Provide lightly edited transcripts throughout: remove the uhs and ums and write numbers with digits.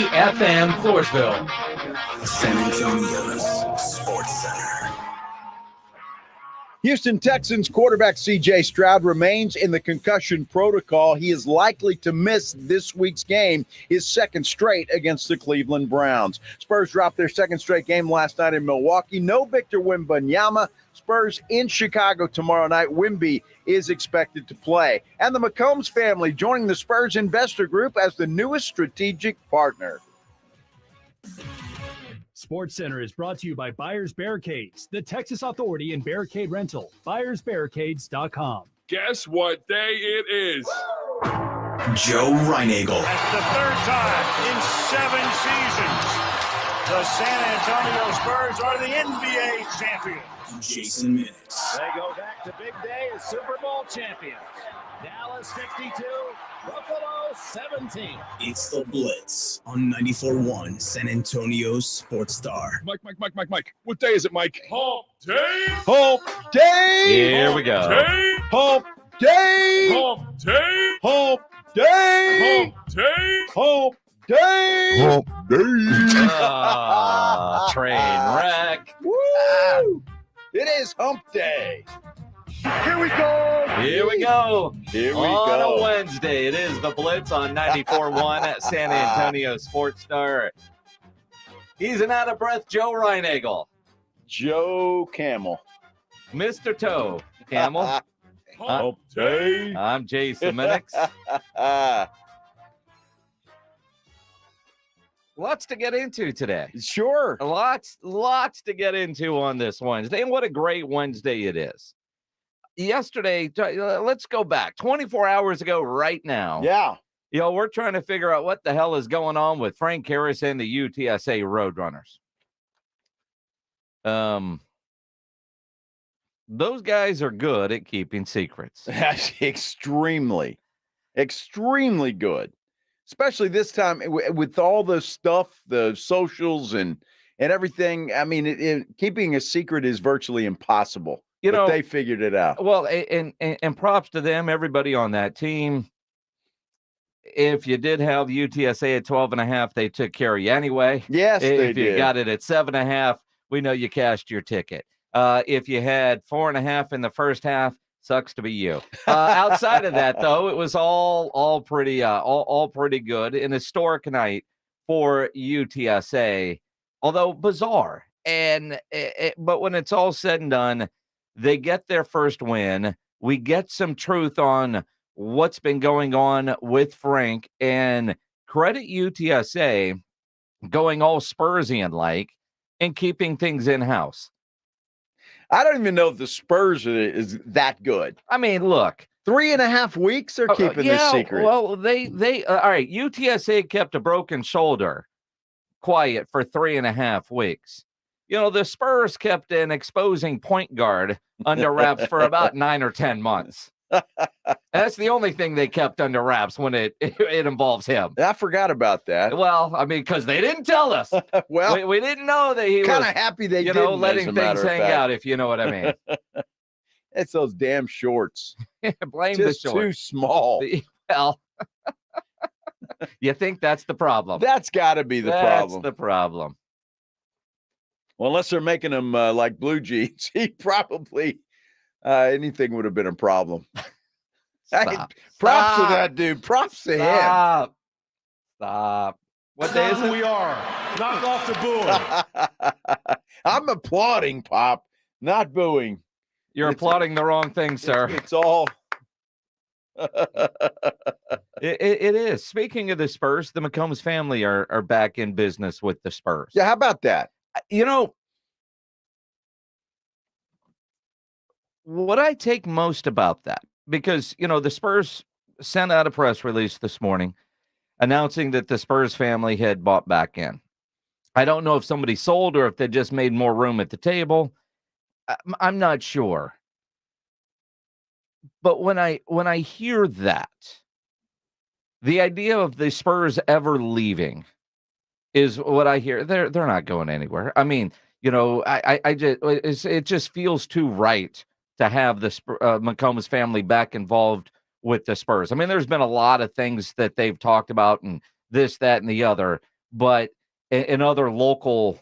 FM Floresville. San Antonio's Sports Center. Houston Texans quarterback C.J. Stroud remains in the concussion protocol. He is likely to miss this week's game, his second straight against the Cleveland Browns. Spurs dropped their second straight game last night in Milwaukee. No Victor Wembanyama. Spurs in Chicago tomorrow night. Wemby is expected to play. And the McCombs family joining the Spurs investor group as the newest strategic partner. Sports Center is brought to you by Buyers Barricades, the Texas Authority in Barricade Rental. BuyersBarricades.com. Guess what day it is? Joe Reinagel. That's the third time in 7 seasons. The San Antonio Spurs are the NBA champions. Jason Minix. They go back to big day as Super Bowl champions. Dallas 52, Buffalo 17. It's the Blitz on 94.1 San Antonio's Sports Star. Mike. What day is it, Mike? Hump day. Hump Day! Here we go. Day. Hump Day! Hump day. Hump Day! Hump day. Hump Day! Hump Day! Train wreck. Woo! It is Hump Day. Here we go. Here we go. Here we On go. a Wednesday, it is the Blitz on 94.1 at San Antonio Sports Star. He's an out-of-breath Joe Reinagel. Joe Camel. Mr. Toe Camel. Hump day. I'm Jason Minix. Lots to get into today. Sure. Lots to get into on this Wednesday. And what a great Wednesday it is. Yesterday, let's go back 24 hours ago right now. Yeah. You know, we're trying to figure out what the hell is going on with Frank Harris and the UTSA Roadrunners. Those guys are good at keeping secrets. Extremely good. Especially this time with all the stuff, the socials and everything. I mean, keeping a secret is virtually impossible. You know, they figured it out. Well, and props to them, everybody on that team. If you did have UTSA at 12.5, they took care of you anyway. Yes, they If did. you got it at 7.5, we know you cashed your ticket. If you had 4.5 in the first half, sucks to be you. Outside of that, though, it was all pretty good. An historic night for UTSA, although bizarre. But when it's all said and done, they get their first win. We get some truth on what's been going on with Frank, and credit UTSA going all Spursian-like and keeping things in-house. I don't even know if the Spurs is that good. I mean, look. 3.5 weeks they're keeping this secret. Well, they all right, UTSA kept a broken shoulder quiet for 3.5 weeks. You know, the Spurs kept an exposing point guard under wraps for about 9 or 10 months. That's the only thing they kept under wraps when it involves him. I forgot about that. Well, I mean, because they didn't tell us. Well, we didn't know that he was kind of happy they didn't, letting things hang out, if you know what I mean. It's those damn shorts. Blame Just the shorts. too small. Well, you think that's the problem? That's got to be the problem. That's the problem. Well, unless they're making them like blue jeans, he probably anything would have been a problem. Stop. Props to that dude. Props to him. Stop. What day is it? We are. Knock off the board. I'm applauding, Pop, not booing. You're applauding the wrong thing, sir. It's all. It is. Speaking of the Spurs, the McCombs family are back in business with the Spurs. Yeah, how about that? You know, what I take most about that, because, you know, the Spurs sent out a press release this morning announcing that the Spurs family had bought back in. I don't know if somebody sold or if they just made more room at the table. I'm not sure. But when I hear that, the idea of the Spurs ever leaving is what I hear. They're not going anywhere. I mean, you know, it just feels too right to have the McCombs family back involved with the Spurs. I mean, there's been a lot of things that they've talked about and this, that, and the other, but and other local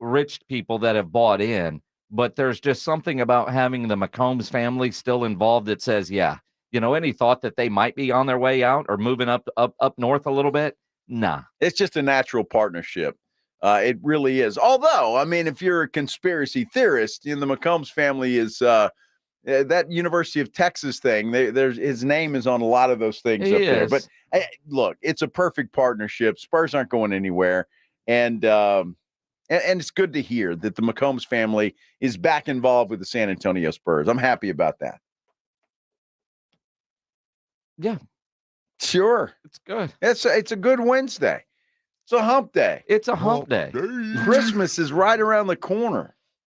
rich people that have bought in. But there's just something about having the McCombs family still involved that says, yeah, any thought that they might be on their way out or moving up north a little bit? Nah. It's just a natural partnership. It really is. Although, I mean, if you're a conspiracy theorist, the McCombs family is that University of Texas thing. There's his name is on a lot of those things up there. But look, it's a perfect partnership. Spurs aren't going anywhere, and it's good to hear that the McCombs family is back involved with the San Antonio Spurs. I'm happy about that. Yeah, sure, it's good. It's a good Wednesday. It's a hump day. It's a hump day. Christmas is right around the corner.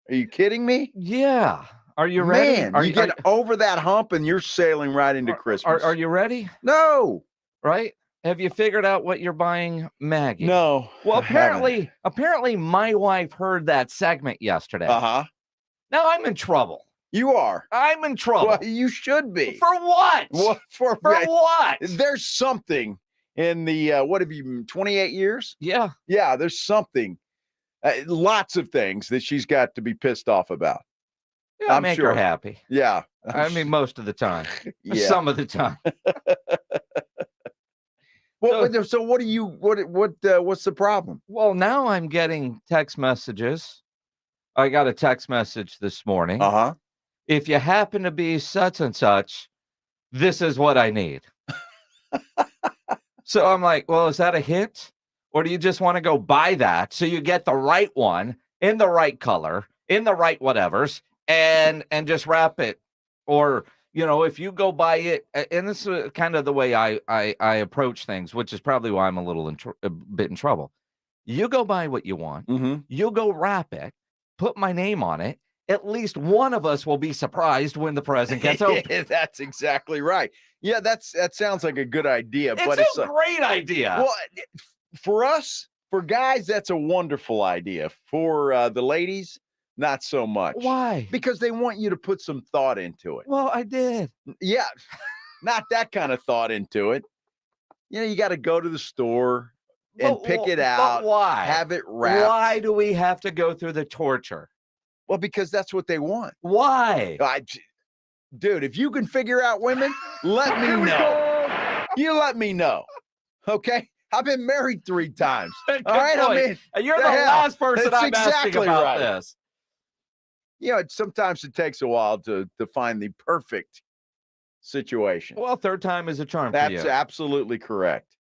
Are you kidding me? Yeah. Are you ready? Man, you get over that hump and you're sailing right into Christmas. Are you ready? No. Right? Have you figured out what you're buying Maggie? No. Well, apparently my wife heard that segment yesterday. Uh-huh. Now I'm in trouble. You are. I'm in trouble. Well, you should be. For what? For what? There's something in the, what have you been, 28 years? Yeah. Yeah, there's something. Lots of things that she's got to be pissed off about. Yeah, make her happy. Yeah. I mean, most of the time. Yeah. Some of the time. Well, so what do you, what's the problem? Well, now I'm getting text messages. I got a text message this morning. Uh-huh. If you happen to be such and such, this is what I need. So I'm like, well, is that a hint? Or do you just want to go buy that so you get the right one in the right color, in the right whatevers, and just wrap it? Or, if you go buy it, and this is kind of the way I approach things, which is probably why I'm a bit in trouble. You go buy what you want. Mm-hmm. You go wrap it, put my name on it. At least one of us will be surprised when the present gets opened. That's exactly right. Yeah, that sounds like a good idea. It's a great idea. Well, for us, for guys, that's a wonderful idea. For the ladies, not so much. Why? Because they want you to put some thought into it. Well, I did. Yeah, not that kind of thought into it. You got to go to the store and pick it out. But why? Have it wrapped. Why do we have to go through the torture? Well, because that's what they want. Why? Dude, if you can figure out women, let me know. You let me know. Okay? I've been married 3 times. All right? Point. I mean, you're the last person That's I'm asking exactly about right. this. Sometimes it takes a while to find the perfect situation. Well, third time is a charm That's for you. absolutely correct.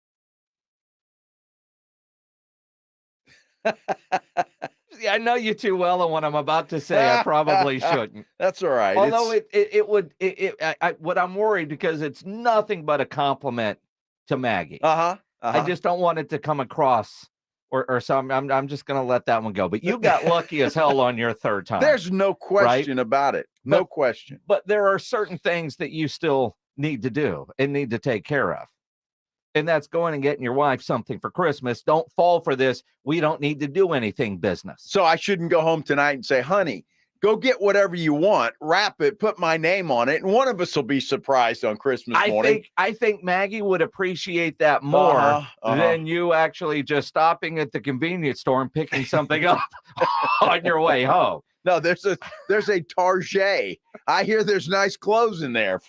Yeah, I know you too well, and what I'm about to say, I probably shouldn't. That's all right. Although what I'm worried because it's nothing but a compliment to Maggie. I just don't want it to come across or something. I'm just going to let that one go. But you got lucky as hell on your third time. There's no question about it. No question. But there are certain things that you still need to do and need to take care of. And that's going and getting your wife something for Christmas. Don't fall for this. We don't need to do anything business. So I shouldn't go home tonight and say, honey, go get whatever you want, wrap it, put my name on it, and one of us will be surprised on Christmas morning. I think Maggie would appreciate that more than you actually just stopping at the convenience store and picking something up on your way home. No, there's a Target. I hear there's nice clothes in there.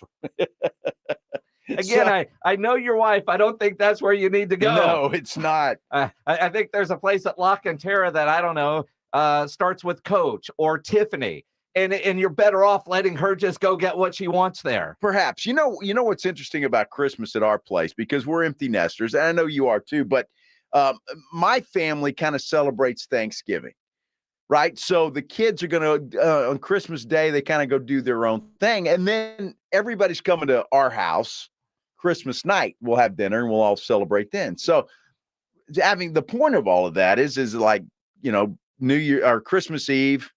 Again, I know your wife. I don't think that's where you need to go. No, it's not. I think there's a place at Lock and Terra that I don't know starts with Coach or Tiffany, and you're better off letting her just go get what she wants there. Perhaps. You know what's interesting about Christmas at our place, because we're empty nesters, and I know you are too. But my family kind of celebrates Thanksgiving. Right. So the kids are going to, on Christmas Day, they kind of go do their own thing. And then everybody's coming to our house Christmas night. We'll have dinner and we'll all celebrate then. So having the point of all of that is like, New Year or Christmas Eve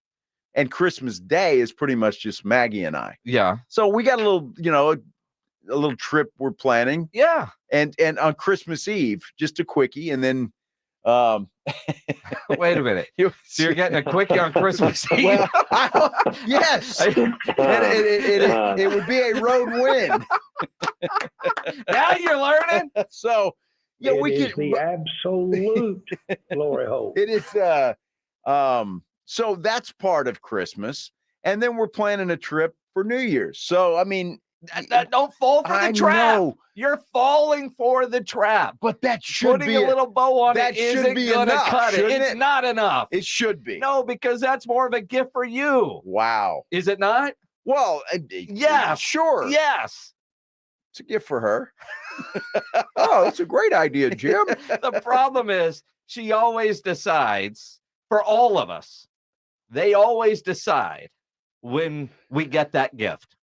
and Christmas Day is pretty much just Maggie and I. Yeah. So we got a little, a little trip we're planning. Yeah. And on Christmas Eve, just a quickie. And then, wait a minute. So you're getting a quickie on Christmas Eve? Well, yes. It would be a road win. Now you're learning. So, Yeah, It we is can. the absolute glory hole. It is. So that's part of Christmas, and then we're planning a trip for New Year's. So I mean, Don't fall for I the trap. know, You're falling for the trap. but that should Putting be a little bow on that it should isn't be going to enough, cut it. shouldn't It's it? not enough. It should be. No, because that's more of a gift for you. Wow. Is it not? Well, Yes. sure. Yes. It's a gift for her. Oh, that's a great idea, Jim. The problem is she always decides for all of us. They always decide when we get that gift.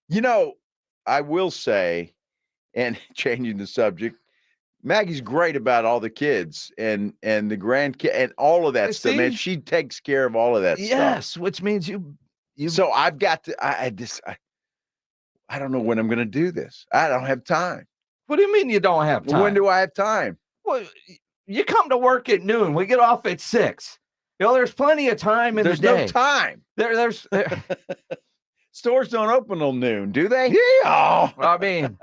You know, I will say, and changing the subject, Maggie's great about all the kids and the grandkids and all of that You stuff. Man, see? she takes care of all of that stuff. Yes, which means you So I've got to. I don't know when I'm going to do this. I don't have time. What do you mean you don't have time? When do I have time? Well, you come to work at noon. We get off at 6. You know, there's plenty of time in There's the day. no time. There's Stores don't open till noon, do they? yeah. I mean,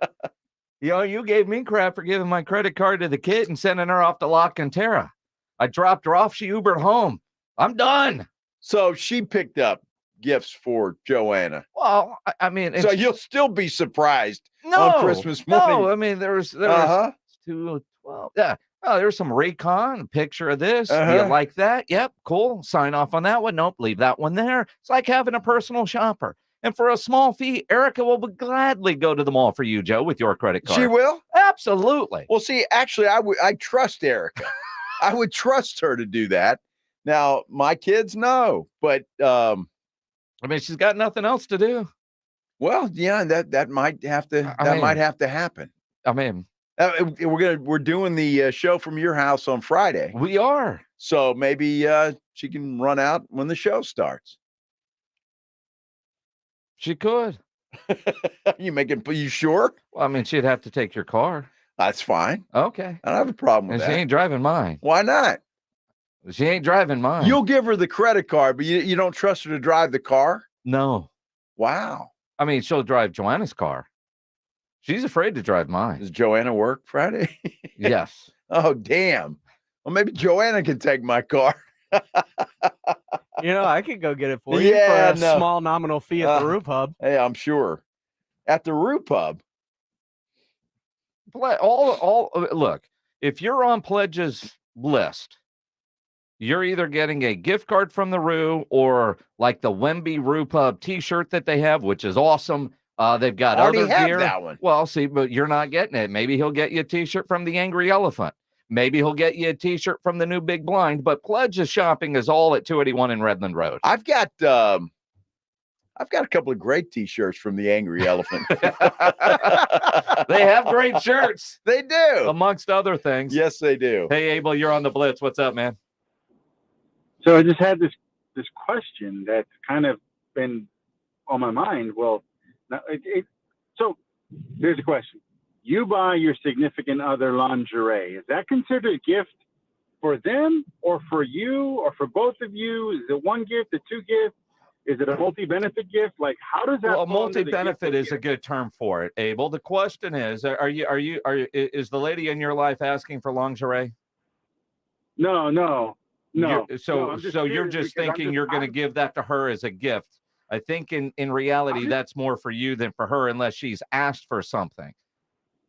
you know, you gave me crap for giving my credit card to the kid and sending her off to La Cantera. I dropped her off. She Ubered home. I'm done. So she picked up gifts for Joanna. Well, I mean, So you'll still be surprised no, on Christmas morning. No, I mean, there was Uh-huh. 2 12. Yeah. Oh, there's some Raycon, a picture of this. Do you Uh-huh. like that? Yep, cool. Sign off on that one. Nope, leave that one there. It's like having a personal shopper. And for a small fee, Erica will gladly go to the mall for you, Joe, with your credit card. She will? Absolutely. Well, see, actually, I trust Erica. I would trust her to do that. Now, my kids, no. But I mean, she's got nothing else to do. well, yeah, that might have to might have to happen. I mean, We're doing the show from your house on Friday. we are. So maybe she can run out when the show starts. She could. You sure? Well, I mean, she'd have to take your car. That's fine. Okay. I don't have a problem And with she that. ain't driving mine. Why not? She ain't driving mine. You'll give her the credit card, but you don't trust her to drive the car? No. Wow. I mean, she'll drive Joanna's car. She's afraid to drive mine. Does Joanna work Friday? Yes. Oh, damn. Well, maybe Joanna can take my car. You know, I could go get it for you Yeah, for a no. small nominal fee at the Uh, Roop Hub. Hey, I'm sure. At the Roop Hub. Look, if you're on Pledge's list, you're either getting a gift card from the Roo or like the Wemby Roo Pub t-shirt that they have, which is awesome. They've got I already other have gear. that one. Well, see, but you're not getting it. Maybe he'll get you a t-shirt from the Angry Elephant. Maybe he'll get you a t-shirt from the New Big Blind, but Pledge's shopping is all at 281 in Redland Road. I've got a couple of great t-shirts from the Angry Elephant. They have great shirts, They do. amongst other things. Yes, they do. Hey, Abel, you're on the Blitz. What's up, man? So I just had this question that's kind of been on my mind. Well, so here's the question: you buy your significant other lingerie. Is that considered a gift for them, or for you, or for both of you? Is it one gift, a two gift? Is it a multi-benefit gift? Like, how does that? Well, a fall under the gift multi-benefit of is a gift? good term for it, Abel. The question is, is the lady in your life asking for lingerie? No. So I'm just you're curious just because I'm thinking you're going to give that to her as a gift. I think in reality, that's more for you than for her, unless she's asked for something,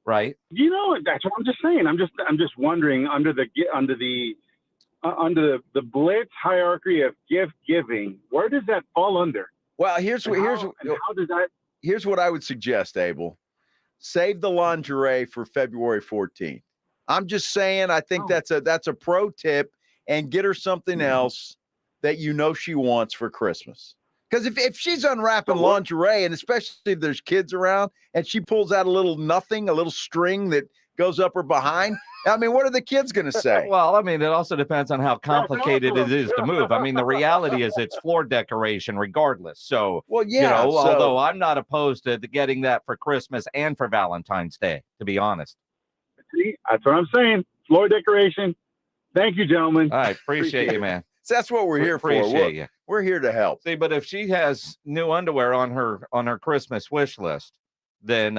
right? You know, that's what I'm just saying. I'm just wondering under the Blitz hierarchy of gift giving, where does that fall under? Well, here's And how does that? here's what I would suggest, Abel. Save the lingerie for February 14th. I'm just saying, I think Oh. that's a pro tip, and get her something else that you know she wants for Christmas. Because if she's unwrapping So what- lingerie, and especially if there's kids around, and she pulls out a little string that goes up her behind, I mean, what are the kids going to say? Well, I mean, it also depends on how complicated it is to move. I mean, the reality is it's floor decoration regardless. So, Well, yeah. so- although I'm not opposed to getting that for Christmas and for Valentine's Day, to be honest. See, that's what I'm saying. Floor decoration. Thank you, gentlemen. All right. Appreciate Appreciate you, it. man. so that's what we're here for. Appreciate you. We're here to help. See, but if she has new underwear on her Christmas wish list, then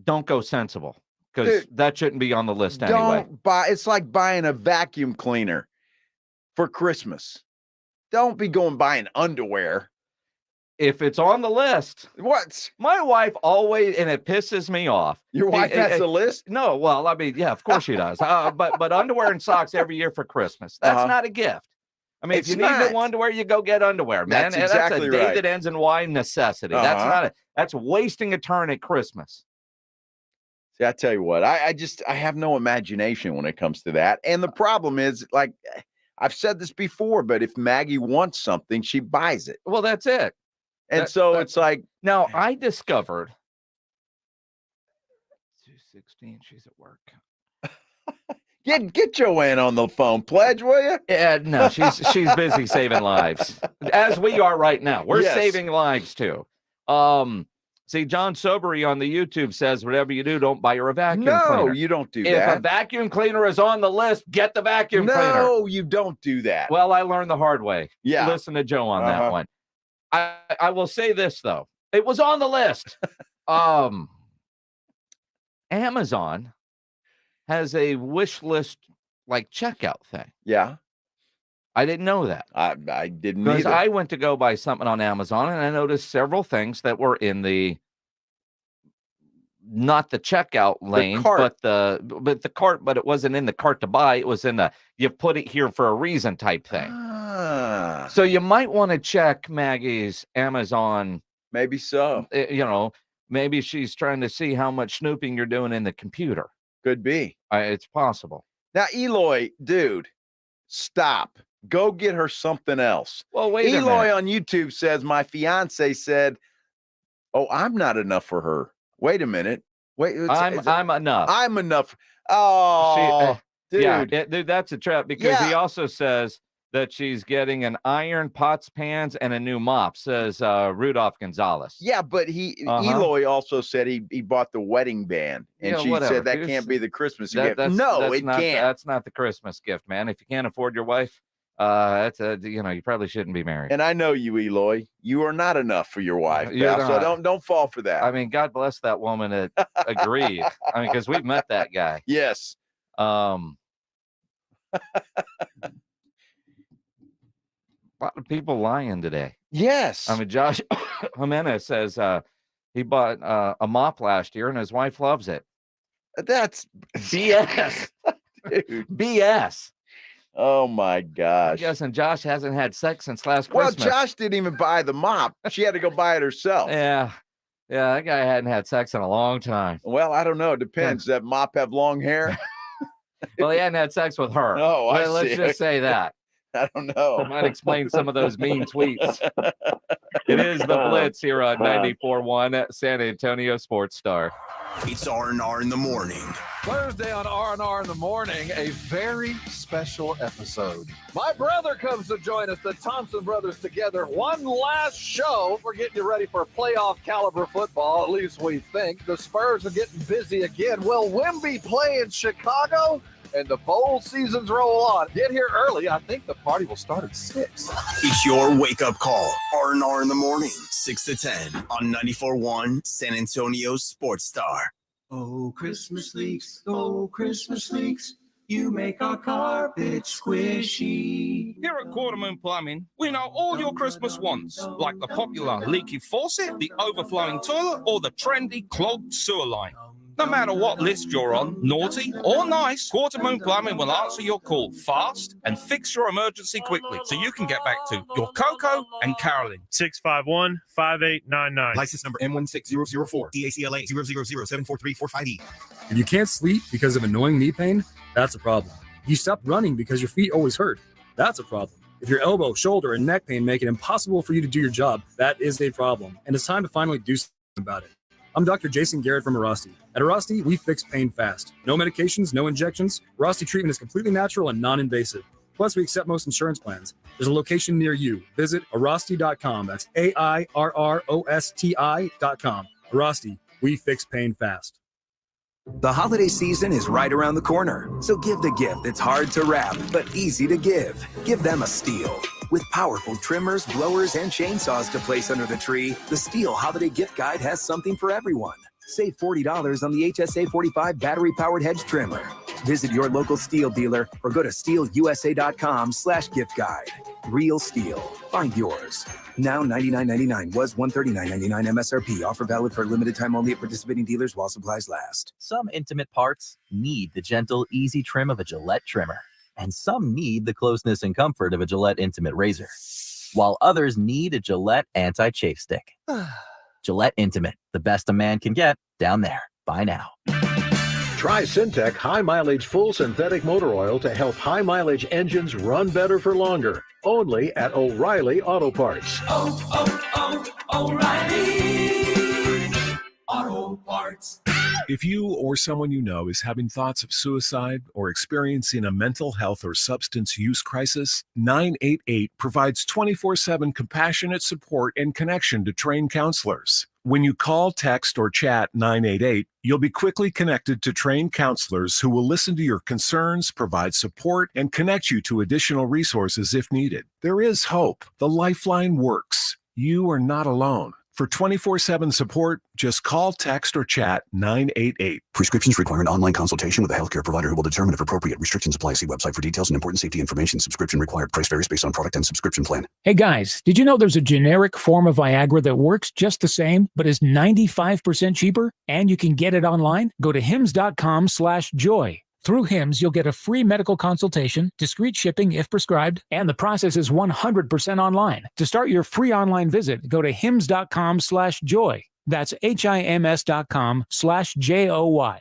don't go sensible, because that shouldn't be on the list anyway. Don't buy. It's like buying a vacuum cleaner for Christmas. Don't be going buying underwear. If it's on the list, What? my wife always, and it pisses me off. Your wife has a list? No, well, I mean, yeah, of course she does. But underwear and socks every year for Christmas. That's not a gift. I mean, It's if you need not. new underwear, you go get underwear, man. That's And exactly that's a day right. that ends in Y necessity. That's wasting a turn at Christmas. See, I tell you what, I have no imagination when it comes to that. And the problem is, like, I've said this before, but if Maggie wants something, she buys it. Well, that's it. And so it's like, Now, I discovered 2:16, she's at work. get Joanne on the phone, Pledge, will you? Yeah, no, she's busy saving lives, as we are right now. We're Yes. saving lives too. See, John Sobery on the YouTube says, whatever you do, don't buy her a vacuum cleaner. No, you don't do If that. a vacuum cleaner is on the list, get the vacuum cleaner. No, you don't do that. Well, I learned the hard way. Yeah. Listen to Joe on that Uh-huh. one. I will say this, though. It was on the list. Amazon has a wish list like checkout thing. Yeah, I didn't know that. I didn't Because either. I went to go buy something on Amazon and I noticed several things that were in the not the checkout lane, cart. but the cart, but it wasn't in the cart to buy. It was in the you put it here for a reason type thing. Ah, So you might want to check Maggie's Amazon. maybe so. Maybe she's trying to see how much snooping you're doing in the computer. Could be. It's possible. Now, Eloy, dude, stop. Go get her something else. Well, wait a Eloy minute. on YouTube says, my fiance said, oh, I'm not enough for her. Wait a minute. Wait, I'm enough. I'm enough. Oh, dude. Yeah, dude, that's a trap because he also says that she's getting an iron, pots, pans, and a new mop, says Rudolph Gonzalez. Yeah, but Eloy also said he bought the wedding band, and Yeah, she whatever. said that Here's- can't be the Christmas That- gift. that's- No, that's it not, can't. That's not the Christmas gift, man. If you can't afford your wife, you probably shouldn't be married. And I know you, Eloy. You are not enough for your wife, You're pal, so not. don't fall for that. I mean, God bless that woman that agreed. I mean, because we've met that guy. Yes. A lot of people lying today. Yes. I mean, Josh Jimenez says he bought a mop last year and his wife loves it. That's BS. dude. BS. Oh my I'm gosh. guessing Josh hasn't had sex since last Well, Christmas. Josh didn't even buy the mop. She had to go buy it herself. Yeah, that guy hadn't had sex in a long time. Well, I don't know. It depends. Does that mop have long hair? Well, he hadn't had sex with her. Oh, I Let's see. just say that. I don't know. That might explain some of those mean tweets. It is the Blitz here on 94.1 San Antonio Sports Star. It's R&R in the morning. Thursday on R&R in the morning, a very special episode. My brother comes to join us, the Thompson brothers together. One last show. We're getting you ready for playoff caliber football, at least we think. The Spurs are getting busy again. Will Wemby play in Chicago? And the bowl seasons roll on. Get here early. I think the party will start at 6. It's your wake-up call. R&R in the morning, 6 to 10 on 94.1 San Antonio Sports Star. Oh, Christmas leaks, oh, Christmas leaks, you make our carpet squishy. Here at Quartermoon Plumbing, we know all your Christmas wants, like the popular leaky faucet, the overflowing toilet, or the trendy clogged sewer line. No matter what list you're on, naughty or nice, Quartermoon Plumbing will answer your call fast and fix your emergency quickly so you can get back to your Coco and Carolyn. 651-5899. License number M16004, DACLA 000743458E. If you can't sleep because of annoying knee pain, that's a problem. If you stop running because your feet always hurt, that's a problem. If your elbow, shoulder, and neck pain make it impossible for you to do your job, that is a problem. And it's time to finally do something about it. I'm Dr. Jason Garrett from Arasti. At Arasti, we fix pain fast. No medications, no injections. Arasti treatment is completely natural and non-invasive. Plus, we accept most insurance plans. There's a location near you. Visit Arasti.com. That's AIRROSTI.com. Arasti, we fix pain fast. The holiday season is right around the corner, so give the gift that's hard to wrap but easy to give. Give them a Stihl. With powerful trimmers, blowers, and chainsaws to place under the tree, the Stihl Holiday Gift Guide has something for everyone. Save $40 on the HSA 45 battery-powered hedge trimmer. Visit your local Steel dealer or go to steelusa.com/gift guide. Real Steel. Find yours. Now $99.99 was $139.99 MSRP. Offer valid for a limited time only at participating dealers while supplies last. Some intimate parts need the gentle, easy trim of a Gillette trimmer. And some need the closeness and comfort of a Gillette Intimate razor. While others need a Gillette anti-chafe stick. Gillette Intimate, the best a man can get, down there. Buy now. Try Syntec High Mileage Full Synthetic Motor Oil to help high mileage engines run better for longer. Only at O'Reilly Auto Parts. O'Reilly Auto Parts. If you or someone you know is having thoughts of suicide or experiencing a mental health or substance use crisis, 988 provides 24/7 compassionate support and connection to trained counselors. When you call, text, or chat 988, you'll be quickly connected to trained counselors who will listen to your concerns, provide support, and connect you to additional resources if needed. There is hope. The Lifeline works. You are not alone. For 24/7 support, just call, text, or chat 988. Prescriptions require an online consultation with a healthcare provider who will determine if appropriate. Restrictions apply. See website for details and important safety information. Subscription required. Price varies based on product and subscription plan. Hey guys, did you know there's a generic form of Viagra that works just the same, but is 95% cheaper? And you can get it online? Go to hims.com/joy. Through Hims, you'll get a free medical consultation, discreet shipping if prescribed, and the process is 100% online. To start your free online visit, go to hims.com/joy. That's HIMS.com/JOY.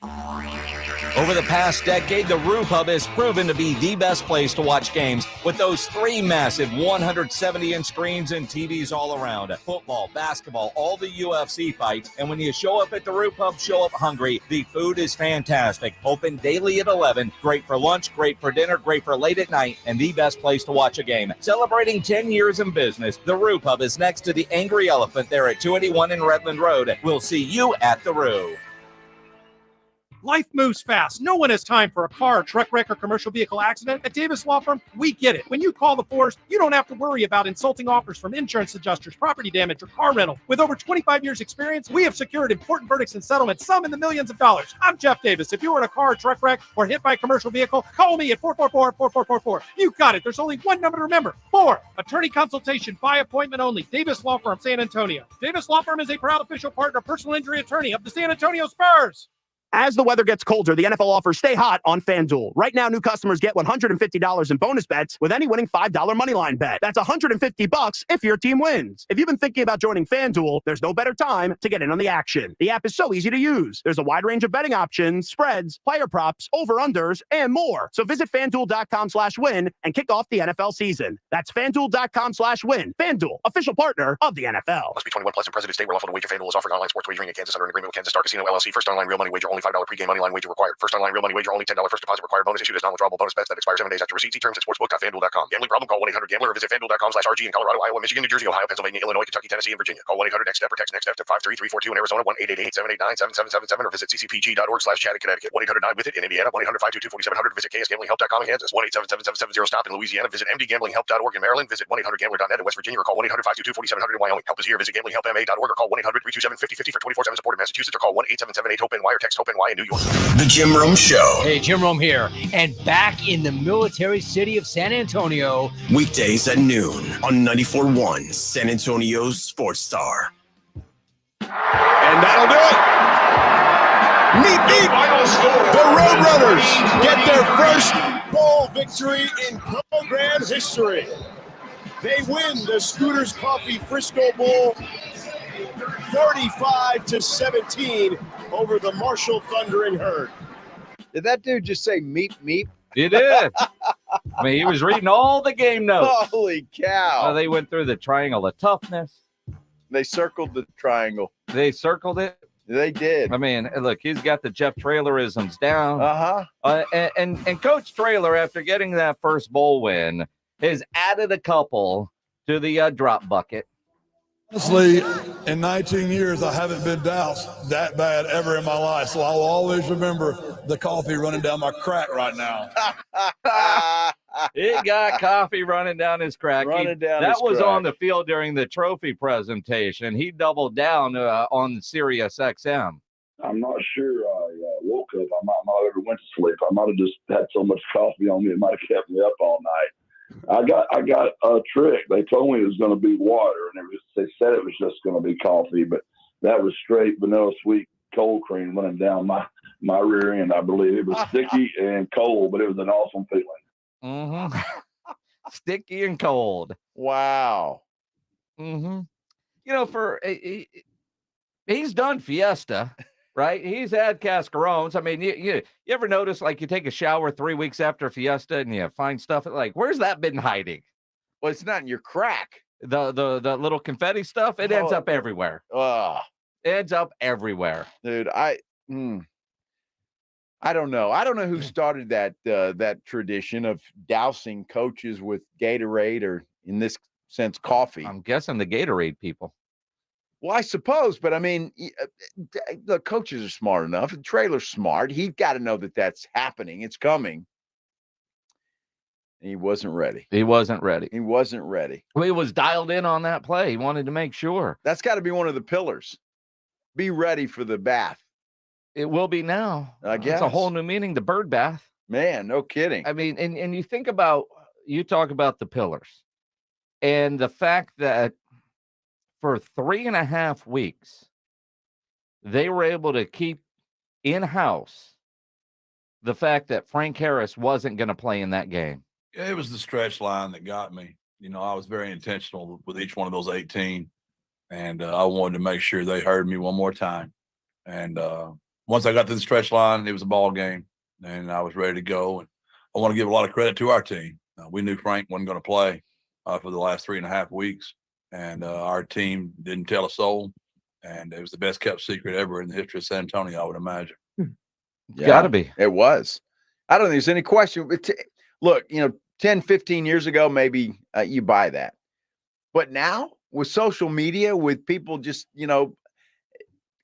Over the past decade, the Roo Pub has proven to be the best place to watch games with those 3 massive 170-inch screens and TVs all around. Football, basketball, all the UFC fights. And when you show up at the Roo Pub, show up hungry. The food is fantastic. Open daily at 11. Great for lunch, great for dinner, great for late at night, and the best place to watch a game. Celebrating 10 years in business, the Roo Pub is next to the Angry Elephant there at 281 in Redland Road. We'll see you at the Roo. Life moves fast. No one has time for a car, truck wreck, or commercial vehicle accident. At Davis Law Firm, we get it. When you call the force, you don't have to worry about insulting offers from insurance adjusters, property damage, or car rental. With over 25 years experience, we have secured important verdicts and settlements, some in the millions of dollars. I'm Jeff Davis. If you were in a car, truck wreck, or hit by a commercial vehicle, call me at 444-4444. You got it. There's only one number to remember. 4. Attorney consultation by appointment only. Davis Law Firm, San Antonio. Davis Law Firm is a proud official partner, personal injury attorney of the San Antonio Spurs. As the weather gets colder, the NFL offers stay hot on FanDuel. Right now, new customers get $150 in bonus bets with any winning $5 moneyline bet. That's $150 if your team wins. If you've been thinking about joining FanDuel, there's no better time to get in on the action. The app is so easy to use. There's a wide range of betting options, spreads, player props, over-unders, and more. So visit FanDuel.com/win and kick off the NFL season. That's FanDuel.com/win. FanDuel, official partner of the NFL. Must be 21 plus in President State. We're lawful to wager. FanDuel is offering online sports wagering in Kansas under an agreement with Kansas Star Casino LLC. First online real money wager only $5 pregame money line wager required. First online real money wager only $10 first deposit required. Bonus issued as non-withdrawable bonus bets that expire 7 days after receipt. See terms at sportsbook.fanduel.com. Gambling problem? Call 1-800-GAMBLER or visit fanduel.com/RG in Colorado, Iowa, Michigan, New Jersey, Ohio, Pennsylvania, Illinois, Kentucky, Tennessee, and Virginia. Call 1-800-NEXT-STEP or text NEXT-STEP to 53342 in Arizona, 1-888-789-7777 or visit ccpg.org/chat in Connecticut. 1-800-9-WITH-IT in Indiana, 1-800-522-4700. Visit KSGamblingHelp.com in Kansas, 1-877-770-STOP in Louisiana. Visit mdgamblinghelp.org in Maryland. Visit 1-800-GAMBLER.net in West Virginia or call 1-800-522-4700 in Wyoming. Help is here. Visit gamblinghelpma.org or call 1-800-327-5050 for 24/7 support in Massachusetts or call 1-877-8-HOPE-NY or text HOPE-NY in New York. The Jim Rome Show. Hey, Jim Rome here, and back in the military city of San Antonio. Weekdays at noon on 94.1 San Antonio's Sports Star. And that'll do it. Meet the Roadrunners get their first bowl victory in program history. They win the Scooters Coffee Frisco Bowl 35-17 over the Marshall Thundering Herd. Did that dude just say meep meep? He did. I mean, he was reading all the game notes. Holy cow. They went through the triangle of toughness. They circled the triangle. They circled it. They did. I mean, look, he's got the Jeff Trailerisms down. And Coach Trailer, after getting that first bowl win, has added a couple to the drop bucket. Honestly, in 19 years, I haven't been doused that bad ever in my life. So I will always remember the coffee running down my crack right now. He got coffee running down his crack. That was on the field during the trophy presentation. He doubled down on Sirius XM. I'm not sure I woke up. I might not have ever went to sleep. I might have just had so much coffee on me, it might have kept me up all night. I got a trick. They told me it was going to be water, and they said it was just going to be coffee, but that was straight vanilla sweet cold cream running down my rear end. I believe it was sticky and cold, but it was an awesome feeling. Mm-hmm. Sticky and cold. Wow. Mm-hmm. You know, he's done Fiesta, right? He's had Cascarones. I mean, you ever notice, like, you take a shower 3 weeks after Fiesta and you find stuff like, where's that been hiding? Well, it's not in your crack. The little confetti stuff, it ends up everywhere. Ends up everywhere. Dude, I don't know. I don't know who started that tradition of dousing coaches with Gatorade, or in this sense, coffee. I'm guessing the Gatorade people. Well, I suppose, but I mean, the coaches are smart enough. Traylor's smart. He's got to know that that's happening. It's coming. He wasn't ready. He wasn't ready. He wasn't ready. Well, he was dialed in on that play. He wanted to make sure. That's got to be one of the pillars. Be ready for the bath. It will be now. I guess. It's a whole new meaning, the bird bath. Man, no kidding. I mean, and you think about, you talk about the pillars and the fact that for 3.5 weeks, they were able to keep in-house the fact that Frank Harris wasn't going to play in that game. It was the stretch line that got me. You know, I was very intentional with each one of those 18, and I wanted to make sure they heard me one more time. And once I got to the stretch line, it was a ball game, and I was ready to go. And I want to give a lot of credit to our team. We knew Frank wasn't going to play for the last 3.5 weeks, and our team didn't tell a soul. And it was the best kept secret ever in the history of San Antonio, I would imagine. Yeah, Got to be. It was. I don't think there's any question. Look, 10, 15 years ago, maybe you buy that. But now with social media, with people just,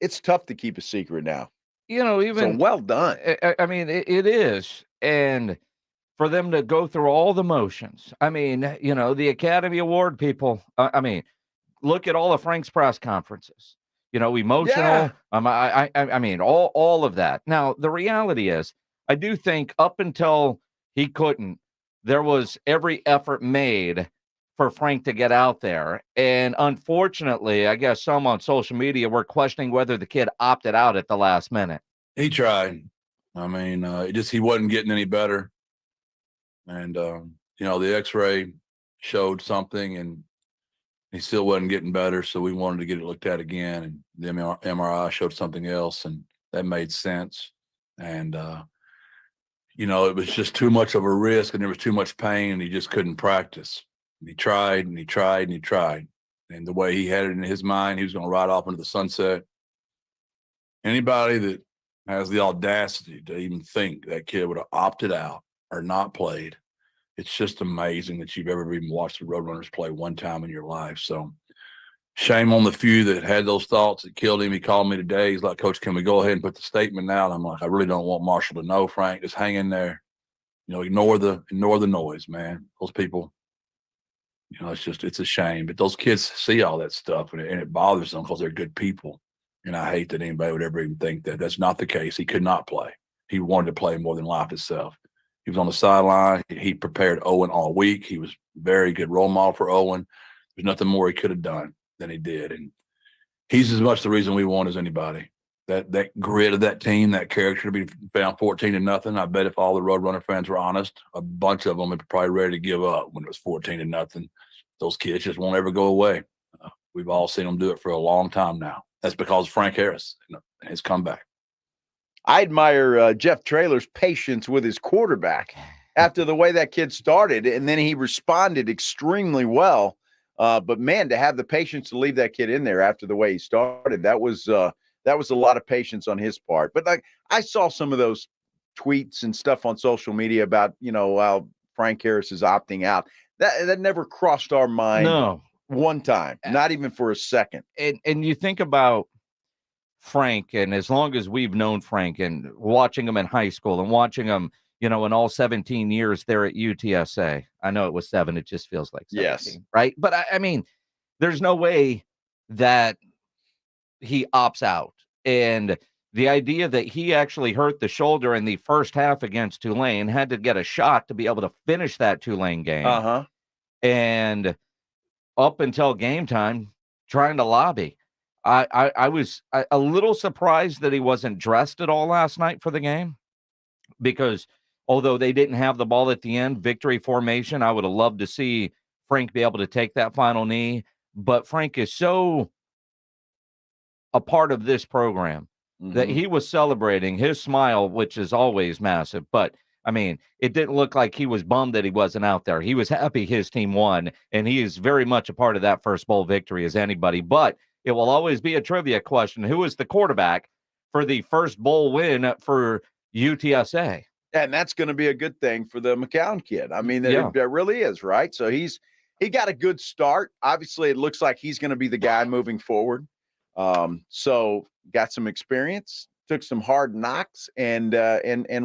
it's tough to keep a secret now. Even so well done. I mean, it is. And for them to go through all the motions. I mean, the Academy Award people, I mean, look at all of Frank's press conferences. Emotional. Yeah. I mean, all of that. Now, the reality is, I do think up until he couldn't, there was every effort made for Frank to get out there. And unfortunately, I guess some on social media were questioning whether the kid opted out at the last minute. He tried. I mean, he wasn't getting any better. And, the x-ray showed something, and he still wasn't getting better. So we wanted to get it looked at again. And the MRI showed something else, and that made sense. And, it was just too much of a risk, and there was too much pain, and he just couldn't practice. And he tried, and he tried, and he tried. And the way he had it in his mind, he was going to ride off into the sunset. Anybody that has the audacity to even think that kid would have opted out or not played, it's just amazing that you've ever even watched the Roadrunners play one time in your life. So shame on the few that had those thoughts that killed him. He called me today. He's like, Coach, can we go ahead and put the statement out? I'm like, I really don't want Marshall to know, Frank. Just hang in there. Ignore the noise, man. Those people, it's a shame. But those kids see all that stuff, and it bothers them because they're good people. And I hate that anybody would ever even think that. That's not the case. He could not play. He wanted to play more than life itself. He was on the sideline. He prepared Owen all week. He was a very good role model for Owen. There's nothing more he could have done than he did. And he's as much the reason we won as anybody. That grit of that team, that character to be found 14-0. I bet if all the Roadrunner fans were honest, a bunch of them are probably ready to give up when it was 14-0. Those kids just won't ever go away. We've all seen them do it for a long time now. That's because of Frank Harris and his comeback. I admire Jeff Traylor's patience with his quarterback after the way that kid started, and then he responded extremely well. But man, to have the patience to leave that kid in there after the way he started, that was a lot of patience on his part. But I saw some of those tweets and stuff on social media about how Frank Harris is opting out. That never crossed our mind. No. One time, not even for a second. And you think about Frank, and as long as we've known Frank and watching him in high school and watching him, in all 17 years there at UTSA. I know it was 7. It just feels like 17, yes. Right? But I mean, there's no way that he opts out. And the idea that he actually hurt the shoulder in the first half against Tulane, had to get a shot to be able to finish that Tulane game. And up until game time, trying to lobby. I was a little surprised that he wasn't dressed at all last night for the game, because although they didn't have the ball at the end, victory formation, I would have loved to see Frank be able to take that final knee. But Frank is so a part of this program that he was celebrating his smile, which is always massive. But I mean, it didn't look like he was bummed that he wasn't out there. He was happy his team won, and he is very much a part of that first bowl victory as anybody. But it will always be a trivia question. Who is the quarterback for the first bowl win for UTSA? And that's going to be a good thing for the McCown kid. I mean, it really is, right? So he got a good start. Obviously, it looks like he's going to be the guy moving forward. So got some experience, took some hard knocks, and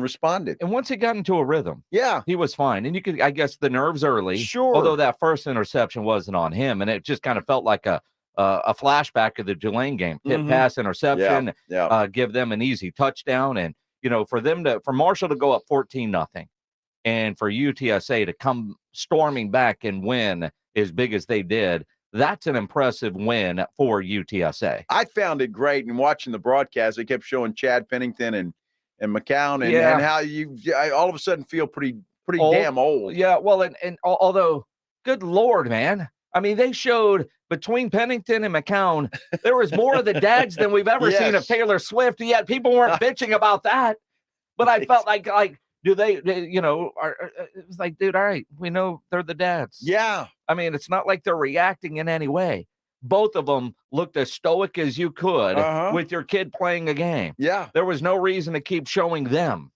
responded. And once he got into a rhythm, he was fine. And you could, I guess, the nerves early. Sure. Although that first interception wasn't on him, and it just kind of felt like a flashback of the Tulane game. Hit pass, interception, give them an easy touchdown, and for Marshall to go up 14-0, and for UTSA to come storming back and win as big as they did. That's an impressive win for UTSA. I found it great, and watching the broadcast, they kept showing Chad Pennington and McCown, and how I all of a sudden feel pretty damn old. Yeah, well, and although, good Lord, man. I mean, they showed between Pennington and McCown, there was more of the dads than we've ever seen of Taylor Swift. Yet people weren't bitching about that. But I felt like do they it was like, dude, all right, we know they're the dads. Yeah. I mean, it's not like they're reacting in any way. Both of them looked as stoic as you could with your kid playing a game. Yeah. There was no reason to keep showing them.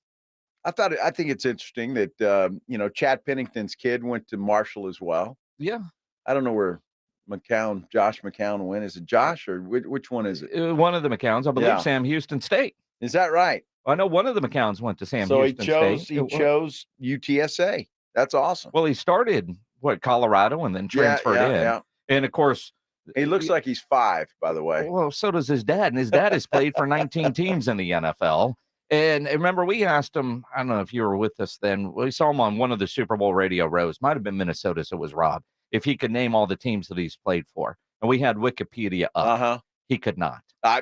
I think it's interesting that, Chad Pennington's kid went to Marshall as well. Yeah. I don't know where Josh McCown went. Is it Josh or which one is it? One of the McCowns, I believe Sam Houston State. Is that right? I know one of the McCowns went to Sam Houston State. He chose UTSA. That's awesome. Well, he started Colorado and then transferred in. Yeah. And of course, he looks like he's 5, by the way. Well, so does his dad, and his dad has played for 19 teams in the NFL. And remember, we asked him, I don't know if you were with us then, we saw him on one of the Super Bowl radio rows, might have been Minnesota, so it was Rob, if he could name all the teams that he's played for. And we had Wikipedia up. He could not. I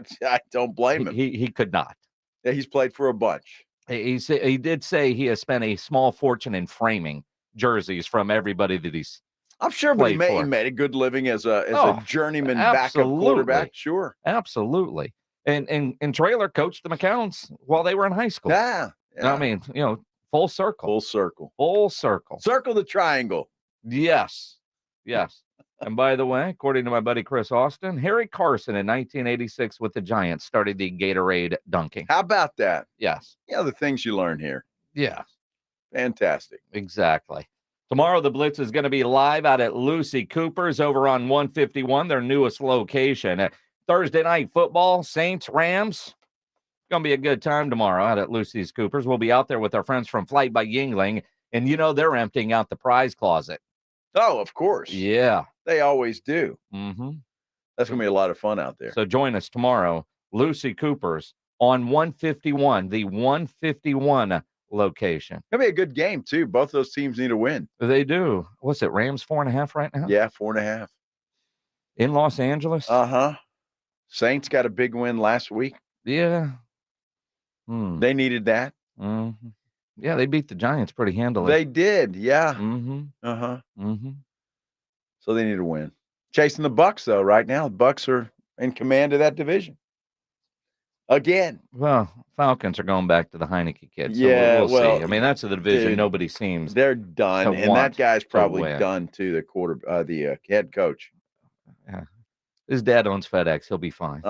don't blame him. He could not. Yeah, he's played for a bunch. He did say he has spent a small fortune in framing jerseys from everybody that he's I'm sure, but he made a good living as a journeyman backup quarterback. Sure. Absolutely. And Traylor coached the McCowns while they were in high school. Yeah. I mean, full circle. Full circle. Full circle. Circle the triangle. Yes. Yes. And by the way, according to my buddy Chris Austin, Harry Carson in 1986 with the Giants started the Gatorade dunking. How about that? Yes. Yeah, the things you learn here. Yeah. Fantastic. Exactly. Tomorrow, the Blitz is going to be live out at Lucy Cooper's over on 151, their newest location. Thursday night football, Saints, Rams. Going to be a good time tomorrow out at Lucy's Cooper's. We'll be out there with our friends from Flight by Yingling, and they're emptying out the prize closet. Oh, of course. Yeah. They always do. Mm-hmm. That's going to be a lot of fun out there. So join us tomorrow, Lucy Cooper's on 151, the 151 location. It'll be a good game, too. Both those teams need a win. They do. What's it, Rams 4.5 right now? Yeah, 4.5. In Los Angeles? Uh-huh. Saints got a big win last week. Yeah. They needed that. Mm-hmm. Yeah, they beat the Giants pretty handily. They did, yeah. Mm-hmm. Uh-huh. Mm-hmm. So they need a win. Chasing the Bucks, though, right now. The Bucks are in command of that division. Again. Well, Falcons are going back to the Heineke kids. So yeah, we'll see. I mean, that's a division nobody seems. They're done, and that guy's probably done too. The head coach. Yeah, his dad owns FedEx. He'll be fine.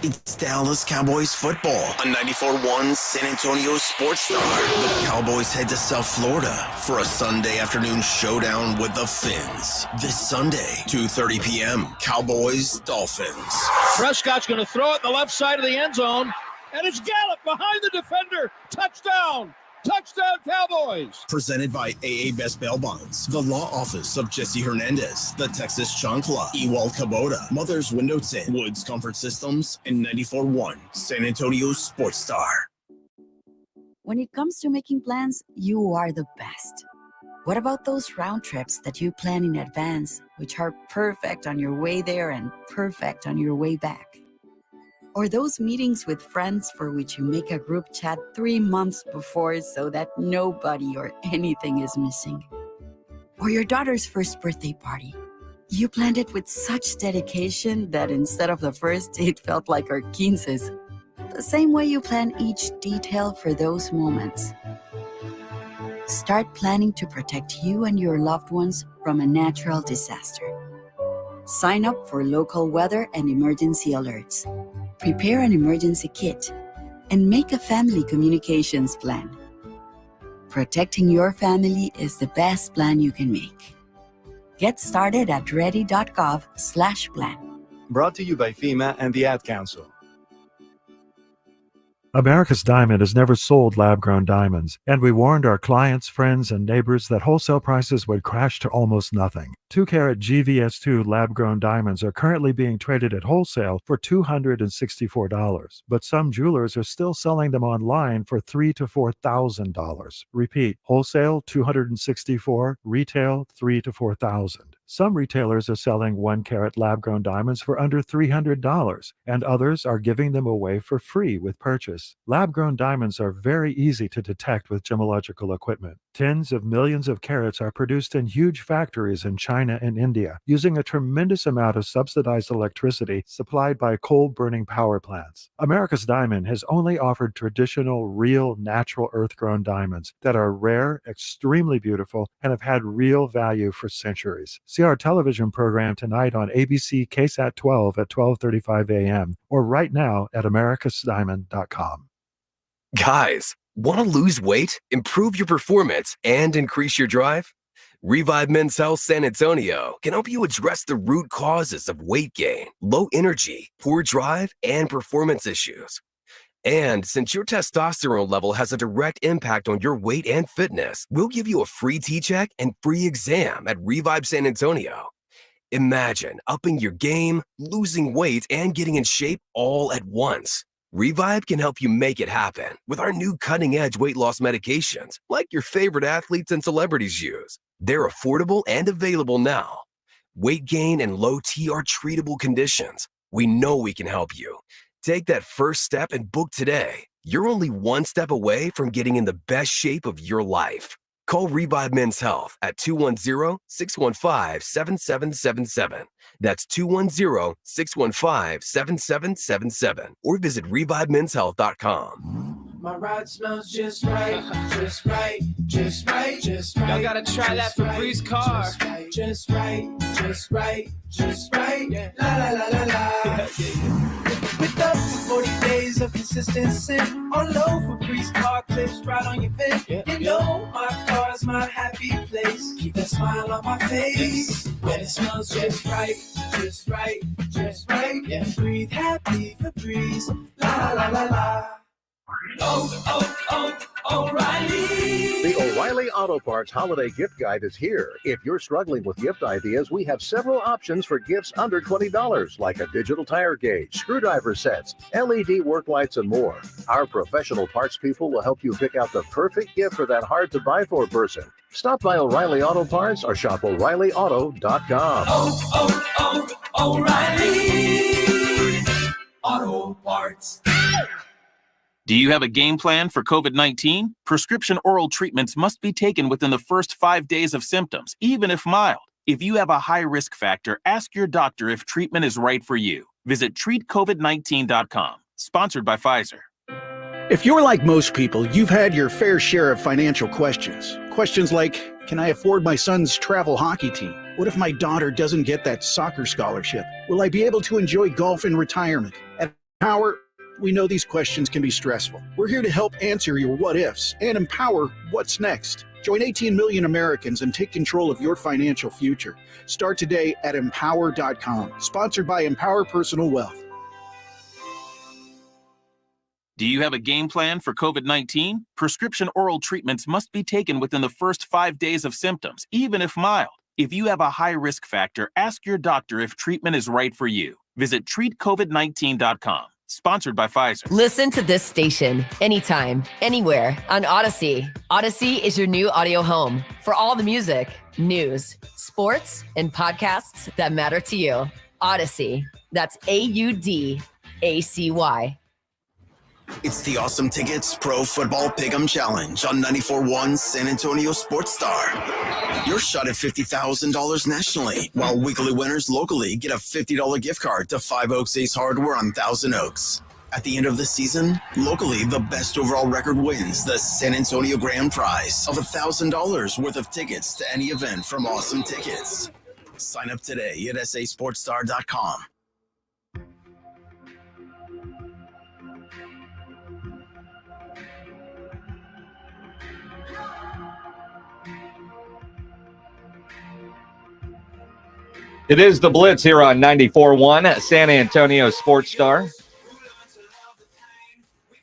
It's Dallas Cowboys football on 94.1 San Antonio Sports Star. The Cowboys head to South Florida for a Sunday afternoon showdown with the Fins. This Sunday, 2:30 p.m., Cowboys Dolphins. Prescott's going to throw it in the left side of the end zone, and it's Gallup behind the defender. Touchdown, Touchdown, Cowboys! Presented by AA Best Bail Bonds, the law office of Jesse Hernandez, the Texas Chancla, Ewald Kubota, Mother's Window Tint, Woods Comfort Systems, and 94.1 San Antonio Sports Star. When it comes to making plans, you are the best. What about those round trips that you plan in advance, which are perfect on your way there and perfect on your way back? Or those meetings with friends for which you make a group chat 3 months before so that nobody or anything is missing? Or your daughter's first birthday party. You planned it with such dedication that instead of the first, it felt like our 15's. The same way you plan each detail for those moments. Start planning to protect you and your loved ones from a natural disaster. Sign up for local weather and emergency alerts. Prepare an emergency kit and make a family communications plan. Protecting your family is the best plan you can make. Get started at ready.gov/plan. Brought to you by FEMA and the Ad Council. America's Diamond has never sold lab-grown diamonds, and we warned our clients, friends, and neighbors that wholesale prices would crash to almost nothing. 2-carat GVS2 lab-grown diamonds are currently being traded at wholesale for $264, but some jewelers are still selling them online for $3,000 to $4,000. Repeat, wholesale $264, retail $3,000 to $4,000. Some retailers are selling 1-carat lab-grown diamonds for under $300, and others are giving them away for free with purchase. Lab-grown diamonds are very easy to detect with gemological equipment. Tens of millions of carats are produced in huge factories in China and India, using a tremendous amount of subsidized electricity supplied by coal-burning power plants. America's Diamond has only offered traditional, real, natural earth-grown diamonds that are rare, extremely beautiful, and have had real value for centuries. See our television program tonight on ABC KSAT 12 at 12:35 a.m. or right now at americasdiamond.com. Guys, want to lose weight, improve your performance, and increase your drive? Revive Men's Health San Antonio can help you address the root causes of weight gain, low energy, poor drive, and performance issues. And since your testosterone level has a direct impact on your weight and fitness, we'll give you a free T-check and free exam at Revive San Antonio. Imagine upping your game, losing weight, and getting in shape all at once. Revive can help you make it happen with our new cutting-edge weight loss medications like your favorite athletes and celebrities use. They're affordable and available now. Weight gain and low T are treatable conditions. We know we can help you. Take that first step and book today. You're only one step away from getting in the best shape of your life. Call Revive Men's Health at 210-615-7777. That's 210-615-7777. Or visit ReviveMen'sHealth.com. My ride smells just right, just right, just right, just right. Y'all gotta try that Febreze car. Just right, just right, just right. La la la la la. With up to 40 days of consistency on low Febreze car clips right on your vent. You know my car's my happy place. Keep that smile on my face when it smells just right, just right, just right. Yeah, breathe happy Febreze. La la la la. O'Reilly. The O'Reilly Auto Parts Holiday Gift Guide is here. If you're struggling with gift ideas, we have several options for gifts under $20, like a digital tire gauge, screwdriver sets, LED work lights, and more. Our professional parts people will help you pick out the perfect gift for that hard-to-buy-for person. Stop by O'Reilly Auto Parts or shop O'ReillyAuto.com. O'Reilly Auto Parts. Do you have a game plan for COVID-19? Prescription oral treatments must be taken within the first 5 days of symptoms, even if mild. If you have a high risk factor, ask your doctor if treatment is right for you. Visit treatcovid19.com. Sponsored by Pfizer. If you're like most people, you've had your fair share of financial questions. Questions like, can I afford my son's travel hockey team? What if my daughter doesn't get that soccer scholarship? Will I be able to enjoy golf in retirement? At Empower, we know these questions can be stressful. We're here to help answer your what ifs and empower what's next. Join 18 million Americans and take control of your financial future. Start today at empower.com. Sponsored by Empower Personal Wealth. Do you have a game plan for COVID-19? Prescription oral treatments must be taken within the first 5 days of symptoms, even if mild. If you have a high risk factor, ask your doctor if treatment is right for you. Visit treatcovid19.com. Sponsored by Pfizer. Listen to this station anytime, anywhere on Odyssey. Odyssey is your new audio home for all the music, news, sports, and podcasts that matter to you. Odyssey. That's AUDACY. It's the Awesome Tickets Pro Football Pick'em Challenge on 94.1 San Antonio Sports Star. Your shot at $50,000 nationally, while weekly winners locally get a $50 gift card to 5 Oaks Ace Hardware on Thousand Oaks. At the end of the season, locally, the best overall record wins the San Antonio Grand Prize of $1,000 worth of tickets to any event from Awesome Tickets. Sign up today at sasportstar.com. It is the Blitz here on 94.1 San Antonio Sports Star.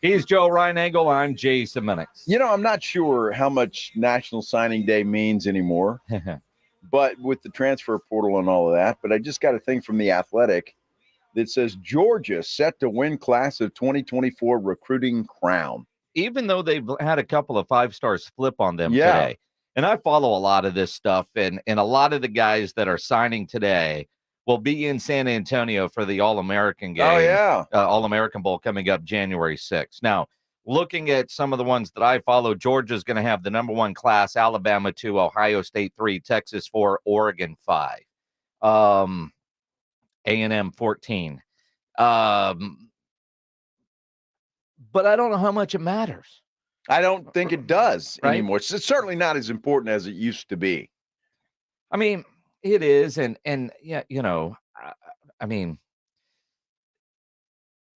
He's Joe Reinagel. I'm Jason Minix. You know, I'm not sure how much National Signing Day means anymore, but with the transfer portal and all of that. But I just got a thing from The Athletic that says Georgia set to win class of 2024 recruiting crown. Even though they've had a couple of 5-stars flip on them today. And I follow a lot of this stuff, and a lot of the guys that are signing today will be in San Antonio for the All-American game. Oh, yeah. All-American Bowl coming up January 6th. Now, looking at some of the ones that I follow, Georgia's going to have the number 1 class, Alabama 2, Ohio State 3, Texas 4, Oregon 5, A&M 14. But I don't know how much it matters. I don't think it does anymore. It's certainly not as important as it used to be. I mean, it is. And yeah, you know, I mean,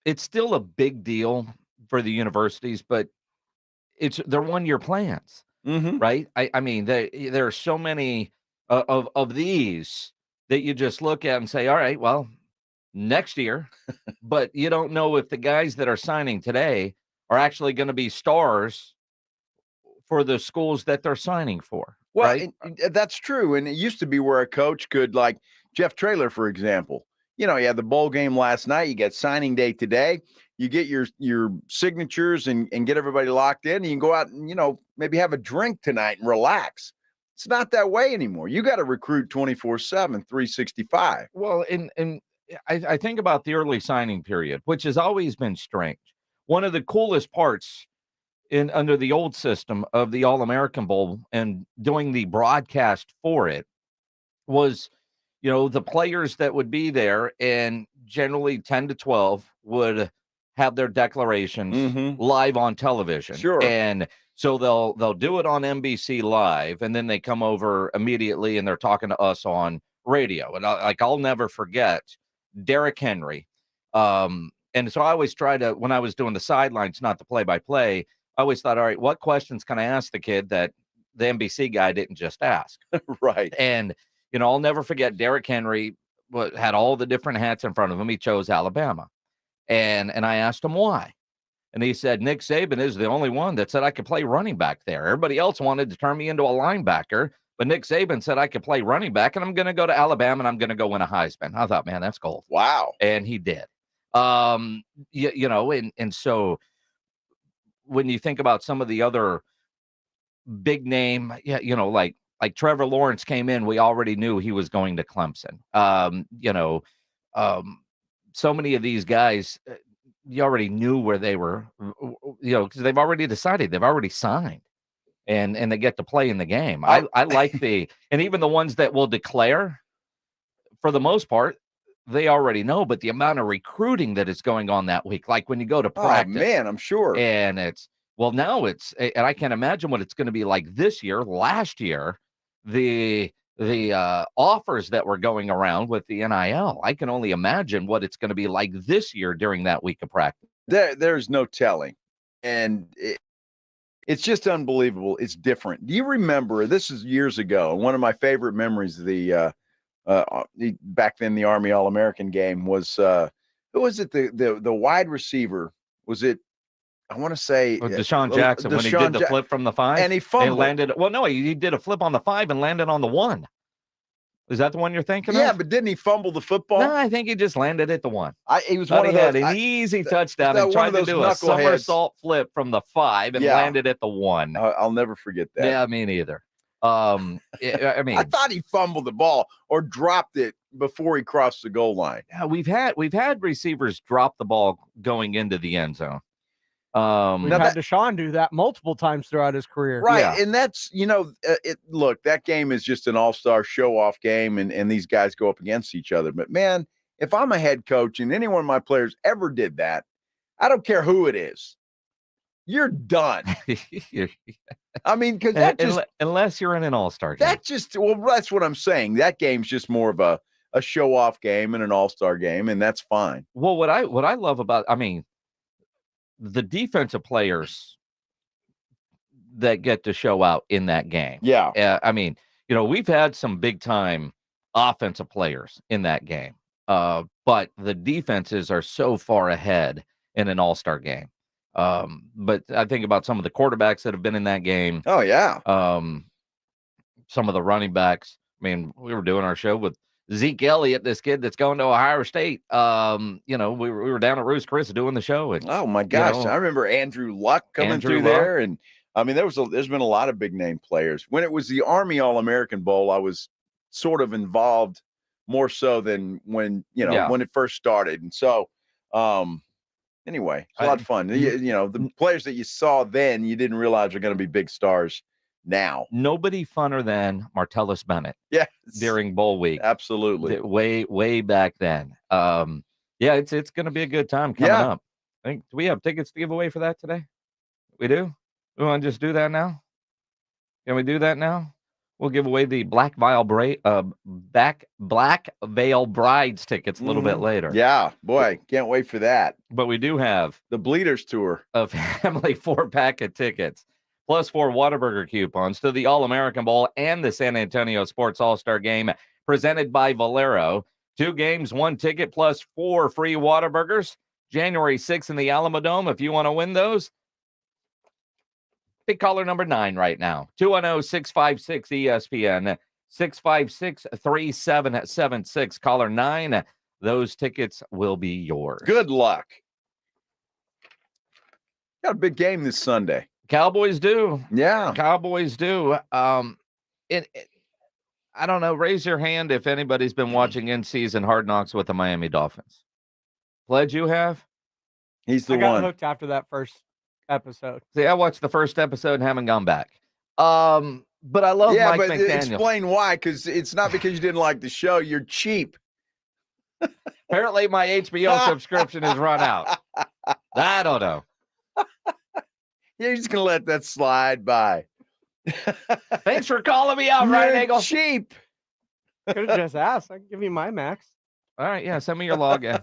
it's still a big deal for the universities, but they're 1-year plans, right? I mean, there are so many of these that you just look at and say, all right, well, next year, but you don't know if the guys that are signing today are actually going to be stars for the schools that they're signing for. Well, right? That's true. And it used to be where a coach could, like Jeff Traylor, for example, you know, you had the bowl game last night, you get signing day today, you get your signatures and get everybody locked in, and you can go out and, you know, maybe have a drink tonight and relax. It's not that way anymore. You got to recruit 24/7, 365. Well, and I think about the early signing period, which has always been strange. One of the coolest parts under the old system of the All-American Bowl and doing the broadcast for it was, you know, the players that would be there, and generally 10 to 12 would have their declarations live on television. Sure. And so they'll do it on NBC Live, and then they come over immediately and they're talking to us on radio. And I'll never forget Derrick Henry. And so I always try to, when I was doing the sidelines, not the play-by-play, I always thought, all right, what questions can I ask the kid that the NBC guy didn't just ask? Right. And, you know, I'll never forget Derrick Henry had all the different hats in front of him. He chose Alabama. And I asked him why. And he said, Nick Saban is the only one that said I could play running back there. Everybody else wanted to turn me into a linebacker. But Nick Saban said I could play running back, and I'm going to go to Alabama, and I'm going to go win a Heisman. I thought, man, that's gold. Wow. And he did. You know, and so when you think about some of the other big name, you know, like Trevor Lawrence came in, we already knew he was going to Clemson. You know, so many of these guys, you already knew where they were, you know, because they've already decided, they've already signed, and they get to play in the game. I like and even the ones that will declare, for the most part, they already know, but the amount of recruiting that is going on that week, like when you go to practice. Oh, man, I'm sure. And now and I can't imagine what it's going to be like this year. Last year, the offers that were going around with the NIL, I can only imagine what it's going to be like this year during that week of practice. There's no telling. And it's just unbelievable. It's different. Do you remember, this is years ago, one of my favorite memories of the back then the Army All-American game was who was it? The wide receiver, was it I want to say Deshaun Jackson when he did the flip from the 5 and he fumbled. Landed. Well, no, he did a flip on the 5 and landed on the 1. Is that the one you're thinking of? Yeah, but didn't he fumble the football? No, I think he just landed at the 1. He was one of those. Had an easy touchdown and tried to do a somersault flip from the 5 and landed at the 1. I'll never forget that. Yeah, me neither. I mean, I thought he fumbled the ball or dropped it before he crossed the goal line. Yeah, we've had receivers drop the ball going into the end zone. We've had Deshaun do that multiple times throughout his career. Right. Yeah. And that's, look, that game is just an all-star show-off game, and these guys go up against each other. But, man, if I'm a head coach and any one of my players ever did that, I don't care who it is. You're done. I mean, because that just unless you're in an all-star game. That's what I'm saying. That game's just more of a show-off game and an all-star game, and that's fine. Well, what I love about, the defensive players that get to show out in that game. Yeah. We've had some big-time offensive players in that game, but the defenses are so far ahead in an all-star game. But I think about some of the quarterbacks that have been in that game. Oh, yeah. Some of the running backs. We were doing our show with Zeke Elliott, this kid that's going to Ohio State. We were down at Ruth's Chris doing the show. And, oh, my gosh. I remember Andrew Luck coming through there. And, there's been a lot of big-name players. When it was the Army All-American Bowl, I was sort of involved more so than when it first started. And so, anyway, it's a lot of fun. The players that you saw then, you didn't realize are going to be big stars now. Nobody funner than Martellus Bennett. Yes. During bowl week. Absolutely. Way back then. It's going to be a good time coming up. I think, do we have tickets to give away for that today? We do? We want to just do that now? Can we do that now? We'll give away the Black Veil Brides tickets a little bit later. Yeah, boy, can't wait for that. But we do have the Bleeders Tour, a family 4-pack of tickets, plus 4 Whataburger coupons to the All-American Bowl and the San Antonio Sports All-Star Game presented by Valero. 2 games, 1 ticket, plus 4 free Whataburgers. January 6th in the Alamodome. If you want to win those, pick caller number 9 right now. 210-656-ESPN, 656-3776. Caller 9. Those tickets will be yours. Good luck. Got a big game this Sunday. Cowboys do. Yeah. Cowboys do. I don't know. Raise your hand if anybody's been watching in-season Hard Knocks with the Miami Dolphins. Pledge, you have? He's the I got one. hooked after that first episode. See, I watched the first episode and haven't gone back. But I love Mike McDaniel. Explain why, because it's not because you didn't like the show. You're cheap. Apparently, my HBO subscription has run out. I don't know. You're just going to let that slide by. Thanks for calling me out, Ryan Eagle. Cheap. Could have just asked. I can give you my max. All right, yeah, send me your login.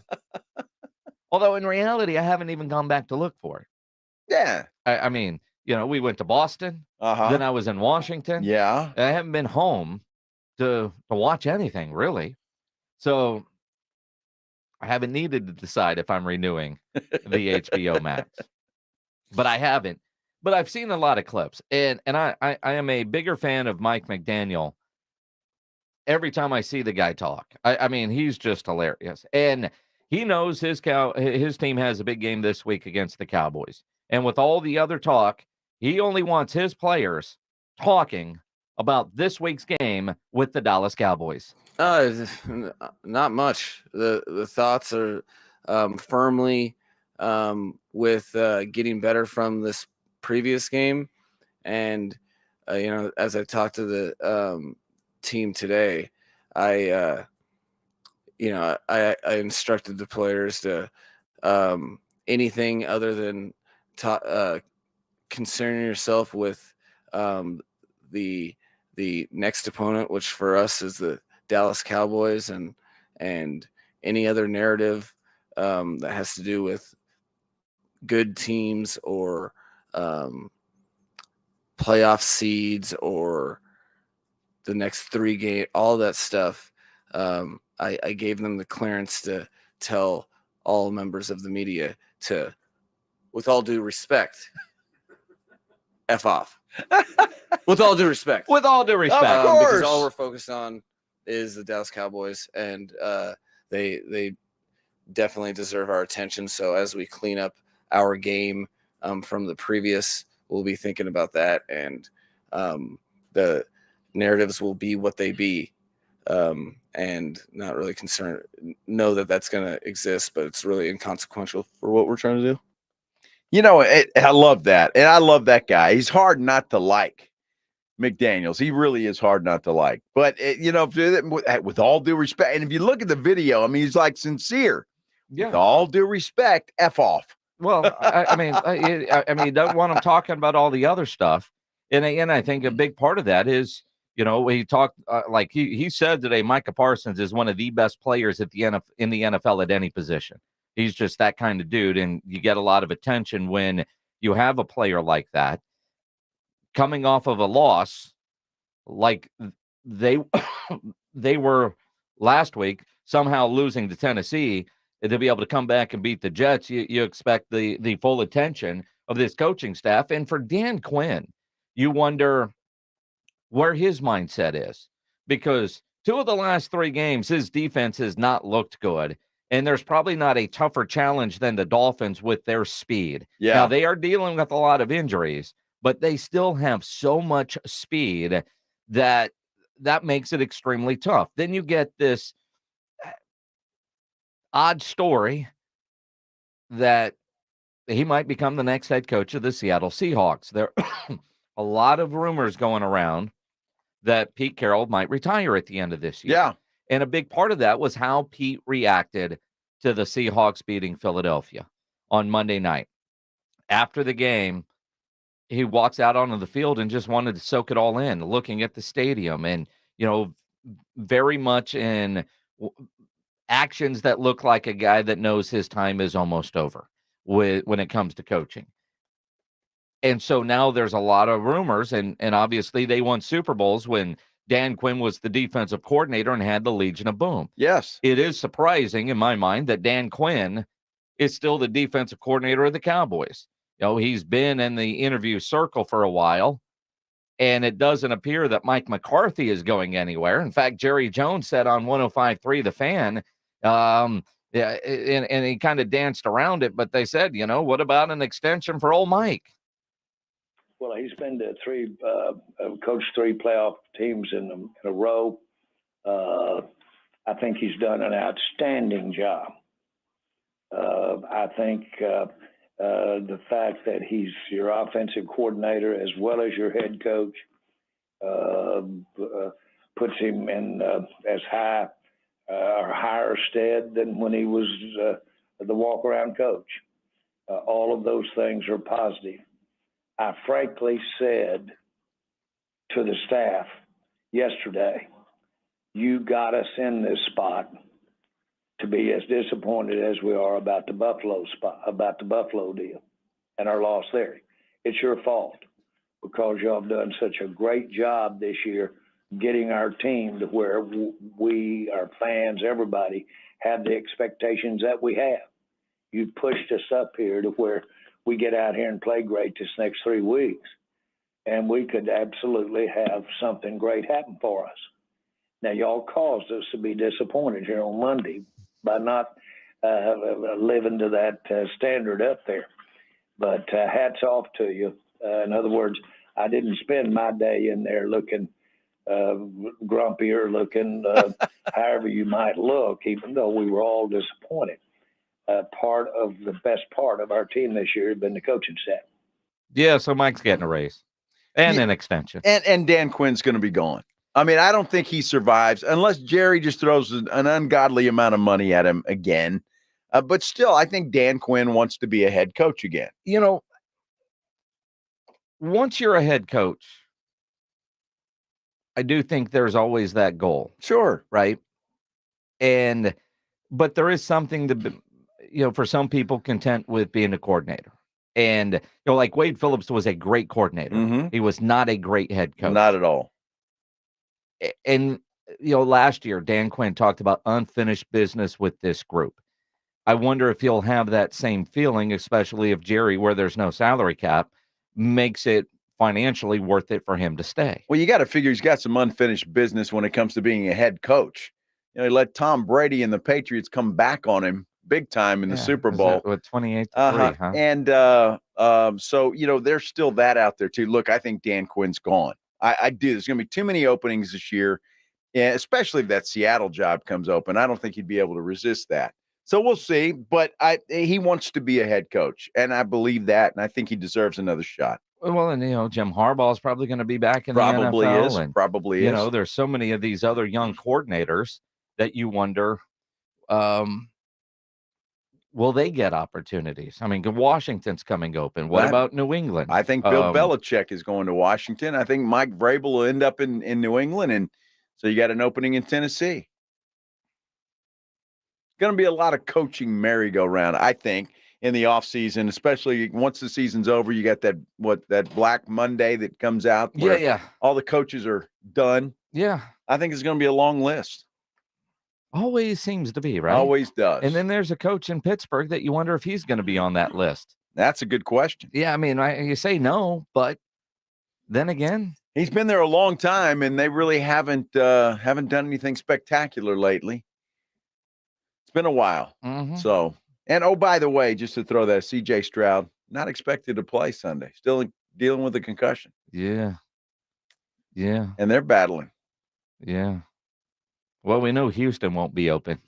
Although in reality, I haven't even gone back to look for it. Yeah. We went to Boston. Then I was in Washington. Yeah. I haven't been home to watch anything, really. So I haven't needed to decide if I'm renewing the HBO Max. But I haven't. But I've seen a lot of clips. And I am a bigger fan of Mike McDaniel every time I see the guy talk. He's just hilarious. And he knows his team has a big game this week against the Cowboys. And with all the other talk, he only wants his players talking about this week's game with the Dallas Cowboys. Not much. The thoughts are firmly with getting better from this previous game. And, as I talked to the team today, I instructed the players to anything other than concern yourself with the next opponent, which for us is the Dallas Cowboys, and any other narrative that has to do with good teams or playoff seeds or the next 3 game, all that stuff. I gave them the clearance to tell all members of the media to with all due respect, F off. With all due respect. With all due respect. Of course. Because all we're focused on is the Dallas Cowboys, and they definitely deserve our attention. So as we clean up our game from the previous, we'll be thinking about that, and the narratives will be what they be, and not really concerned. Know that that's going to exist, but it's really inconsequential for what we're trying to do. You know, I love that. And I love that guy. He's hard not to like, McDaniels. He really is hard not to like. But, you know, with all due respect, and if you look at the video, I mean, he's like sincere. Yeah. With all due respect, F off. Well, I mean, you don't want him talking about all the other stuff. And I think a big part of that is, you know, he talked like he said today, Micah Parsons is one of the best players in the NFL at any position. He's just that kind of dude, and you get a lot of attention when you have a player like that coming off of a loss, like they were last week, somehow losing to Tennessee, to be able to come back and beat the Jets. You expect the full attention of this coaching staff, and for Dan Quinn, you wonder where his mindset is, because 2 of the last 3 games, his defense has not looked good. And there's probably not a tougher challenge than the Dolphins with their speed. Yeah. Now, they are dealing with a lot of injuries, but they still have so much speed that makes it extremely tough. Then you get this odd story that he might become the next head coach of the Seattle Seahawks. There are a lot of rumors going around that Pete Carroll might retire at the end of this year. Yeah. And a big part of that was how Pete reacted to the Seahawks beating Philadelphia on Monday night. After the game, he walks out onto the field and just wanted to soak it all in, looking at the stadium and, you know, very much in actions that look like a guy that knows his time is almost over when it comes to coaching. And so now there's a lot of rumors, and obviously they won Super Bowls when Dan Quinn was the defensive coordinator and had the Legion of Boom. Yes. It is surprising in my mind that Dan Quinn is still the defensive coordinator of the Cowboys. You know, he's been in the interview circle for a while, and it doesn't appear that Mike McCarthy is going anywhere. In fact, Jerry Jones said on 105.3 The Fan, yeah, and he kind of danced around it, but they said, you know, what about an extension for old Mike? Well, he's been to coached 3 playoff teams in a row. I think he's done an outstanding job. I think the fact that he's your offensive coordinator as well as your head coach puts him in as high or higher stead than when he was the walk-around coach. All of those things are positive. I frankly said to the staff yesterday, you got us in this spot to be as disappointed as we are about the Buffalo deal and our loss there. It's your fault because y'all have done such a great job this year getting our team to where we, our fans, everybody, have the expectations that we have. You pushed us up here to where we get out here and play great this next 3 weeks, and we could absolutely have something great happen for us. Now, y'all caused us to be disappointed here on Monday by not living to that standard up there. But hats off to you. In other words, I didn't spend my day in there looking grumpy or looking however you might look, even though we were all disappointed. Part of the best part of our team this year has been the coaching staff. Yeah, so Mike's getting a raise and an extension. And Dan Quinn's going to be gone. I mean, I don't think he survives unless Jerry just throws an ungodly amount of money at him again. But still, I think Dan Quinn wants to be a head coach again. You know, once you're a head coach, I do think there's always that goal. Sure. Right? But there is something to be, you know, for some people content with being a coordinator. And, you know, like Wade Phillips was a great coordinator. Mm-hmm. He was not a great head coach. Not at all. And, you know, last year, Dan Quinn talked about unfinished business with this group. I wonder if he'll have that same feeling, especially if Jerry, where there's no salary cap, makes it financially worth it for him to stay. Well, you got to figure he's got some unfinished business when it comes to being a head coach. You know, he let Tom Brady and the Patriots come back on him big time in the Super Bowl. With 28-3, huh? And so, you know, there's still that out there too. Look, I think Dan Quinn's gone. I do. There's going to be too many openings this year, especially if that Seattle job comes open. I don't think he'd be able to resist that. So we'll see. But he wants to be a head coach, and I believe that, and I think he deserves another shot. Well, and, you know, Jim Harbaugh is probably going to be back in the NFL. Probably is. You know, there's so many of these other young coordinators that you wonder, will they get opportunities? I mean, Washington's coming open. What about New England? I think Bill Belichick is going to Washington. I think Mike Vrabel will end up in New England, and so you got an opening in Tennessee. It's going to be a lot of coaching merry-go-round, I think, in the offseason, especially once the season's over. You got that Black Monday that comes out where all the coaches are done. Yeah. I think it's going to be a long list. Always seems to be, right? Always does. And then there's a coach in Pittsburgh that you wonder if he's going to be on that list. That's a good question. Yeah, I mean, you say no, but then again, he's been there a long time, and they really haven't done anything spectacular lately. It's been a while. Mm-hmm. So, and oh, by the way, just to throw that, CJ Stroud not expected to play Sunday, still dealing with a concussion. Yeah. And they're battling. Yeah. Well, we know Houston won't be open.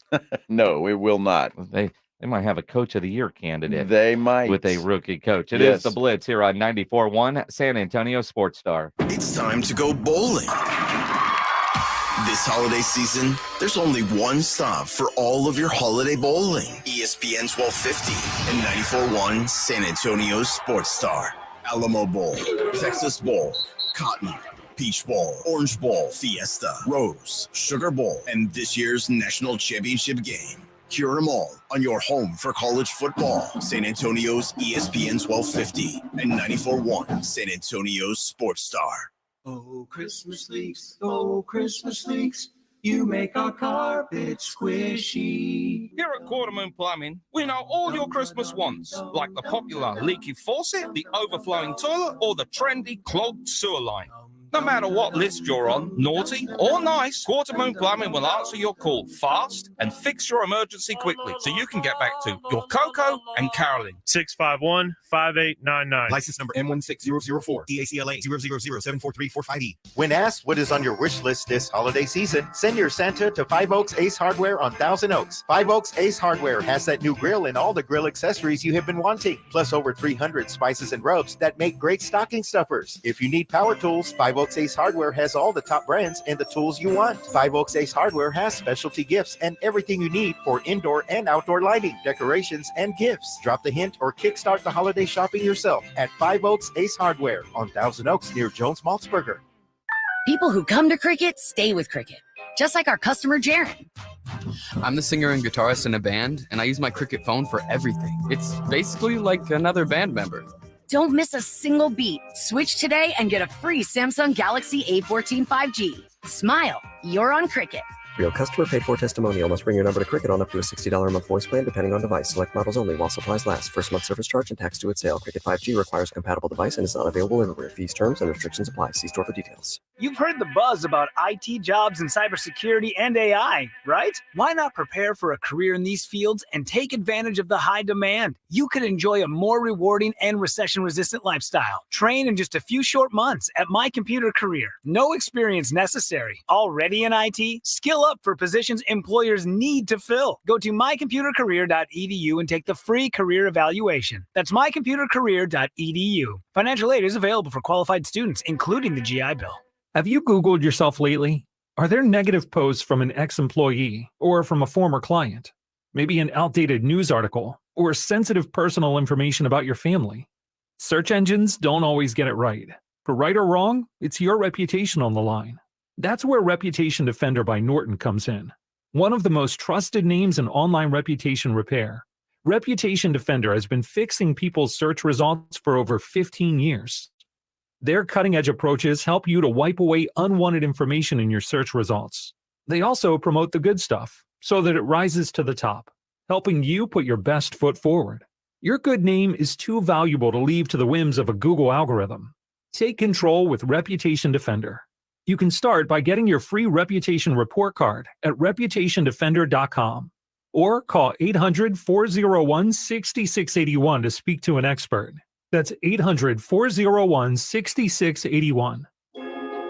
No, it will not. They might have a coach of the year candidate. They might. With a rookie coach. It is the Blitz here on 94.1 San Antonio Sports Star. It's time to go bowling. This holiday season, there's only one stop for all of your holiday bowling. ESPN 1250 and 94.1 San Antonio Sports Star. Alamo Bowl, Texas Bowl, Cotton, Peach Bowl, Orange Bowl, Fiesta, Rose, Sugar Bowl, and this year's national championship game. Hear them all on your home for college football. San Antonio's ESPN 1250 and 94.1 San Antonio's Sports Star. Oh, Christmas leaks, you make our carpet squishy. Here at Quartermoon Plumbing, we know all your Christmas wants, like the popular leaky faucet, the overflowing toilet, or the trendy clogged sewer line. No matter what list you're on, naughty or nice, Quartermoon Plumbing will answer your call fast and fix your emergency quickly so you can get back to your Coco and Carolyn. 651-5899. License number M16004. DACLA 000743458E. When asked what is on your wish list this holiday season, send your Santa to Five Oaks Ace Hardware on Thousand Oaks. Five Oaks Ace Hardware has that new grill and all the grill accessories you have been wanting, plus over 300 spices and rubs that make great stocking stuffers. If you need power tools, Five Oaks Ace Hardware has all the top brands and the tools you want. Five Oaks Ace Hardware has specialty gifts and everything you need for indoor and outdoor lighting, decorations, and gifts. Drop the hint or kickstart the holiday shopping yourself at Five Oaks Ace Hardware on Thousand Oaks near Jones Maltzberger. People who come to Cricket stay with Cricket, just like our customer Jaron. I'm the singer and guitarist in a band, and I use my Cricket phone for everything. It's basically like another band member. Don't miss a single beat. Switch today and get a free Samsung Galaxy A14 5G. Smile, you're on Cricket. Real customer paid for testimonial. Must bring your number to Cricket on up to a $60 a month voice plan depending on device. Select models only while supplies last. First month service charge and tax due at sale. Cricket 5G requires a compatible device and is not available everywhere. Fees, terms, and restrictions apply. See store for details. You've heard the buzz about IT jobs in cybersecurity and AI, right? Why not prepare for a career in these fields and take advantage of the high demand? You could enjoy a more rewarding and recession-resistant lifestyle. Train in just a few short months at My Computer Career. No experience necessary. Already in IT? Skill up for positions employers need to fill. Go to mycomputercareer.edu and take the free career evaluation. That's mycomputercareer.edu. Financial aid is available for qualified students, including the GI Bill. Have you Googled yourself lately? Are there negative posts from an ex-employee or from a former client? Maybe an outdated news article or sensitive personal information about your family? Search engines don't always get it right. For right or wrong, it's your reputation on the line. That's where Reputation Defender by Norton comes in. One of the most trusted names in online reputation repair, Reputation Defender has been fixing people's search results for over 15 years. Their cutting-edge approaches help you to wipe away unwanted information in your search results. They also promote the good stuff so that it rises to the top. helping you put your best foot forward. Your good name is too valuable to leave to the whims of a Google algorithm. Take control with Reputation Defender. You can start by getting your free reputation report card at reputationdefender.com or call 800-401-6681 to speak to an expert. That's 800-401-6681.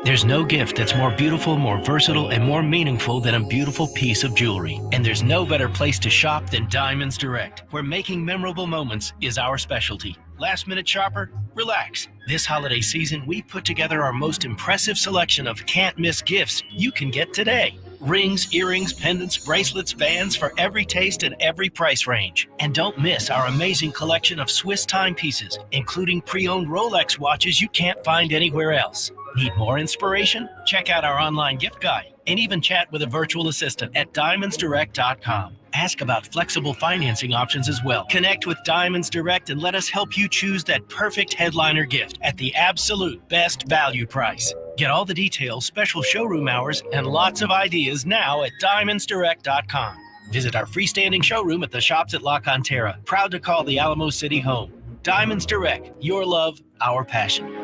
There's no gift that's more beautiful, more versatile, and more meaningful than a beautiful piece of jewelry. And there's no better place to shop than Diamonds Direct, where making memorable moments is our specialty. Last minute shopper? Relax. This holiday season, we put together our most impressive selection of can't miss gifts you can get today. Rings, earrings, pendants, bracelets, bands for every taste and every price range. And don't miss our amazing collection of Swiss timepieces, including pre-owned Rolex watches you can't find anywhere else. Need more inspiration? Check out our online gift guide and even chat with a virtual assistant at diamondsdirect.com. Ask about flexible financing options as well. Connect with Diamonds Direct and let us help you choose that perfect headliner gift at the absolute best value price. Get all the details, special showroom hours, and lots of ideas now at diamondsdirect.com. Visit our freestanding showroom at the Shops at La Cantera, proud to call the Alamo City home. Diamonds Direct, your love, our passion.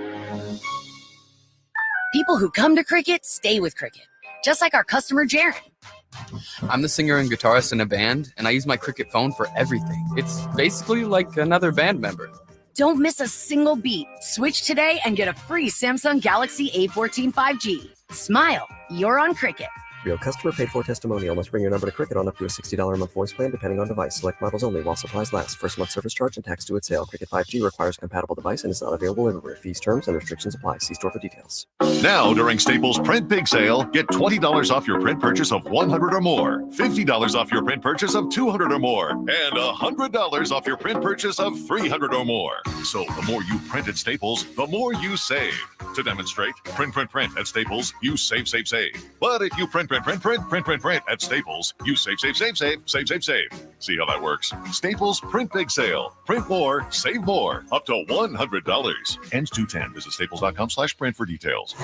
People who come to Cricket stay with Cricket, just like our customer Jaron. I'm the singer and guitarist in a band, and I use my Cricket phone for everything. It's basically like another band member. Don't miss a single beat. Switch today and get a free Samsung Galaxy A14 5G. Smile, you're on Cricket. Real customer paid for testimonial must bring your number to Cricket on up to a $60 a month voice plan depending on device. Select models only while supplies last. First month service charge and tax due at sale. Cricket 5G requires a compatible device and is not available everywhere. Fees, terms, and restrictions apply. See store for details. Now, during Staples Print Big Sale, get $20 off your print purchase of $100 or more, $50 off your print purchase of $200 or more, and $100 off your print purchase of $300 or more. So the more you print at Staples, the more you save. To demonstrate, print at Staples, you save. But if you print at Staples, you save. See how that works? Staples Print Big Sale. Print more, save more. Up to $100. Ends 2/10. Visit staples.com/print for details.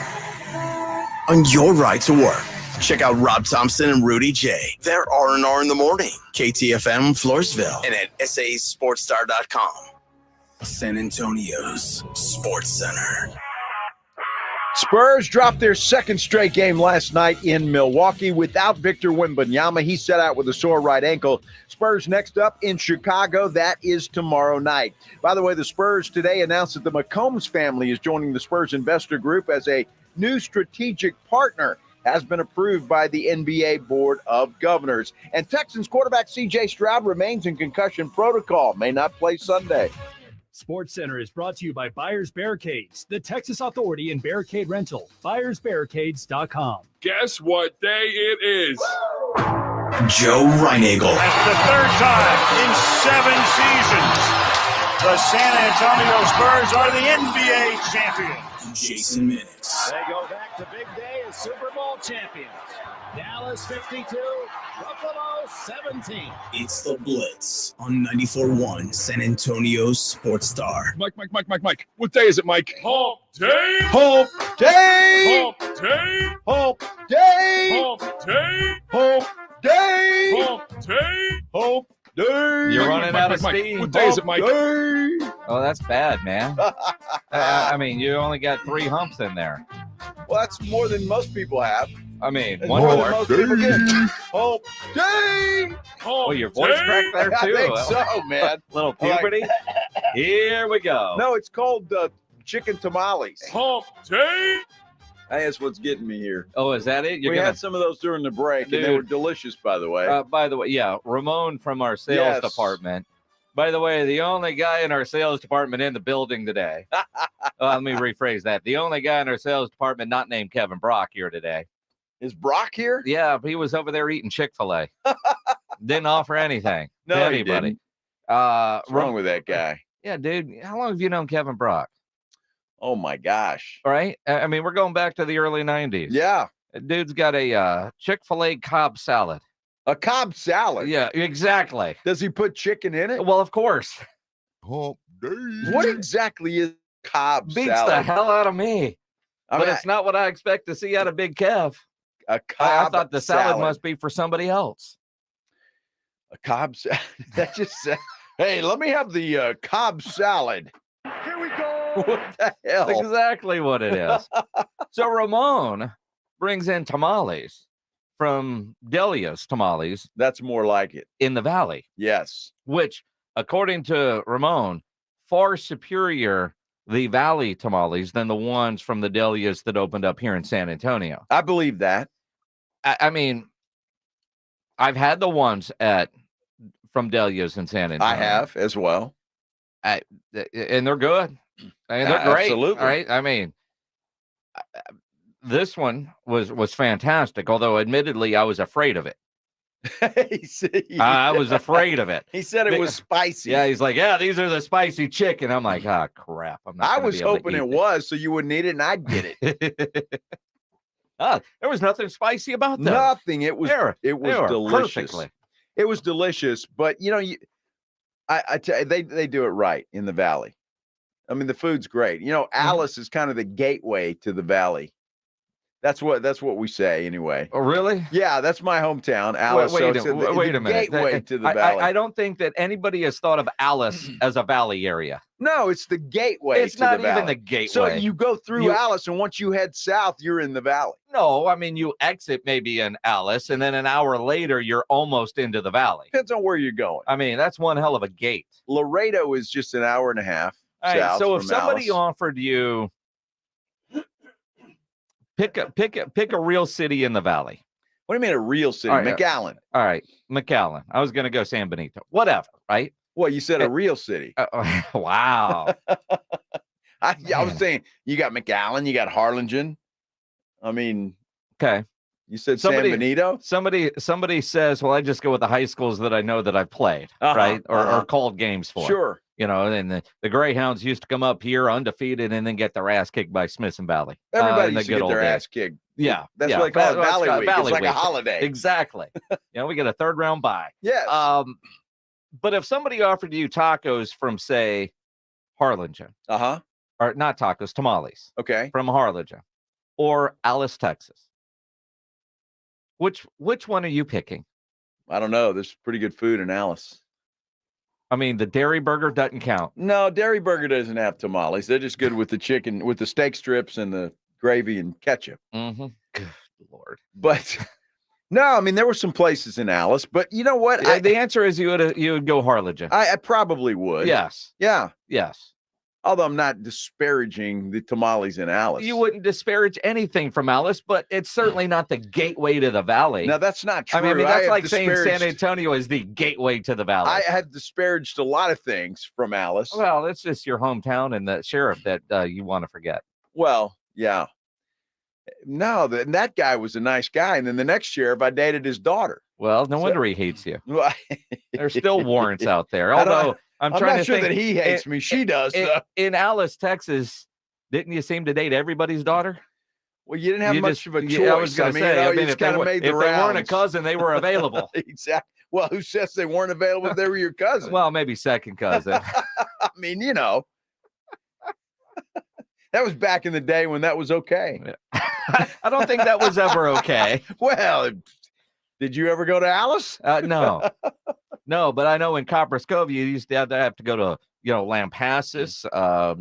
On your ride to work, check out Rob Thompson and Rudy J. They're R&R in the morning. KTFM Floresville and at sasportstar.com. San Antonio's Sports Center. Spurs dropped their second straight game last night in Milwaukee without Victor Wembanyama. He set out with a sore right ankle. Spurs next up in Chicago. That is tomorrow night. By the way, the Spurs today announced that the McCombs family is joining the Spurs Investor Group as a new strategic partner. Has been approved by the NBA Board of Governors. And Texans quarterback C.J. Stroud remains in concussion protocol. May not play Sunday. Sports Center is brought to you by Buyers Barricades, the Texas Authority in Barricade Rental. BuyersBarricades.com. Guess what day it is? Joe Reinagel. That's the third time in 7 seasons. The San Antonio Spurs are the NBA champions. Jason Minutes. They go back to big day as Super Bowl champions. Dallas 52, Buffalo 17. It's the Blitz on 94.1 San Antonio's Sports Star. Mike. What day is it, Mike? Hump day. Hump day. Hump day. Hump day. Hump day. Hump day. Hump day. Hump day. You're running out of Mike. steam. What day is it, Mike? Day. Oh, that's bad, man. I mean, you only got 3 humps in there. Well, that's more than most people have. I mean, It's one more more. than most people get. Hump day. Oh, your voice cracked there too. I think so, man. Little puberty. Here we go. No, it's called chicken tamales. Hump day. That's what's getting me here. Oh, is that it? We had some of those during the break, and they were delicious, by the way. By the way, yeah, Ramon from our sales department. By the way, the only guy in our sales department in the building today. Let me rephrase that. The only guy in our sales department not named Kevin Brock here today. Is Brock here? Yeah, he was over there eating Chick-fil-A. Didn't offer anything to No, he anybody. didn't. What's wrong with that guy? Yeah, dude. How long have you known Kevin Brock? Oh, my gosh. All right. I mean, we're going back to the early 90s. Yeah. Dude's got a Chick-fil-A Cobb salad. A Cobb salad? Yeah, exactly. Does he put chicken in it? Well, of course. What exactly is Cobb Beats salad? the hell out of me. I But mean, it's not what I expect to see out of Big Kev. A I Cobb thought the salad must be for somebody else. A Cobb salad. That just said, hey, let me have the Cobb salad. Here we go. What the hell? That's exactly what it is. So Ramon brings in tamales from Delia's Tamales. That's more like it. In the Valley. Yes. Which, according to Ramon, far superior the Valley tamales than the ones from the Delia's that opened up here in San Antonio. I believe that. I mean, I've had the ones from Delia's in San Antonio. I have as well. And they're good. And they're great. Absolutely. Right? I mean, this one was fantastic, although admittedly I was afraid of it. I was afraid of it. He said it was spicy. Yeah, he's like, yeah, these are the spicy chicken. I'm like, ah, crap. I was hoping it was so you wouldn't eat it and I'd get it. There was nothing spicy about that. Nothing. It was delicious. Perfectly. It was delicious, but I tell you, they do it right in the Valley. I mean, the food's great. Alice is kind of the gateway to the Valley. That's what we say anyway. Oh, really? Yeah, that's my hometown, Alice. Wait a minute. Gateway to the Valley. I don't think that anybody has thought of Alice as a Valley area. No, it's the gateway. It's not even the gateway. So you go through Alice, and once you head south, you're in the Valley. No, I mean, you exit maybe in Alice, and then an hour later, you're almost into the Valley. Depends on where you're going. I mean, that's one hell of a gate. Laredo is just an hour and a half. All right, south so if from somebody Alice. offered you pick a real city in the Valley. What do you mean a real city? All right, McAllen. All right, McAllen. I was going to go San Benito. Whatever, right? Well, you said a real city. Wow. I was saying you got McAllen, you got Harlingen. I mean, okay. You said San Benito. Somebody says, well, I just go with the high schools that I know that I've played, right, or called games for. Sure. And the Greyhounds used to come up here undefeated and then get their ass kicked by Smithson Valley. Everybody used to get their ass kicked. Yeah, that's what they call it, Valley Week. It's like Week. a holiday. Exactly. We get a third round bye. Yes. But if somebody offered you tacos from, say, Harlingen, or not tacos, tamales, okay, from Harlingen, or Alice, Texas, which one are you picking? I don't know. There's pretty good food in Alice. I mean, the Dairy Burger doesn't count. No, Dairy Burger doesn't have tamales. They're just good with the chicken, with the steak strips and the gravy and ketchup. Mm-hmm. Good Lord. But no, I mean, there were some places in Alice, but you know what? The answer is you would go Harlingen. I probably would. Yes. Yeah. Yes. Although I'm not disparaging the tamales in Alice. You wouldn't disparage anything from Alice, but it's certainly not the gateway to the Valley. No, that's not true. I mean that's like saying San Antonio is the gateway to the Valley. I have disparaged a lot of things from Alice. Well, it's just your hometown and the sheriff that you want to forget. Well, yeah. No, that guy was a nice guy. And then the next sheriff, I dated his daughter. Well, no wonder he hates you. There's still warrants out there. Although I'm trying not to sure think, that he hates me. She does. In Alice, Texas, didn't you seem to date everybody's daughter? Well, you didn't have much of a choice. I was going to say, I mean, if they weren't a rounds. cousin, they were available. Exactly. Well, who says they weren't available if they were your cousin? Well, maybe second cousin. I mean, that was back in the day when that was okay. I don't think that was ever okay. Well, did you ever go to Alice? No. No, but I know in Copper's Cove, you used to have to go to, Lampasas,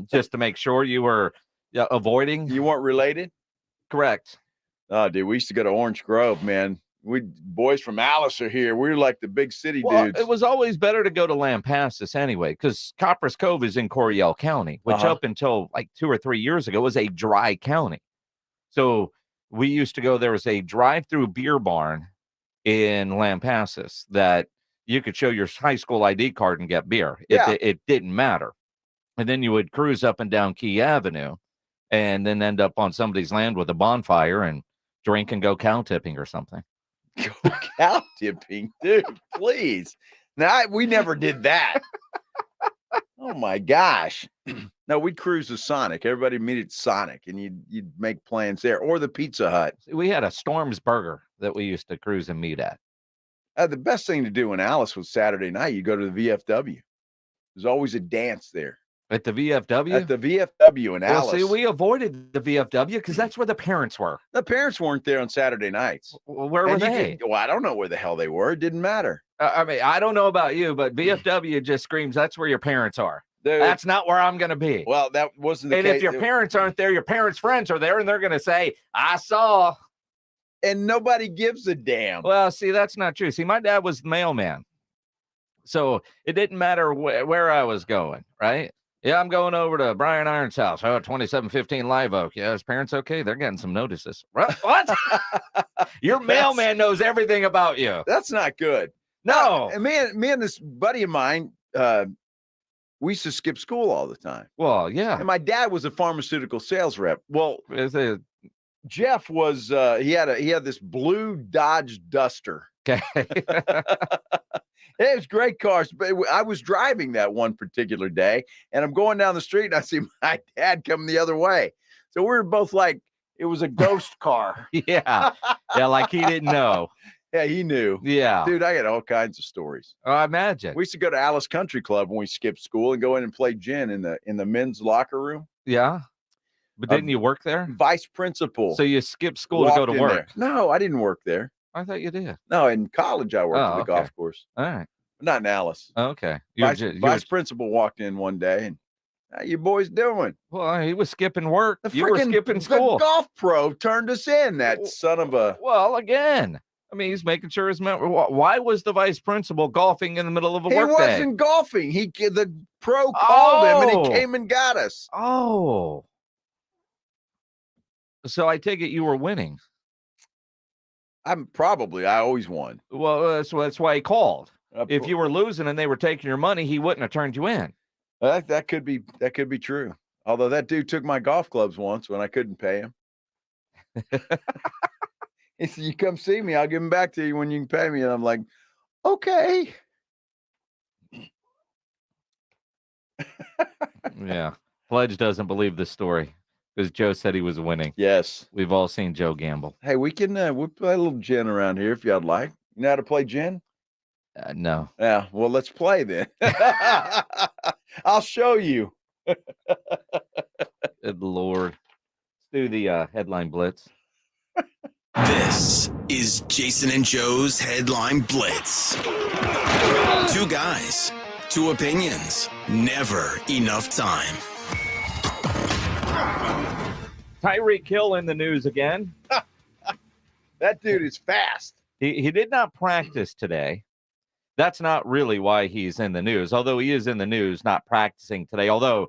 just to make sure you were avoiding. You weren't related? Correct. Oh, dude, we used to go to Orange Grove, man. We boys from Alice are here. We're like the big city dudes. It was always better to go to Lampasas anyway, because Copper's Cove is in Coryell County, which up until like 2 or 3 years ago was a dry county. So we used to go, there was a drive-through beer barn in Lampasas that you could show your high school ID card and get beer. It didn't matter. And then you would cruise up and down Key Avenue and then end up on somebody's land with a bonfire and drink and go cow tipping or something. Go cow tipping, dude, please. Now, we never did that. Oh my gosh. No, we'd cruise to Sonic. Everybody meet at Sonic and you'd make plans there, or the Pizza Hut. We had a Storm's Burger that we used to cruise and meet at. The best thing to do in Alice was Saturday night. You go to the VFW. There's always a dance there. At the VFW? At the VFW in Well, Alice. see, we avoided the VFW because that's where the parents were. The parents weren't there on Saturday nights. Well, where were And you they? well, I don't know where the hell they were. It didn't matter. I mean, I don't know about you, but VFW just screams that's where your parents are. Dude. That's not where I'm going to be. Well, that wasn't the And case. if your parents aren't there, your parents' friends are there, and they're going to say, I saw. And nobody gives a damn. Well, see, that's not true. See, my dad was the mailman. So it didn't matter where I was going, right? Yeah, I'm going over to Brian Iron's house. Oh, 2715 Live Oak. Yeah, his parents okay? They're getting some notices. What? Your mailman knows everything about you. That's not good. No. And me and this buddy of mine, we used to skip school all the time. Well, yeah. And my dad was a pharmaceutical sales rep. Well, Jeff was he had this blue Dodge Duster. Okay. It was great cars, but I was driving that one particular day, and I'm going down the street, and I see my dad coming the other way. So we were both like, it was a ghost car. Yeah. Yeah, like he didn't know. Yeah, he knew. Yeah. Dude, I got all kinds of stories. Oh, I imagine. We used to go to Alice Country Club when we skipped school and go in and play gin in the men's locker room. Yeah. But didn't you work there? Vice principal. So you skipped school to go to work? There. No, I didn't work there. I thought you did. No, in college I worked at the okay. golf course. All right. Not in Alice. Okay. Vice principal walked in one day and, how you boys doing? Well, he was skipping work. The You were skipping the school. golf pro turned us in, that son of a... Well, again, I mean, he's making sure his member. Why was the vice principal golfing in the middle of a work day? He wasn't golfing. The pro called him and he came and got us. Oh. So I take it you were winning. I always won. Well, that's why he called. If you were losing and they were taking your money, he wouldn't have turned you in. That could be true. Although that dude took my golf clubs once when I couldn't pay him. He said, "You come see me, I'll give them back to you when you can pay me." And I'm like, "Okay." Yeah. Pledge doesn't believe this story because Joe said he was winning. Yes. We've all seen Joe gamble. Hey, we can we'll play a little gin around here if y'all like. You know how to play gin? No. Yeah. Well, let's play then. I'll show you. Good Lord. Let's do the headline blitz. This is Jason and Joe's Headline Blitz. Two guys, two opinions, never enough time. Tyreek Hill in the news again. That dude is fast. He did not practice today. That's not really why he's in the news, although he is in the news not practicing today. Although,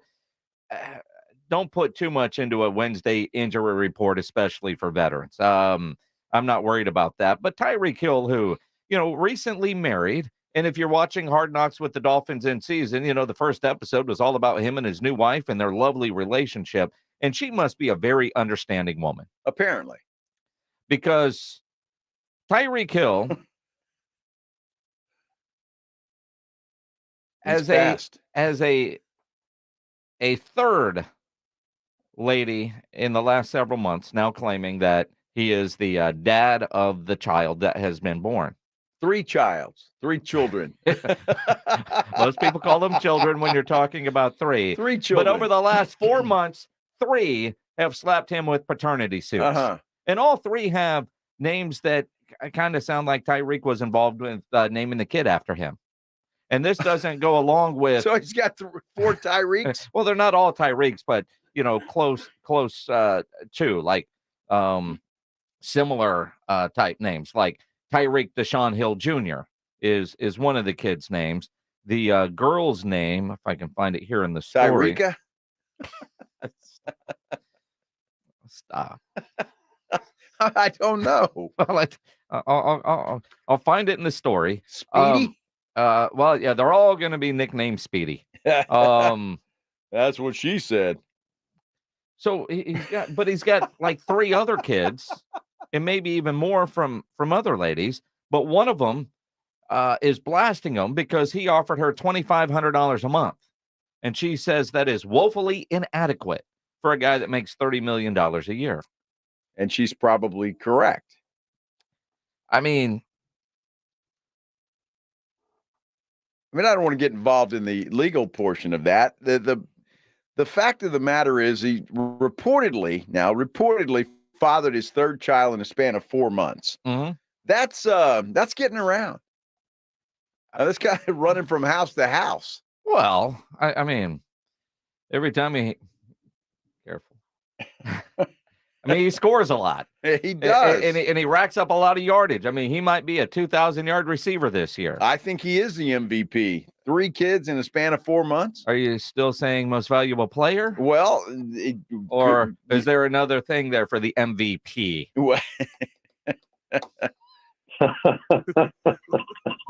don't put too much into a Wednesday injury report, especially for veterans. I'm not worried about that. But Tyreek Hill, who, recently married, and if you're watching Hard Knocks with the Dolphins in season, the first episode was all about him and his new wife and their lovely relationship. And she must be a very understanding woman. Apparently. Because Tyreek Hill as a third lady in the last several months now claiming that he is the dad of the child that has been born. Three children. Most people call them children when you're talking about three. Three children. But over the last 4 months, three have slapped him with paternity suits. Uh-huh. And all three have names that kind of sound like Tyreek was involved with naming the kid after him. And this doesn't go along with... So he's got 4 Tyreeks? Well, they're not all Tyreeks, but, close to, like, similar type names. Like Tyreek Deshaun Hill Jr. is one of the kids' names. The girl's name, if I can find it here in the story... Tyreeka? Stop. I don't know. I'll find it in the story. Speedy? Well, yeah, they're all going to be nicknamed Speedy. That's what she said. So he's got like 3 other kids, and maybe even more from other ladies. But one of them is blasting him because he offered her $2,500 a month, and she says that is woefully inadequate for a guy that makes $30 million a year. And she's probably correct. I mean, I don't want to get involved in the legal portion of that. The fact of the matter is he reportedly fathered his third child in a span of 4 months. Mm-hmm. That's getting around. This guy running from house to house. Well, I mean, every time careful. I mean, he scores a lot. He does. And he racks up a lot of yardage. I mean, he might be a 2,000-yard receiver this year. I think he is the MVP. 3 kids in a span of 4 months. Are you still saying most valuable player? Well, or is there another thing there for the MVP?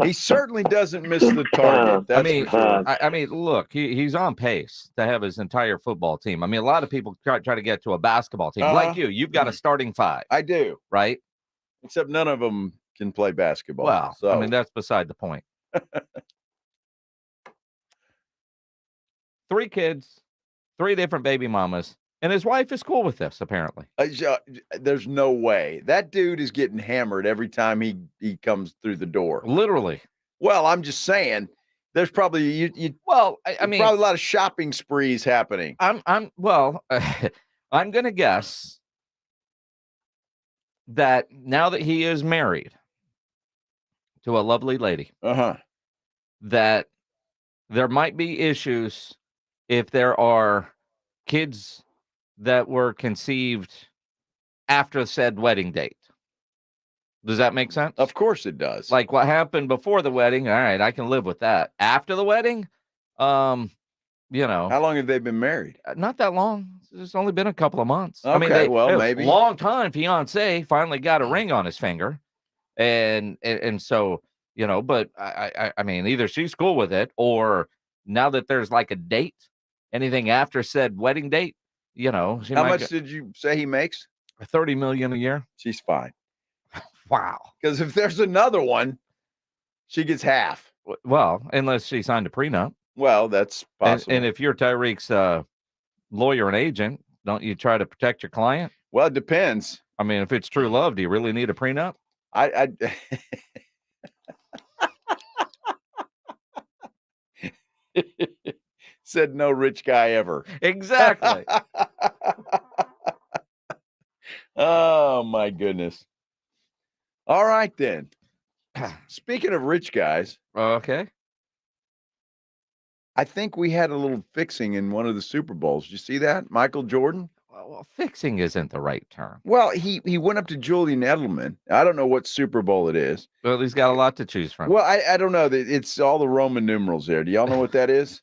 He certainly doesn't miss the target. That's for sure. I mean, look, he's on pace to have his entire football team. I mean, a lot of people try to get to a basketball team like you. You've got a starting 5. I do, right? Except none of them can play basketball. Well, so. I mean, that's beside the point. 3 kids, 3 different baby mamas. And his wife is cool with this, apparently. There's no way. That dude is getting hammered every time he comes through the door. Literally. Well, I'm just saying, there's probably I mean, probably a lot of shopping sprees happening. I'm gonna guess that now that he is married to a lovely lady, that there might be issues if there are kids that were conceived after said wedding date. Does that make sense? Of course it does. Like what happened before the wedding, all right, I can live with that. After the wedding, how long have they been married? Not that long. It's only been a couple of months. Okay, I mean, maybe long time. Fiance finally got a ring on his finger, and so But I mean, either she's cool with it, or now that there's like a date, anything after said wedding date. How much did you say he makes? $30 million a year. She's fine. Wow. Because if there's another one, she gets half. Well, unless she signed a prenup. Well, that's possible. And if you're Tyreek's lawyer and agent, don't you try to protect your client? Well, it depends. I mean, if it's true love, do you really need a prenup? I said no rich guy ever. Exactly. Oh, my goodness. All right, then. Speaking of rich guys. Okay. I think we had a little fixing in one of the Super Bowls. Did you see that? Michael Jordan? Well, fixing isn't the right term. Well, he went up to Julian Edelman. I don't know what Super Bowl it is. Well, he's got a lot to choose from. Well, I don't know. It's all the Roman numerals there. Do y'all know what that is?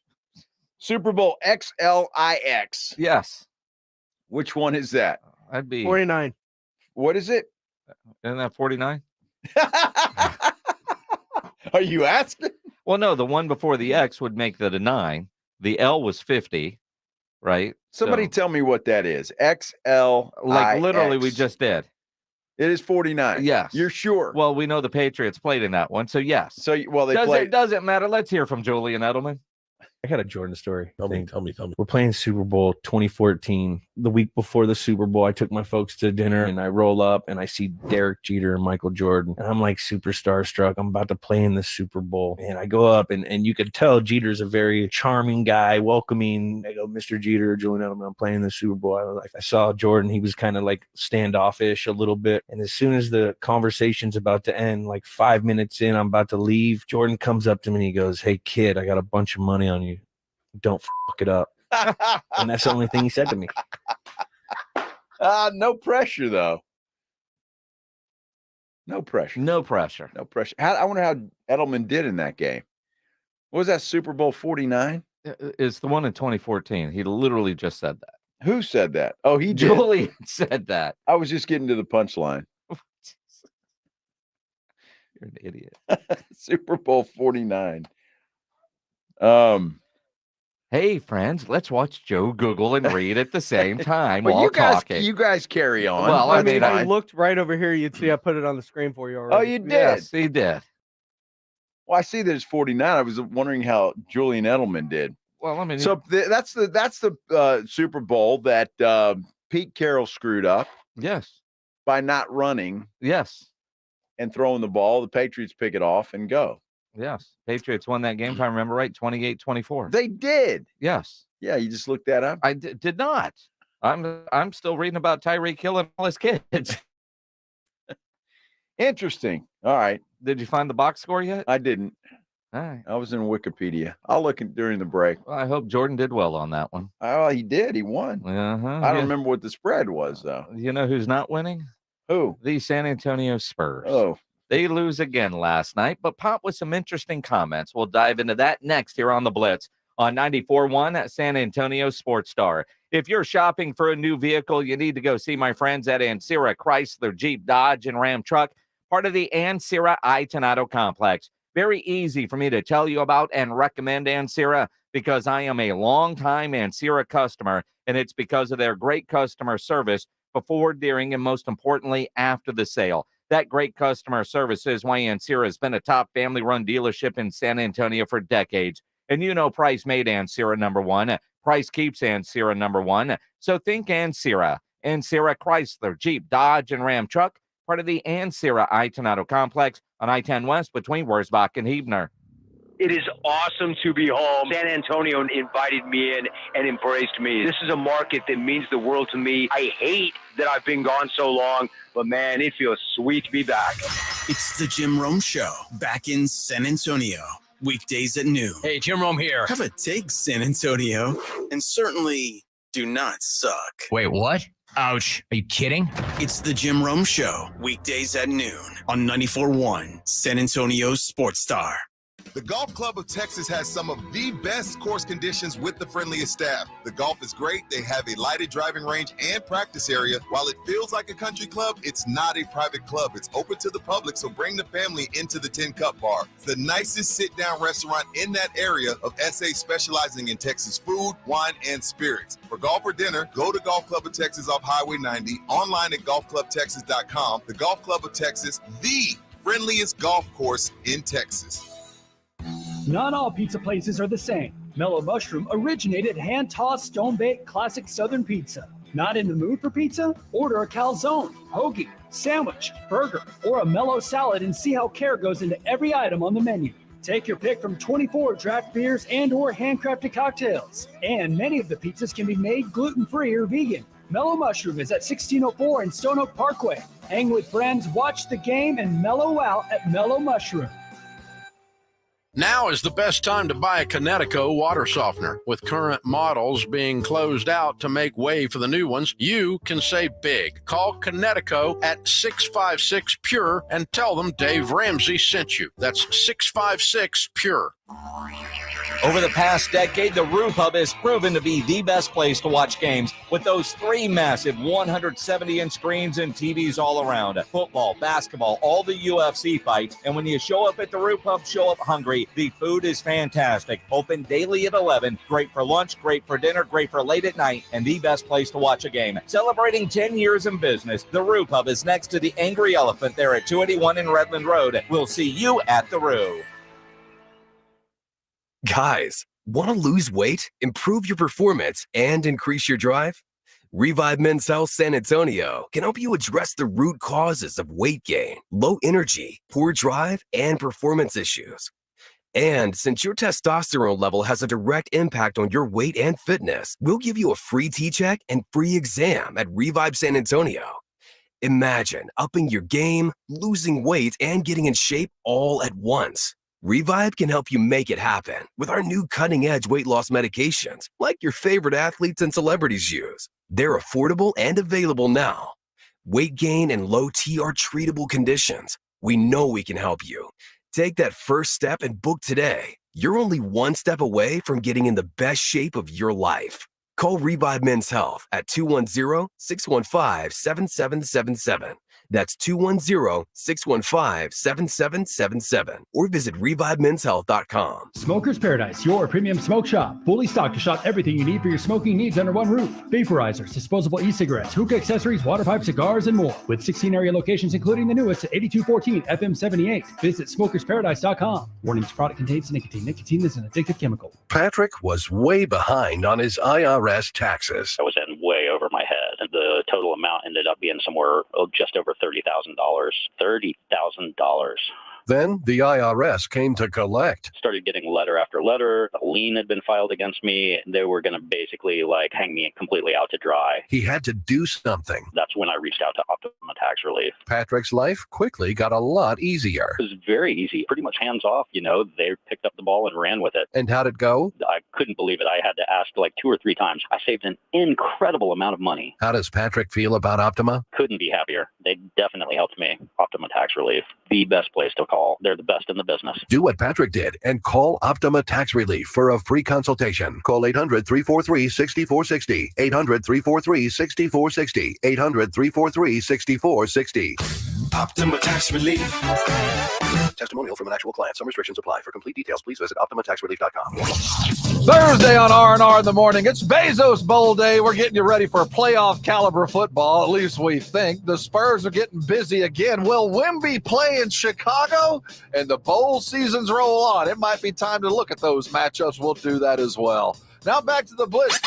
Super Bowl XLIX. Yes. Which one is that? I'd be 49. What is it? Isn't that 49? Are you asking? Well, no, the one before the X would make the 9. The L was 50, right? Somebody tell me what that is. XLIX. Like literally we just did. It is 49. Yes. You're sure? Well, we know the Patriots played in that one, so yes. So, well, they played. Doesn't matter. Let's hear from Julian Edelman. I got a Jordan story. Tell me. We're playing Super Bowl 2014. The week before the Super Bowl, I took my folks to dinner and I roll up and I see Derek Jeter and Michael Jordan. And I'm like super starstruck. I'm about to play in the Super Bowl. And I go up and you could tell Jeter's a very charming guy, welcoming. I go, Mr. Jeter, Julian Edelman, I'm playing the Super Bowl. I saw Jordan. He was kind of like standoffish a little bit. And as soon as the conversation's about to end, like 5 minutes in, I'm about to leave, Jordan comes up to me and he goes, "Hey, kid, I got a bunch of money on you. Don't fuck it up." And that's the only thing he said to me. No pressure, though. No pressure. No pressure. No pressure. I wonder how Edelman did in that game. What was that, Super Bowl 49? It's the one in 2014. He literally just said that. Who said that? Oh, he did. Julian said that. I was just getting to the punchline. You're an idiot. Super Bowl 49. Hey, friends, let's watch Joe Google and read at the same time Well, while you talking. guys carry on. Well, I mean, I looked right over here. You'd see I put it on the screen for you already. Oh, you did? Yes, he did. Well, I see there's 49. I was wondering how Julian Edelman did. Well, I mean, so that's the Super Bowl that Pete Carroll screwed up. Yes. By not running. Yes. And throwing the ball. The Patriots pick it off and go. Yes. Patriots won that game, if I remember right, 28-24. They did. Yes. Yeah, you just looked that up? I did not. I'm still reading about Tyreek Hill and all his kids. Interesting. All right. Did you find the box score yet? I didn't. All right. I was in Wikipedia. I'll look during the break. Well, I hope Jordan did well on that one. Oh, he did. He won. Uh-huh. I don't remember what the spread was, though. You know who's not winning? Who? The San Antonio Spurs. Oh. They lose again last night, but Pop with some interesting comments. We'll dive into that next here on The Blitz on 94.1 at San Antonio Sports Star. If you're shopping for a new vehicle, you need to go see my friends at Ancira Chrysler, Jeep, Dodge, and Ram Truck, part of the Ancira I-Tornado Complex. Very easy for me to tell you about and recommend Ancira because I am a longtime Ancira customer, and it's because of their great customer service before, during, and most importantly, after the sale. That great customer service is why Ancira has been a top family-run dealership in San Antonio for decades. And you know Price made Ancira number one. Price keeps Ancira number one. So think Ancira. Ancira Chrysler, Jeep, Dodge, and Ram Truck, part of the Ancira I-Tornado Complex on I-10 West between Wurzbach and Huebner. It is awesome to be home. San Antonio invited me in and embraced me. This is a market that means the world to me. I hate that I've been gone so long, but man, it feels sweet to be back. It's the Jim Rome Show, back in San Antonio. Weekdays at noon. Hey, Jim Rome here. Have a take, San Antonio. And certainly do not suck. Wait, what? Ouch. Are you kidding? It's the Jim Rome Show, weekdays at noon on 94.1 San Antonio's Sports Star. The Golf Club of Texas has some of the best course conditions with the friendliest staff. The golf is great. They have a lighted driving range and practice area. While it feels like a country club, it's not a private club. It's open to the public, so bring the family into the Tin Cup Bar. It's the nicest sit-down restaurant in that area of SA, specializing in Texas food, wine, and spirits. For golf or dinner, go to Golf Club of Texas off Highway 90, online at golfclubtexas.com. The Golf Club of Texas, the friendliest golf course in Texas. Not all pizza places are the same. Mellow Mushroom originated hand-tossed, stone-baked classic Southern pizza. Not in the mood for pizza? Order a calzone, hoagie, sandwich, burger, or a mellow salad and see how care goes into every item on the menu. Take your pick from 24 draft beers and or handcrafted cocktails. And many of the pizzas can be made gluten-free or vegan. Mellow Mushroom is at 1604 in Stone Oak Parkway. Hang with friends, watch the game, and mellow out at Mellow Mushroom. Now is the best time to buy a Kinetico water softener. With current models being closed out to make way for the new ones, you can save big. Call Kinetico at 656-PURE and tell them Dave Ramsey sent you. That's 656-PURE. Over the past decade, the Roo Pub has proven to be the best place to watch games with those three massive 170-inch screens and TVs all around. Football, basketball, all the UFC fights. And when you show up at the Roo Pub, show up hungry. The food is fantastic. Open daily at 11. Great for lunch, great for dinner, great for late at night, and the best place to watch a game. Celebrating 10 years in business, the Roo Pub is next to the Angry Elephant there at 281 in Redland Road. We'll see you at the Roo. Guys, want to lose weight, improve your performance, and increase your drive? Revive Men's Health San Antonio can help you address the root causes of weight gain, low energy, poor drive, and performance issues. And since your testosterone level has a direct impact on your weight and fitness, we'll give you a free T-check and free exam at Revive San Antonio. Imagine upping your game, losing weight, and getting in shape all at once. Revive can help you make it happen with our new cutting-edge weight loss medications like your favorite athletes and celebrities use. They're affordable and available now. Weight gain and low T are treatable conditions. We know we can help you. Take that first step and book today. You're only one step away from getting in the best shape of your life. Call Revive Men's Health at 210-615-7777. That's 210-615-7777. Or visit ReviveMen'sHealth.com. Smoker's Paradise, your premium smoke shop. Fully stocked to shop everything you need for your smoking needs under one roof. Vaporizers, disposable e-cigarettes, hookah accessories, water pipe, cigars, and more. With 16 area locations, including the newest at 8214 FM 78. Visit SmokersParadise.com. Warning, this product contains nicotine. Nicotine is an addictive chemical. Patrick was way behind on his IRS taxes. I was in way over my head. The total amount ended up being somewhere just over $30,000. $30,000. Then the IRS came to collect. Started getting letter after letter. A lien had been filed against me. They were going to basically hang me completely out to dry. He had to do something. That's when I reached out to Optima Tax Relief. Patrick's life quickly got a lot easier. It was very easy, pretty much hands off. They picked up the ball and ran with it. And how'd it go? I couldn't believe it. I had to ask 2 or 3 times. I saved an incredible amount of money. How does Patrick feel about Optima? Couldn't be happier. They definitely helped me. Optima Tax Relief, the best place to call. They're the best in the business. Do what Patrick did and call Optima Tax Relief for a free consultation. Call 800-343-6460. 800-343-6460. 800-343-6460. Optima Tax Relief. Testimonial from an actual client. Some restrictions apply. For complete details, please visit OptimaTaxRelief.com. Thursday on R&R in the morning. It's Bezos Bowl day. We're getting you ready for playoff caliber football. At least we think. The Spurs are getting busy again. Will Wemby play in Chicago? And the bowl seasons roll on. It might be time to look at those matchups. We'll do that as well. Now back to the Blitz.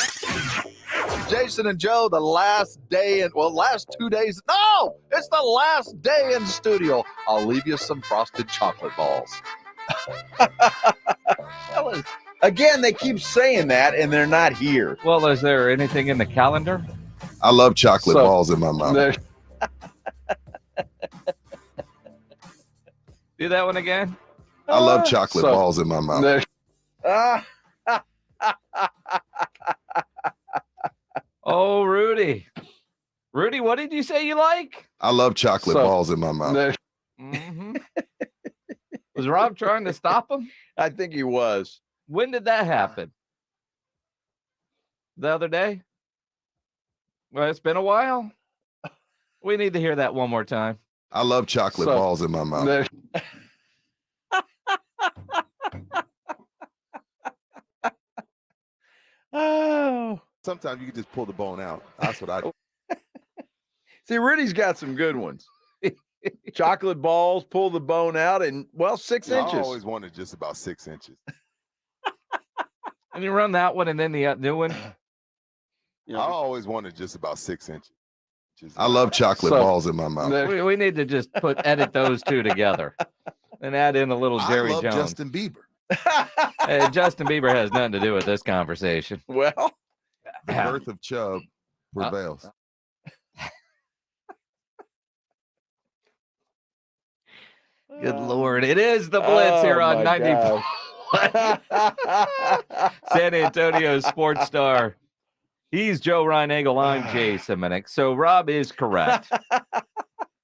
Jason and Joe, the last 2 days. No, it's the last day in studio. I'll leave you some frosted chocolate balls. Again, they keep saying that, and they're not here. Well, is there anything in the calendar? I love chocolate balls in my mouth. Do that one again. I love chocolate balls in my mouth. Oh, Rudy. Rudy, what did you say you like? I love chocolate balls in my mouth. Was Rob trying to stop him? I think he was. When did that happen? The other day? Well, it's been a while. We need to hear that one more time. I love chocolate balls in my mouth. Oh. Sometimes you can just pull the bone out. That's what I do. See, Rudy's got some good ones. Chocolate balls, pull the bone out, and 6 inches. I always wanted just about 6 inches. And you run that one and then the new one. I always wanted just about 6 inches. I love chocolate balls in my mouth. We need to just edit those two together and add in a little Jerry I love Jones. Justin Bieber. Hey, Justin Bieber has nothing to do with this conversation. Well, the birth of Chubb prevails. Good Lord. It is the Blitz here on 90. San Antonio sports star. He's Joe Reinagle. I'm Jason Minnick. So Rob is correct.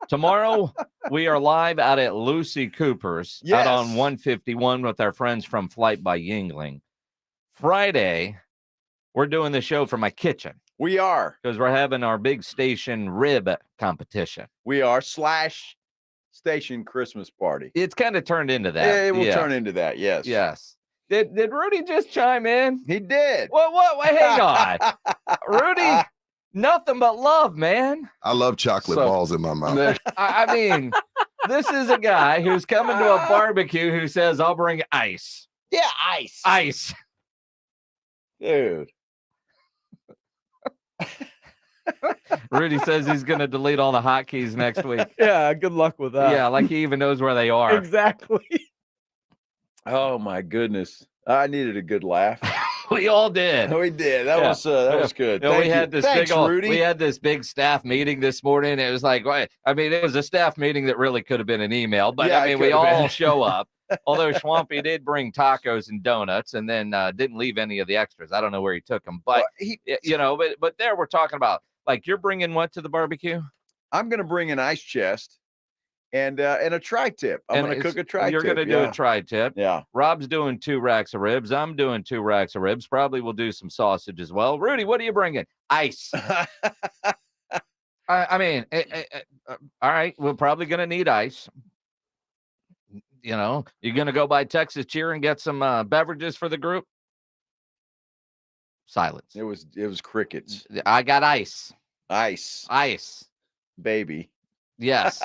Tomorrow, we are live out at Lucy Cooper's out on 151 with our friends from Flight by Yingling. Friday, we're doing the show from my kitchen. We are. Because we're having our big station rib competition. We are / station Christmas party. It's kind of turned into that. It will turn into that, yes. Yes. Did Rudy just chime in? He did. What? Hang on. Rudy, nothing but love, man. I love chocolate balls in my mouth. I mean, this is a guy who's coming to a barbecue who says, I'll bring ice. Yeah, ice. Ice. Dude. Rudy says he's going to delete all the hotkeys next week. Yeah, good luck with that. Yeah, like he even knows where they are. Exactly. Oh my goodness. I needed a good laugh. We all did. We did. That was good. You know, we had this Thanks, Rudy. We had this big staff meeting this morning. It was like, it was a staff meeting that really could have been an email, but we all show up. Although Schwampy did bring tacos and donuts, and then didn't leave any of the extras. I don't know where he took them, but but there we're talking about you're bringing what to the barbecue? I'm going to bring an ice chest and a tri-tip. I'm going to cook a tri-tip. You're going to do a tri-tip. Yeah. Rob's doing 2 racks of ribs. I'm doing 2 racks of ribs. Probably we'll do some sausage as well. Rudy, what are you bringing? Ice. All right. We're probably going to need ice. You're going to go by Texas Cheer and get some beverages for the group? Silence. It was crickets. I got ice. Ice. Baby. Yes.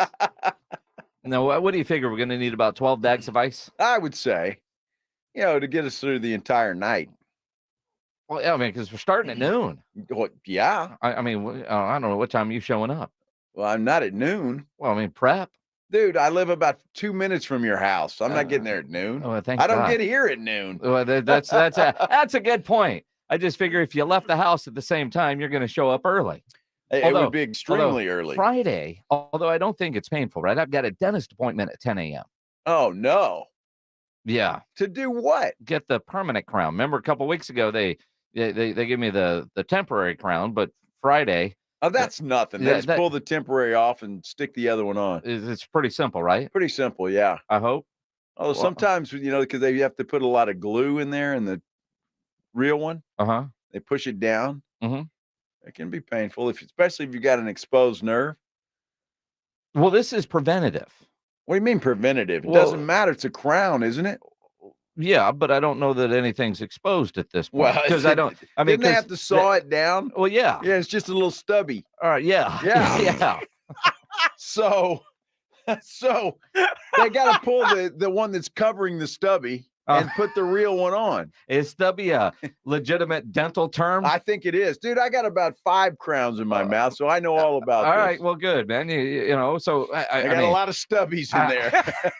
Now, what do you figure? We're going to need about 12 bags of ice? I would say, to get us through the entire night. Well, yeah, because we're starting at noon. Well, yeah. I don't know what time are you showing up. Well, I'm not at noon. Well, prep. Dude, I live about 2 minutes from your house. I'm not getting there at noon. Oh, thank I don't God. get here at noon. Well, that's a good point. I just figure if you left the house at the same time, you're going to show up early. It would be extremely early. Friday, although I don't think it's painful, right? I've got a dentist appointment at 10 a.m. Oh, no. Yeah. To do what? Get the permanent crown. Remember a couple weeks ago, they gave me the temporary crown, but Friday. Oh, that's nothing. They just pull the temporary off and stick the other one on. It's pretty simple, right? Pretty simple, yeah. I hope. Although sometimes, because they have to put a lot of glue in there in the real one. Uh-huh. They push it down. Mm-hmm. It can be painful, especially if you got an exposed nerve. Well, this is preventative. What do you mean preventative? It Well, doesn't matter. It's a crown, isn't it? Yeah, but I don't know that anything's exposed at this point. Well, because I don't. I mean, didn't they have to saw it down? Well, yeah. Yeah, it's just a little stubby. All right. Yeah. Yeah. Yeah. So they got to pull the one that's covering the stubby and put the real one on. Is stubby a legitimate dental term? I think it is, dude. I got about 5 crowns in my mouth, so I know all about all this. right. Well, good, man. You know, so I got mean, a lot of stubbies in there.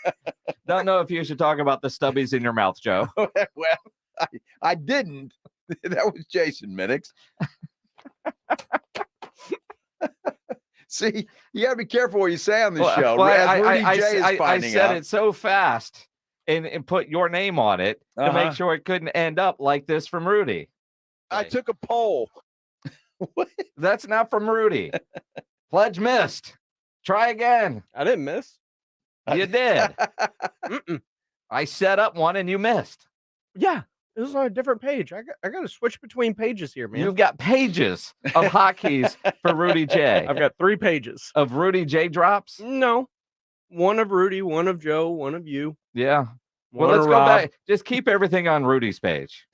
Don't know if you should talk about the stubbies in your mouth, Joe. Well, I didn't. That was Jason Minix. See, you got to be careful what you say on this show. As Rudy J is finding I said out. it so fast and put your name on it to make sure it couldn't end up like this from Rudy. I took a poll. That's not from Rudy. Pledge missed. Try again. I didn't miss. You did. I set up one and you missed. Yeah, it was on a different page. I got to switch between pages here, man. You've got pages of hotkeys for Rudy J. I've got 3 pages of Rudy J drops. No, one of Rudy, one of Joe, one of you. Yeah. Well, One let's of go Rob. back. Just keep everything on Rudy's page.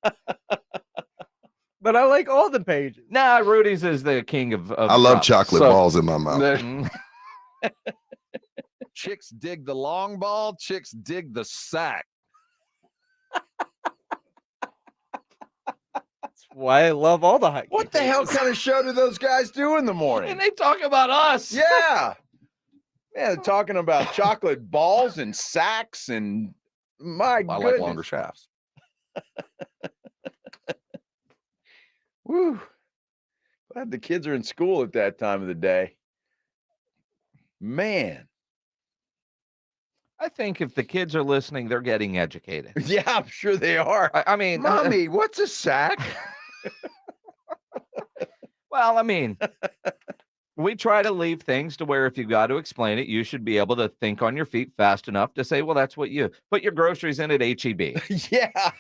But I like all the pages. Nah, Rudy's is the king of I love drops. chocolate balls in my mouth. Mm. Chicks dig the long ball. Chicks dig the sack. That's why I love all the hot. What the hell kind of show do those guys do in the morning? And they talk about us. Yeah. Yeah, they're talking about chocolate balls and sacks and my I goodness. like longer shafts. Woo. Glad the kids are in school at that time of the day. Man. I think if the kids are listening, they're getting educated. Yeah, I'm sure they are. I mean, Mommy, what's a sack? Well, I mean, we try to leave things to where if you got to explain it, you should be able to think on your feet fast enough to say, well, that's what you put your groceries in at H-E-B. Yeah.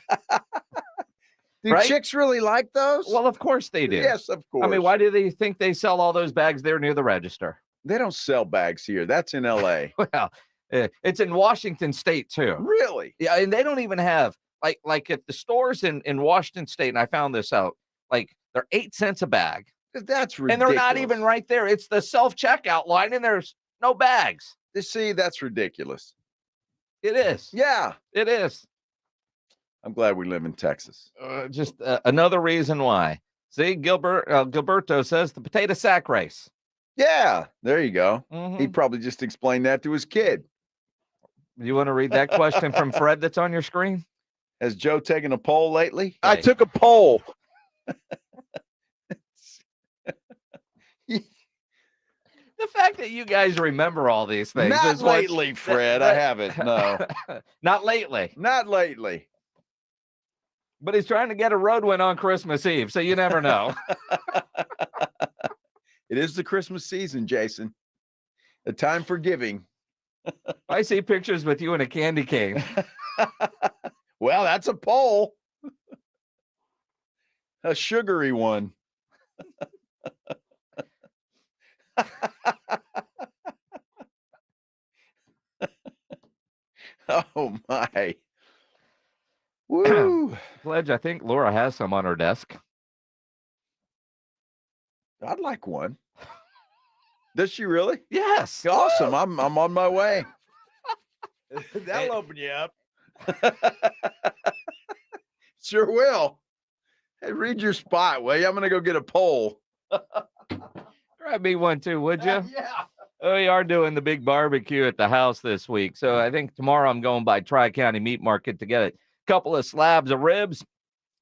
Do Right? chicks really like those? Well, of course they do. Yes, of course. I mean, why do they think they sell all those bags there near the register? They don't sell bags here. That's in LA. Well, it's in Washington State too. Really? Yeah, and they don't even have like at the stores in Washington State, and I found this out, like they're 8 cents a bag. That's ridiculous. And they're not even right there. It's the self-checkout line, and there's no bags. You see, that's ridiculous. It is. Yeah. It is. I'm glad we live in Texas. Just another reason why. See, Gilberto says the potato sack race. Yeah, there you go. Mhm. He probably just explained that to his kid. You want to read that question from Fred that's on your screen? Has Joe taken a poll lately? I took a poll. The fact that you guys remember all these things Not is what's- lately, Fred. I haven't. No. Not lately. Not lately. But he's trying to get a road win on Christmas Eve, so you never know. It is the Christmas season, Jason. A time for giving. I see pictures with you in a candy cane. Well, that's a poll. A sugary one. Oh my. Woo. Pledge, I think Laura has some on her desk. I'd like one. Does she really? Yes. Awesome. I'm on my way. That'll open you up. Sure will. Hey, read your spot, will you? I'm gonna go get a poll. Grab me one too, would you? Yeah. We are doing the big barbecue at the house this week. So I think tomorrow I'm going by Tri-County Meat Market to get a couple of slabs of ribs.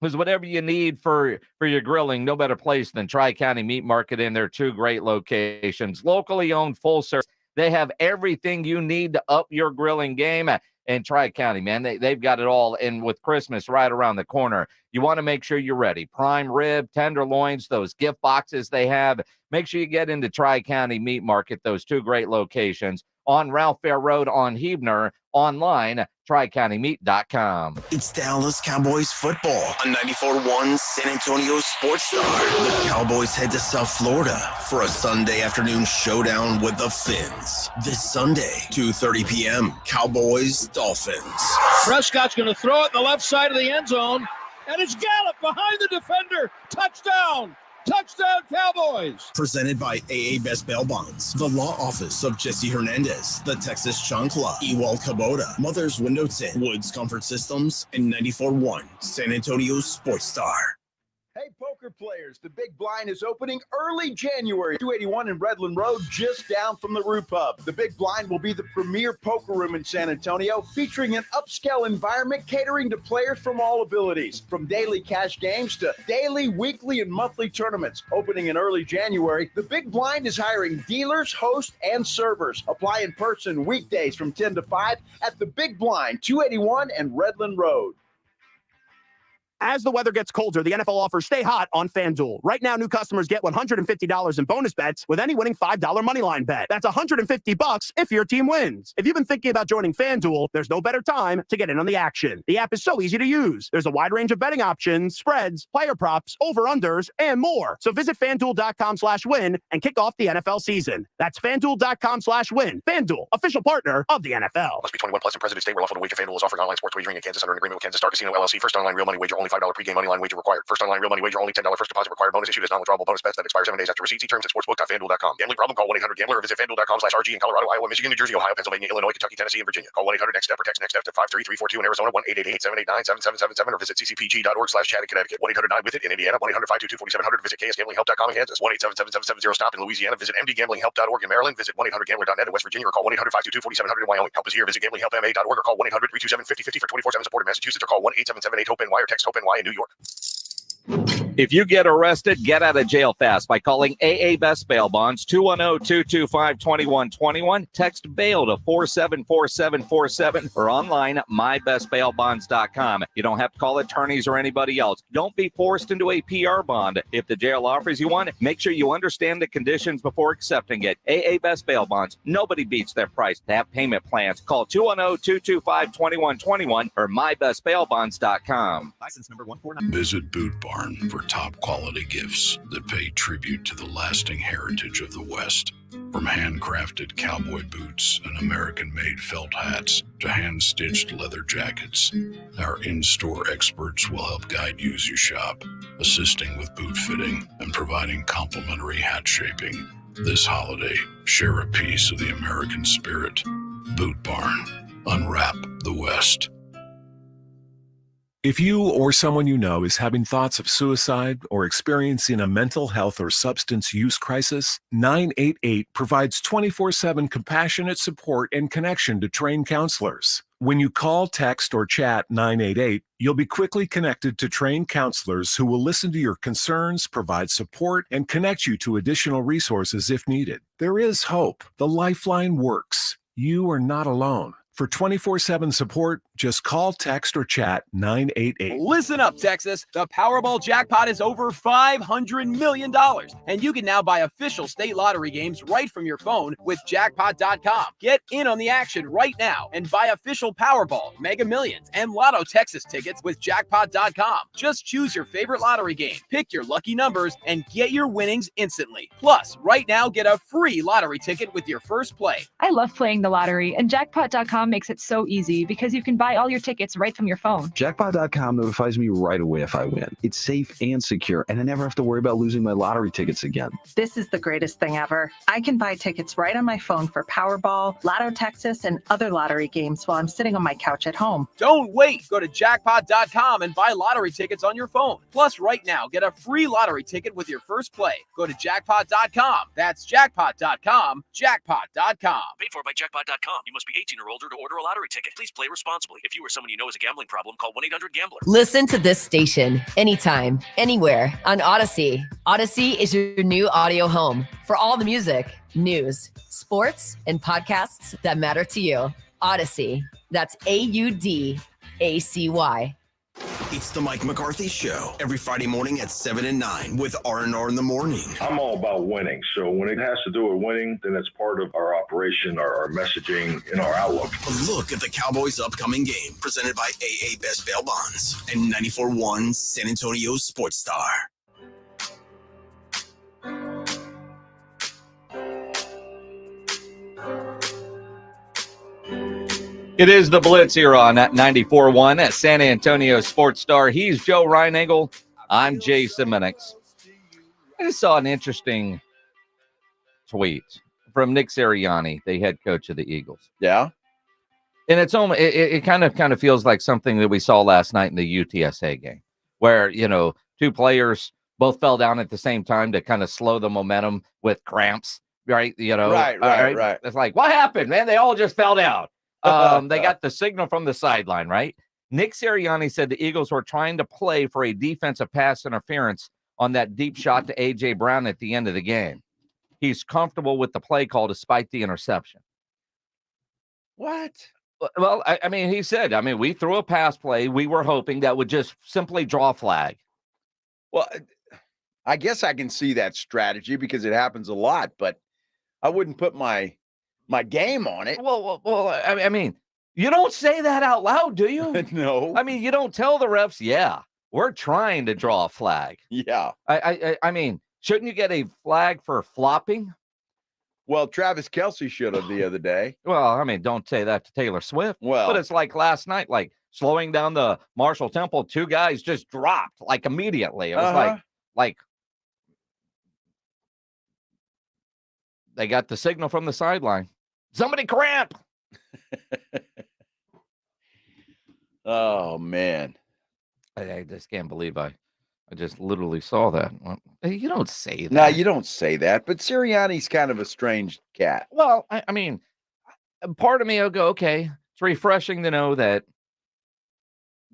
Because whatever you need for your grilling, no better place than Tri-County Meat Market in their 2 great locations. Locally owned, full service. They have everything you need to up your grilling game. And Tri-County, man, they've got it all. And with Christmas right around the corner, you want to make sure you're ready. Prime rib, tenderloins, those gift boxes they have. Make sure you get into Tri-County Meat Market, those 2 great locations on Ralph Fair Road on Huebner, online, tricountymeat.com. It's Dallas Cowboys football on 94.1 San Antonio Sports Star. The Cowboys head to South Florida for a Sunday afternoon showdown with the Fins. This Sunday, 2:30 p.m., Cowboys-Dolphins. Prescott's going to throw it in the left side of the end zone, and it's Gallup behind the defender. Touchdown! Touchdown, Cowboys! Presented by AA Best Bail Bonds, the law office of Jesse Hernandez, the Texas Chancla, Ewald Kubota, Mother's Window Tint, Woods Comfort Systems, and 94.1 San Antonio Sports Star. Hey, poker players, the Big Blind is opening early January, 281 in Redland Road, just down from the Roo Pub. The Big Blind will be the premier poker room in San Antonio, featuring an upscale environment catering to players from all abilities, from daily cash games to daily, weekly, and monthly tournaments. Opening in early January, the Big Blind is hiring dealers, hosts, and servers. Apply in person weekdays from 10 to 5 at the Big Blind, 281 and Redland Road. As the weather gets colder, the NFL offers stay hot on FanDuel. Right now, new customers get $150 in bonus bets with any winning $5 moneyline bet. That's $150 if your team wins. If you've been thinking about joining FanDuel, there's no better time to get in on the action. The app is so easy to use. There's a wide range of betting options, spreads, player props, over-unders, and more. So visit FanDuel.com/win and kick off the NFL season. That's FanDuel.com/win. FanDuel, official partner of the NFL. Must be 21 plus in President State where Lawful to Wager. FanDuel is offering online sports wagering in Kansas under an agreement with Kansas Star Casino LLC. First online real money wager only $5 pregame moneyline wager required. First online real money wager only $10 first deposit required. Bonus issued as non-withdrawable bonus bets that expire 7 days after receipt. See terms at sportsbook.fanduel.com. Gambling problem? Call 1-800-GAMBLER or visit fanduel.com/RG in Colorado, Iowa, Michigan, New Jersey, Ohio, Pennsylvania, Illinois, Kentucky, Tennessee, and Virginia. Call 1-800-NEXT-STEP or text NEXT-STEP to 53342 in Arizona, 1-888-789-7777 or visit ccpg.org/chat in Connecticut. 1-800-9-WITH-IT in Indiana, 1-800-522-4700 visit KSGamblingHelp.com in Kansas, 1-877-770-STOP in Louisiana, visit mdgamblinghelp.org in Maryland, visit 1-800-GAMBLER.net in West Virginia or call 1-800-522-4700 in Wyoming. Help is here. Visit gamblinghelpma.org or call 1-800-327-5050 for 24/7 support in Massachusetts or call 1-877-8-HOPE-NY or text HOPE-NY in New York. If you get arrested, get out of jail fast by calling AA Best Bail Bonds, 210-225-2121. Text bail to 474747 or online at mybestbailbonds.com. You don't have to call attorneys or anybody else. Don't be forced into a PR bond. If the jail offers you one, make sure you understand the conditions before accepting it. AA Best Bail Bonds. Nobody beats their price. They have payment plans. Call 210-225-2121 or mybestbailbonds.com. License number 149. Visit Boot Barn for top quality gifts that pay tribute to the lasting heritage of the West. From handcrafted cowboy boots and American-made felt hats to hand-stitched leather jackets, our in-store experts will help guide you as you shop, assisting with boot fitting and providing complimentary hat shaping. This holiday, share a piece of the American spirit. Boot Barn. Unwrap the West. If you or someone you know is having thoughts of suicide or experiencing a mental health or substance use crisis, 988 provides 24/7 compassionate support and connection to trained counselors. When you call, text, or chat 988, you'll be quickly connected to trained counselors who will listen to your concerns, provide support, and connect you to additional resources if needed. There is hope. The Lifeline works. You are not alone. For 24/7 support, just call, text, or chat 988. Listen up, Texas. The Powerball jackpot is over $500 million, and you can now buy official state lottery games right from your phone with Jackpot.com. Get in on the action right now and buy official Powerball, Mega Millions, and Lotto Texas tickets with Jackpot.com. Just choose your favorite lottery game, pick your lucky numbers, and get your winnings instantly. Plus, right now, get a free lottery ticket with your first play. I love playing the lottery, and Jackpot.com makes it so easy because you can buy buy all your tickets right from your phone. Jackpot.com notifies me right away if I win. It's safe and secure, and I never have to worry about losing my lottery tickets again. This is the greatest thing ever. I can buy tickets right on my phone for Powerball, Lotto Texas, and other lottery games while I'm sitting on my couch at home. Don't wait. Go to jackpot.com and buy lottery tickets on your phone. Plus, right now, get a free lottery ticket with your first play. Go to jackpot.com. That's jackpot.com. Jackpot.com. Paid for by jackpot.com. You must be 18 or older to order a lottery ticket. Please play responsibly. If you or someone you know has a gambling problem, call 1-800-GAMBLER. Listen to this station anytime, anywhere on Odyssey. Odyssey is your new audio home for all the music, news, sports, and podcasts that matter to you. Odyssey. That's AUDACY. It's the Mike McCarthy Show every Friday morning at 7 and 9 with R&R in the morning. I'm all about winning. So when it has to do with winning, then it's part of our operation, our messaging, and our outlook. A look at the Cowboys' upcoming game presented by AA Best Bail Bonds and 94.1 San Antonio Sports Star. It is the Blitz here on 94.1 at San Antonio Sports Star. He's Joe Reinagel. I'm Jason Minix. I just saw an interesting tweet from Nick Sirianni, the head coach of the Eagles. Yeah. And it's almost, it kind of feels like something that we saw last night in the UTSA game, where, you know, two players both fell down at the same time to kind of slow the momentum with cramps, right? You know, right. It's like, what happened, man? They all just fell down. They got the signal from the sideline, right? Nick Sirianni said the Eagles were trying to play for a defensive pass interference on that deep shot to A.J. Brown at the end of the game. He's comfortable with the play call despite the interception. What? Well, I mean, he said, we threw a pass play. We were hoping that would just simply draw a flag. Well, I guess I can see that strategy because it happens a lot, but I wouldn't put my game on it. Well, I mean, you don't say that out loud, do you? No. I mean, you don't tell the refs, yeah, we're trying to draw a flag. Yeah. I mean, shouldn't you get a flag for flopping? Well, Travis Kelce should have the other day. Well, I mean, don't say that to Taylor Swift. Well, but it's like last night, like slowing down the Marshall Temple, two guys just dropped like immediately. It was like they got the signal from the sideline. Somebody cramp. Oh, man. I just can't believe I just literally saw that. Well, you don't say that. No, you don't say that. But Sirianni's kind of a strange cat. Well, I mean, part of me will go, okay, it's refreshing to know that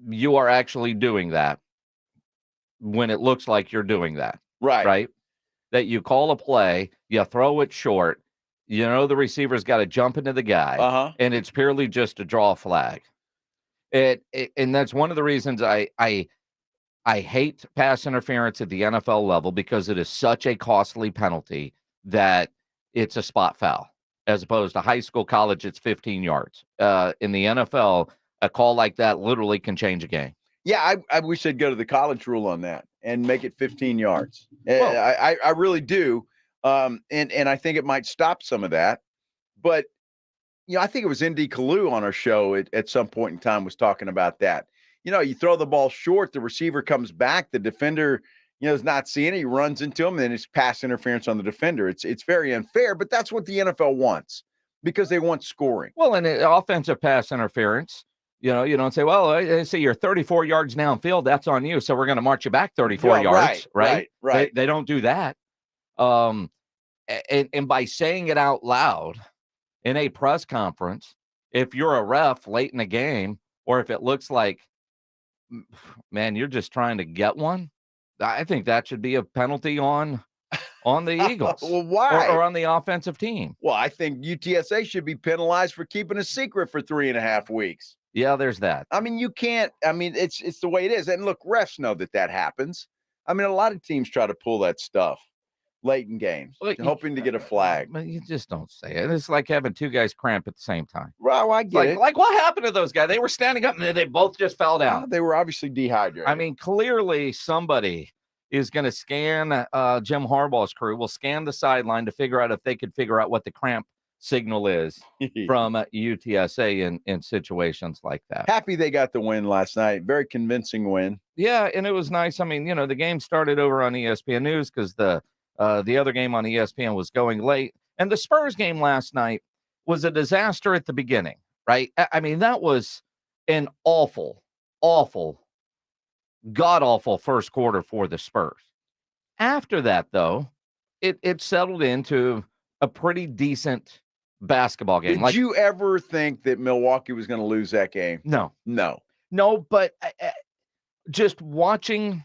you are actually doing that when it looks like you're doing that. Right. Right? That you call a play, you throw it short, you know the receiver's got to jump into the guy, and it's purely just to draw a flag. And that's one of the reasons I hate pass interference at the NFL level, because it is such a costly penalty that it's a spot foul, as opposed to high school, college, it's 15 yards. In the NFL, a call like that literally can change a game. Yeah, I wish they'd go to the college rule on that and make it 15 yards. I really do. And I think it might stop some of that. But, you know, I think it was Indy Kalu on our show at some point in time was talking about that. You know, you throw the ball short, the receiver comes back, the defender, you know, is not seeing it. He runs into him, and then it's pass interference on the defender. It's very unfair, but that's what the NFL wants because they want scoring. Well, and offensive pass interference, you know, you don't say, well, I say you're 34 yards downfield, that's on you, so we're going to march you back 34 yards, right? They don't do that. And by saying it out loud in a press conference, if you're a ref late in the game, or if it looks like, man, you're just trying to get one, I think that should be a penalty on the Eagles. Well, why? Or on the offensive team. Well, I think UTSA should be penalized for keeping a secret for 3.5 weeks. Yeah, there's that. I mean, you can't. I mean, it's the way it is. And look, refs know that happens. I mean, a lot of teams try to pull that stuff late in games, hoping to get a flag. But you just don't say it. It's like having two guys cramp at the same time. Well, I get it. Like what happened to those guys? They were standing up and they both just fell down. Well, they were obviously dehydrated. I mean, clearly somebody is going to scan Jim Harbaugh's crew will scan the sideline to figure out if they could figure out what the cramp signal is from UTSA in situations like that. Happy they got the win last night. Very convincing win. Yeah, and it was nice. I mean, the game started over on ESPN News because the other game on ESPN was going late. And the Spurs game last night was a disaster at the beginning, right? I mean, that was an awful, god-awful first quarter for the Spurs. After that, though, it settled into a pretty decent basketball game. Did you ever think that Milwaukee was going to lose that game? No. No, but just watching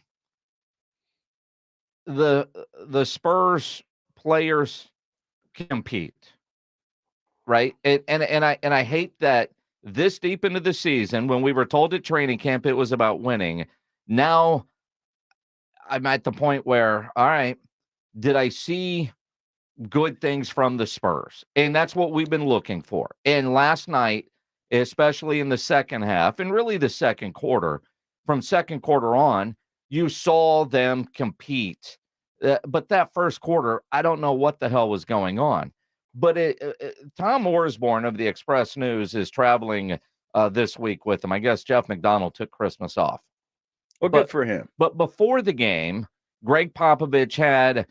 the Spurs players compete, right? And I hate that this deep into the season, when we were told at training camp it was about winning, now I'm at the point where, all right, did I see good things from the Spurs? And that's what we've been looking for. And last night, especially in the second half, and really the second quarter, from second quarter on, you saw them compete. But that first quarter, I don't know what the hell was going on. But Tom Orsborn of the Express News is traveling this week with them. I guess Jeff McDonald took Christmas off. Well, good for him. But before the game, Greg Popovich had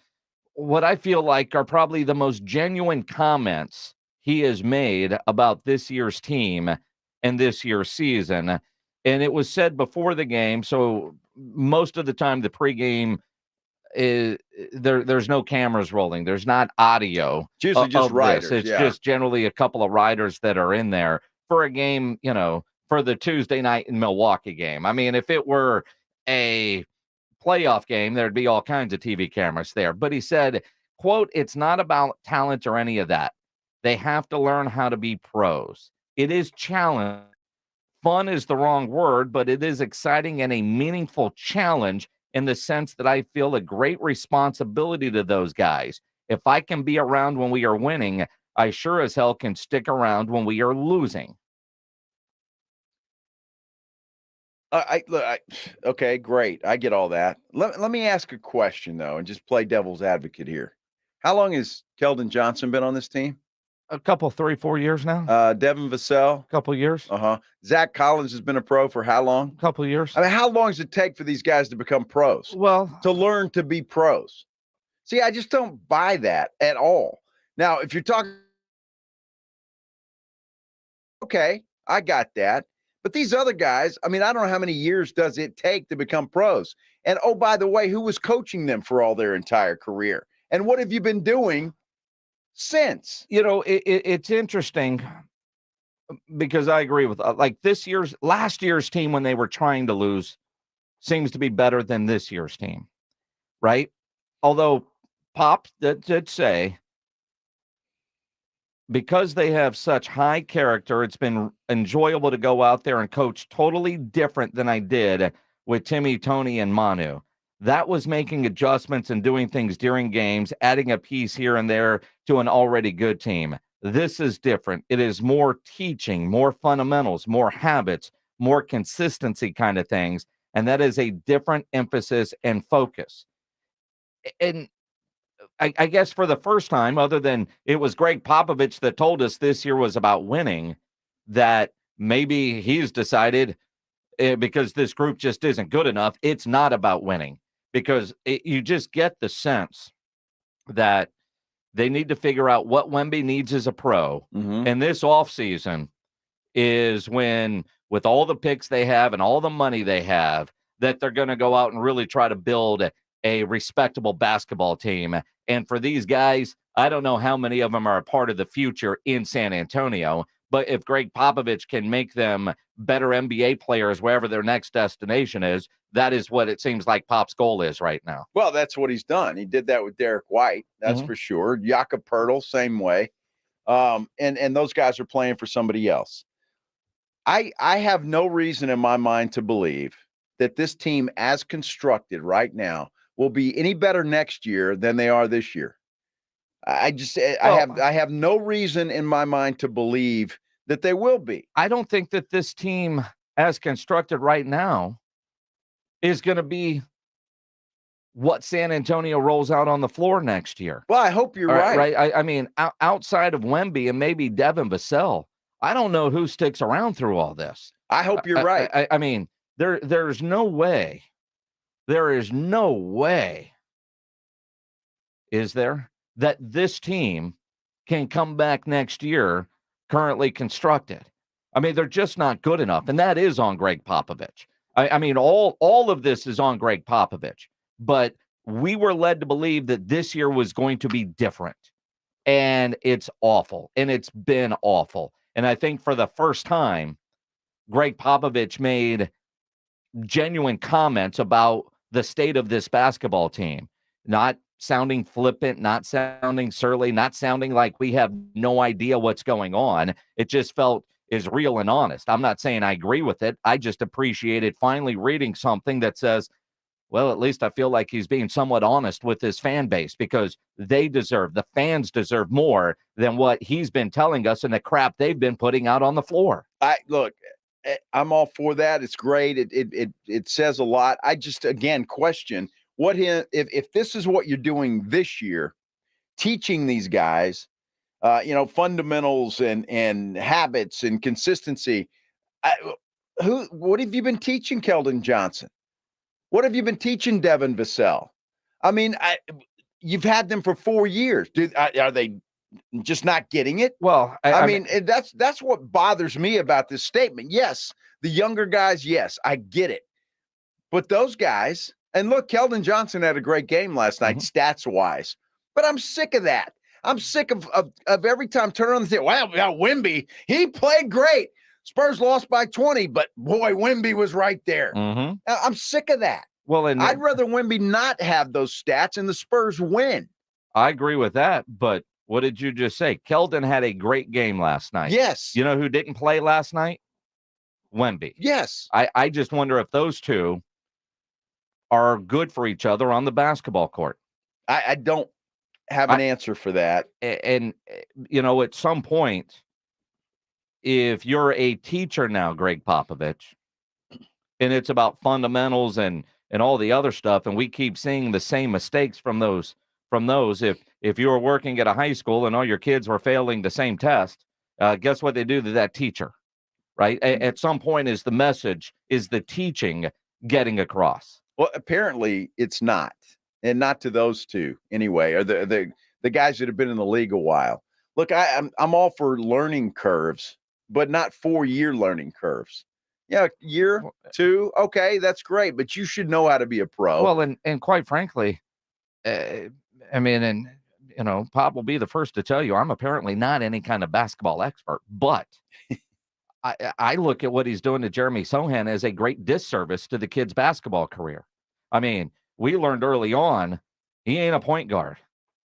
what I feel like are probably the most genuine comments he has made about this year's team and this year's season. And it was said before the game, so most of the time the pregame is there's no cameras rolling. There's not audio. It's usually just writers. It's just generally a couple of writers that are in there for a game, for the Tuesday night in Milwaukee game. I mean, if it were a playoff game, there'd be all kinds of TV cameras there. But he said, quote, "It's not about talent or any of that. They have to learn how to be pros. It is challenge. Fun is the wrong word, but it is exciting and a meaningful challenge in the sense that I feel a great responsibility to those guys. If I can be around when we are winning, I sure as hell can stick around when we are losing." Okay, great. I get all that. Let me ask a question, though, and just play devil's advocate here. How long has Keldon Johnson been on this team? A couple, 3-4 years now. Devin Vassell? A couple years. Zach Collins has been a pro for how long? A couple years. I mean, how long does it take for these guys to become pros? Well, to learn to be pros. See, I just don't buy that at all. Now, if you're talking, okay, I got that. But these other guys, I mean, I don't know how many years does it take to become pros. And, oh, by the way, who was coaching them for all their entire career? And what have you been doing since? It's interesting because I agree with like last year's team when they were trying to lose seems to be better than this year's team, right? Although Pop did say, because they have such high character, it's been enjoyable to go out there and coach totally different than I did with Timmy, Tony, and Manu. That was making adjustments and doing things during games, adding a piece here and there to an already good team. This is different. It is more teaching, more fundamentals, more habits, more consistency kind of things. And that is a different emphasis and focus. And I guess for the first time, other than it was Greg Popovich that told us this year was about winning, that maybe he's decided because this group just isn't good enough, it's not about winning. Because you just get the sense that they need to figure out what Wemby needs as a pro. And this offseason is when, with all the picks they have and all the money they have, that they're going to go out and really try to build a respectable basketball team. And for these guys, I don't know how many of them are a part of the future in San Antonio, but if Greg Popovich can make them better NBA players wherever their next destination is, that is what it seems like Pop's goal is right now. Well, that's what he's done. He did that with Derek White, that's for sure. Jakob Poeltl, same way. And those guys are playing for somebody else. I have no reason in my mind to believe that this team, as constructed right now, will be any better next year than they are this year. I have no reason in my mind to believe that they will be. I don't think that this team, as constructed right now, is going to be what San Antonio rolls out on the floor next year. Well, I hope you're right. I mean, outside of Wemby and maybe Devin Vassell, I don't know who sticks around through all this. I hope you're right. I mean, there's no way. There is no way, is there, that this team can come back next year currently constructed. I mean, they're just not good enough, and that is on Greg Popovich. I mean, all of this is on Greg Popovich, but we were led to believe that this year was going to be different, and it's awful, and it's been awful. And I think for the first time, Greg Popovich made genuine comments about the state of this basketball team, not sounding flippant, not sounding surly, not sounding like we have no idea what's going on. It just felt is real and honest. I'm not saying I agree with it. I just appreciated finally reading something that says, well, at least I feel like he's being somewhat honest with his fan base, because the fans deserve more than what he's been telling us and the crap they've been putting out on the floor. I'm all for that. It's great. It says a lot. I just, again, question if this is what you're doing this year, teaching these guys, fundamentals and habits and consistency. What have you been teaching Keldon Johnson? What have you been teaching Devin Vassell? I mean, you've had them for 4 years. Are they just not getting it? Well, I mean, that's what bothers me about this statement. Yes, the younger guys, yes, I get it. But those guys, and look, Keldon Johnson had a great game last night, stats-wise. But I'm sick of that. I'm sick of every time turning on the thing. Well, Wemby, he played great. Spurs lost by 20, but boy, Wemby was right there. I'm sick of that. Well, and I'd rather Wemby not have those stats and the Spurs win. I agree with that, but what did you just say? Keldon had a great game last night. Yes. You know who didn't play last night? Wemby. Yes. I just wonder if those two are good for each other on the basketball court. I don't have an answer for that. And, at some point, if you're a teacher now, Greg Popovich, and it's about fundamentals and all the other stuff, and we keep seeing the same mistakes from those, if you were working at a high school and all your kids were failing the same test, guess what they do to that teacher, right? At some point, is the teaching getting across? Well, apparently it's not, and not to those two anyway, or the guys that have been in the league a while. Look, I'm all for learning curves, but not 4-year learning curves. Yeah, year, 2, okay, that's great, but you should know how to be a pro. Well, and quite frankly, Pop will be the first to tell you, I'm apparently not any kind of basketball expert, but I look at what he's doing to Jeremy Sohan as a great disservice to the kid's basketball career. I mean, we learned early on, he ain't a point guard,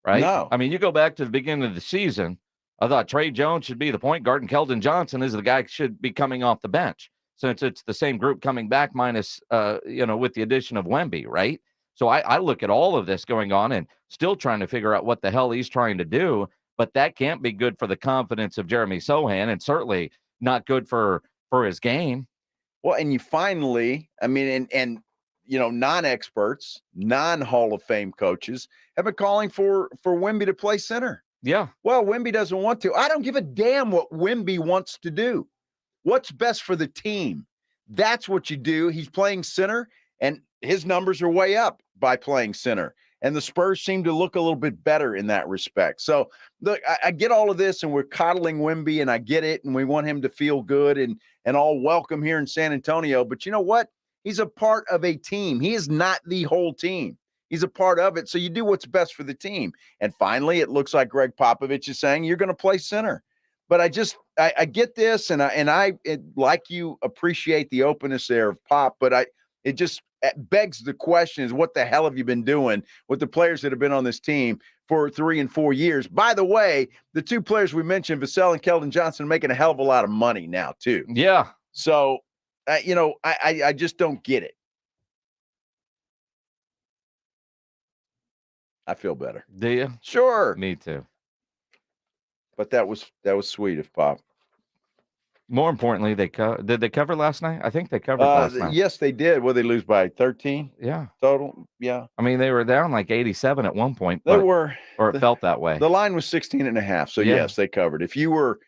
right? No. I mean, you go back to the beginning of the season, I thought Trey Jones should be the point guard and Keldon Johnson is the guy who should be coming off the bench, since it's the same group coming back minus, with the addition of Wemby, right? So I look at all of this going on and still trying to figure out what the hell he's trying to do, but that can't be good for the confidence of Jeremy Sohan, and certainly not good for his game. Well, and you finally, non-experts, non-Hall of Fame coaches have been calling for Wemby to play center. Yeah. Well, Wemby doesn't want to. I don't give a damn what Wemby wants to do. What's best for the team? That's what you do. He's playing center, and his numbers are way up by playing center. And the Spurs seem to look a little bit better in that respect. So, look, I get all of this, and we're coddling Wemby, and I get it, and we want him to feel good and all welcome here in San Antonio. But you know what? He's a part of a team. He is not the whole team. He's a part of it. So you do what's best for the team. And finally, it looks like Greg Popovich is saying you're going to play center. But I get this, and I like you appreciate the openness there of Pop, but it just begs the question is, what the hell have you been doing with the players that have been on this team for 3 and 4 years? By the way, the two players we mentioned, Vassell and Keldon Johnson, are making a hell of a lot of money now too. Yeah. So, I just don't get it. I feel better. Do you? Sure. Me too. But that was sweet of Pop. More importantly, did they cover last night? I think they covered last night. Yes, they did. Well, they lose by 13 Yeah. total. Yeah. I mean, they were down like 87 at one point. They were. Or it felt that way. The line was 16.5. So, Yeah. yes, they covered. If you were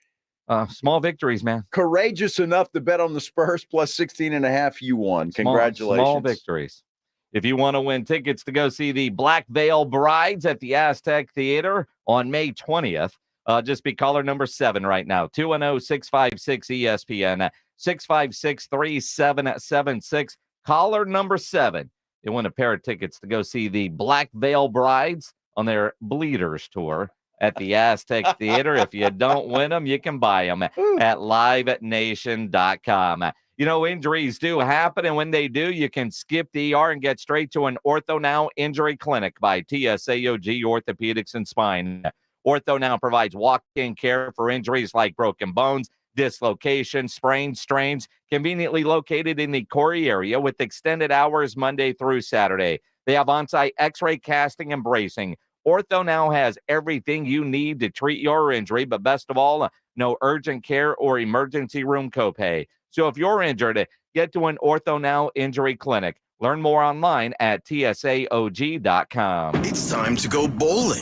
small victories, man. courageous enough to bet on the Spurs plus 16.5, you won. Congratulations. Small victories. If you want to win tickets to go see the Black Veil Brides at the Aztec Theater on May 20th, just be caller number 7 right now. 210-656-ESPN, 656-3776. Caller number 7. You win a pair of tickets to go see the Black Veil Brides on their Bleeders tour at the Aztec Theater. If you don't win them, you can buy them at livenation.com. You know, injuries do happen, and when they do, you can skip the ER and get straight to an Ortho Now Injury Clinic by TSAOG Orthopedics and Spine. Ortho Now provides walk-in care for injuries like broken bones, dislocations, sprains, strains, conveniently located in the Corey area with extended hours Monday through Saturday. They have on-site x-ray casting and bracing. Ortho Now has everything you need to treat your injury, but best of all, no urgent care or emergency room copay. So if you're injured, get to an Ortho Now Injury Clinic. Learn more online at tsaog.com. It's time to go bowling.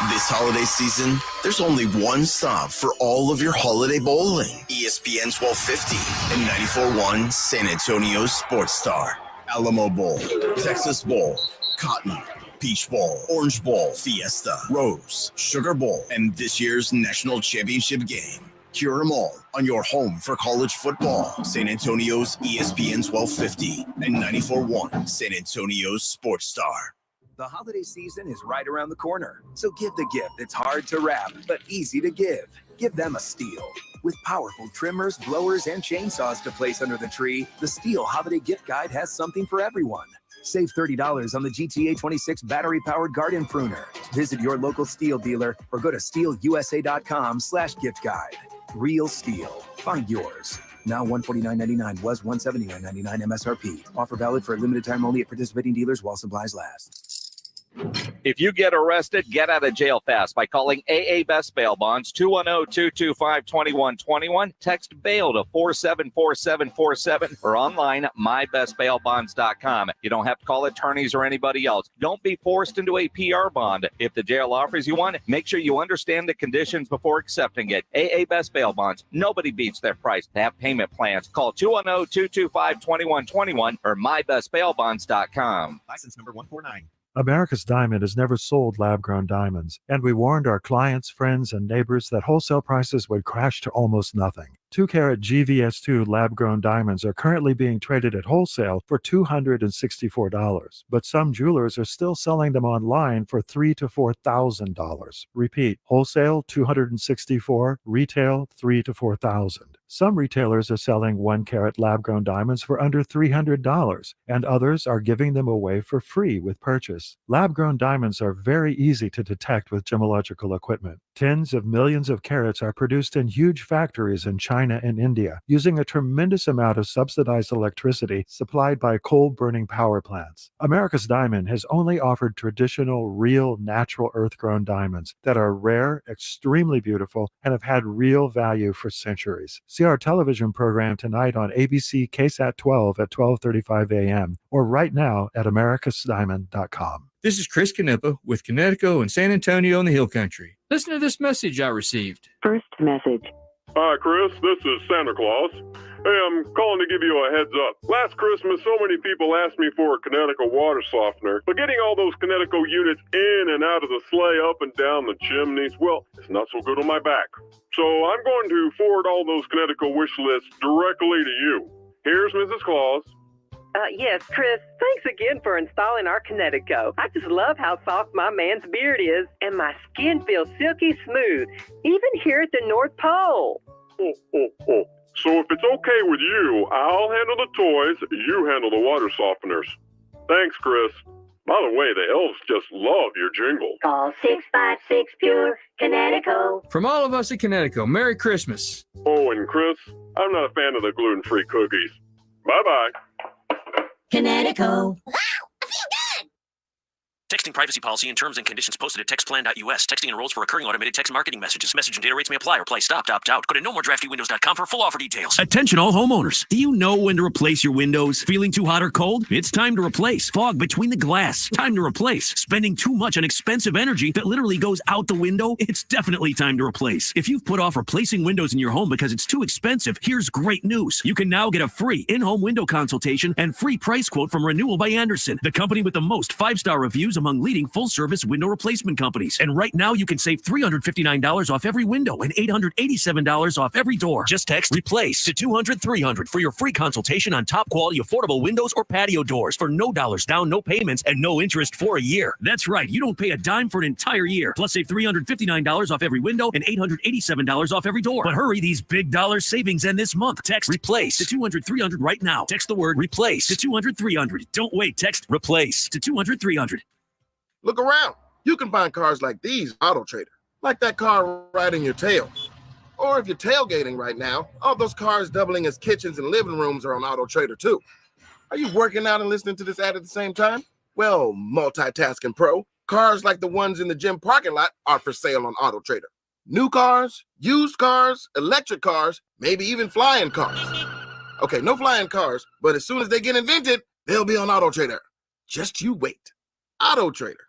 This holiday season, there's only one stop for all of your holiday bowling. ESPN 1250 and 94.1 San Antonio Sports Star. Alamo Bowl, Texas Bowl, Cotton, Peach Bowl, Orange Bowl, Fiesta, Rose, Sugar Bowl, and this year's national championship game. Hear them all on your home for college football. San Antonio's ESPN 1250 and 94.1 San Antonio's Sports Star. The holiday season is right around the corner, so give the gift that's hard to wrap but easy to give. Give them a Stihl. With powerful trimmers, blowers, and chainsaws to place under the tree, the Stihl Holiday Gift Guide has something for everyone. Save $30 on the GTA 26 battery-powered garden pruner. Visit your local Stihl dealer or go to stihlusa.com/gift guide. Real Stihl. Find yours. Now $149.99 was $179.99 MSRP. Offer valid for a limited time only at participating dealers while supplies last. If you get arrested, get out of jail fast by calling AA Best Bail Bonds, 210-225-2121. Text bail to 474747 or online mybestbailbonds.com. You don't have to call attorneys or anybody else. Don't be forced into a PR bond. If the jail offers you one, make sure you understand the conditions before accepting it. AA Best Bail Bonds. Nobody beats their price. They have payment plans. Call 210-225-2121 or mybestbailbonds.com. License number 149. America's Diamond has never sold lab-grown diamonds, and we warned our clients, friends, and neighbors that wholesale prices would crash to almost nothing. 2-carat GVS2 lab-grown diamonds are currently being traded at wholesale for $264, but some jewelers are still selling them online for $3,000 to $4,000. Repeat, wholesale $264, retail $3,000 to $4,000. Some retailers are selling 1-carat lab-grown diamonds for under $300, and others are giving them away for free with purchase. Lab-grown diamonds are very easy to detect with gemological equipment. Tens of millions of carats are produced in huge factories in China and India, using a tremendous amount of subsidized electricity supplied by coal-burning power plants. America's Diamond has only offered traditional, real, natural earth-grown diamonds that are rare, extremely beautiful, and have had real value for centuries. See our television program tonight on ABC KSAT 12 at 12:35 a.m. or right now at americasdiamond.com. This is Chris Canepa with Connecticut and San Antonio in the Hill Country. Listen to this message I received. First message. Hi, Chris. This is Santa Claus. Hey, I'm calling to give you a heads up. Last Christmas, so many people asked me for a Connecticut water softener, but getting all those Connecticut units in and out of the sleigh, up and down the chimneys, well, it's not so good on my back. So I'm going to forward all those Connecticut wish lists directly to you. Here's Mrs. Claus. Yes, Chris, thanks again for installing our Connecticut. I just love how soft my man's beard is, and my skin feels silky smooth, even here at the North Pole. So if it's okay with you, I'll handle the toys, you handle the water softeners. Thanks, Chris. By the way, the elves just love your jingle. Call 656 Pure Connecticut. From all of us at Connecticut, Merry Christmas. Oh, and Chris, I'm not a fan of the gluten-free cookies. Bye-bye. Connecticut. Texting privacy policy and terms and conditions posted at textplan.us. Texting enrolls for recurring automated text marketing messages. Message and data rates may apply. Reply stop, opt out. Go to nomoredraftywindows.com for full offer details. Attention all homeowners. Do you know when to replace your windows? Feeling too hot or cold? It's time to replace. Fog between the glass. Time to replace. Spending too much on expensive energy that literally goes out the window? It's definitely time to replace. If you've put off replacing windows in your home because it's too expensive, here's great news. You can now get a free in-home window consultation and free price quote from Renewal by Andersen, the company with the most 5-star reviews among leading full-service window replacement companies. And right now, you can save $359 off every window and $887 off every door. Just text REPLACE to 200-300 for your free consultation on top-quality affordable windows or patio doors for no dollars down, no payments, and no interest for a year. That's right. You don't pay a dime for an entire year. Plus, save $359 off every window and $887 off every door. But hurry, these big dollar savings end this month. Text REPLACE to 200-300 right now. Text the word REPLACE to 200-300. Don't wait. Text REPLACE to 200-300. Look around. You can find cars like these Auto Trader, like that car riding your tail. Or if you're tailgating right now, all those cars doubling as kitchens and living rooms are on Auto Trader too. Are you working out and listening to this ad at the same time? Well, multitasking pro, cars like the ones in the gym parking lot are for sale on Auto Trader. New cars, used cars, electric cars, maybe even flying cars. Okay, no flying cars, but as soon as they get invented, they'll be on Auto Trader. Just you wait. Auto Trader.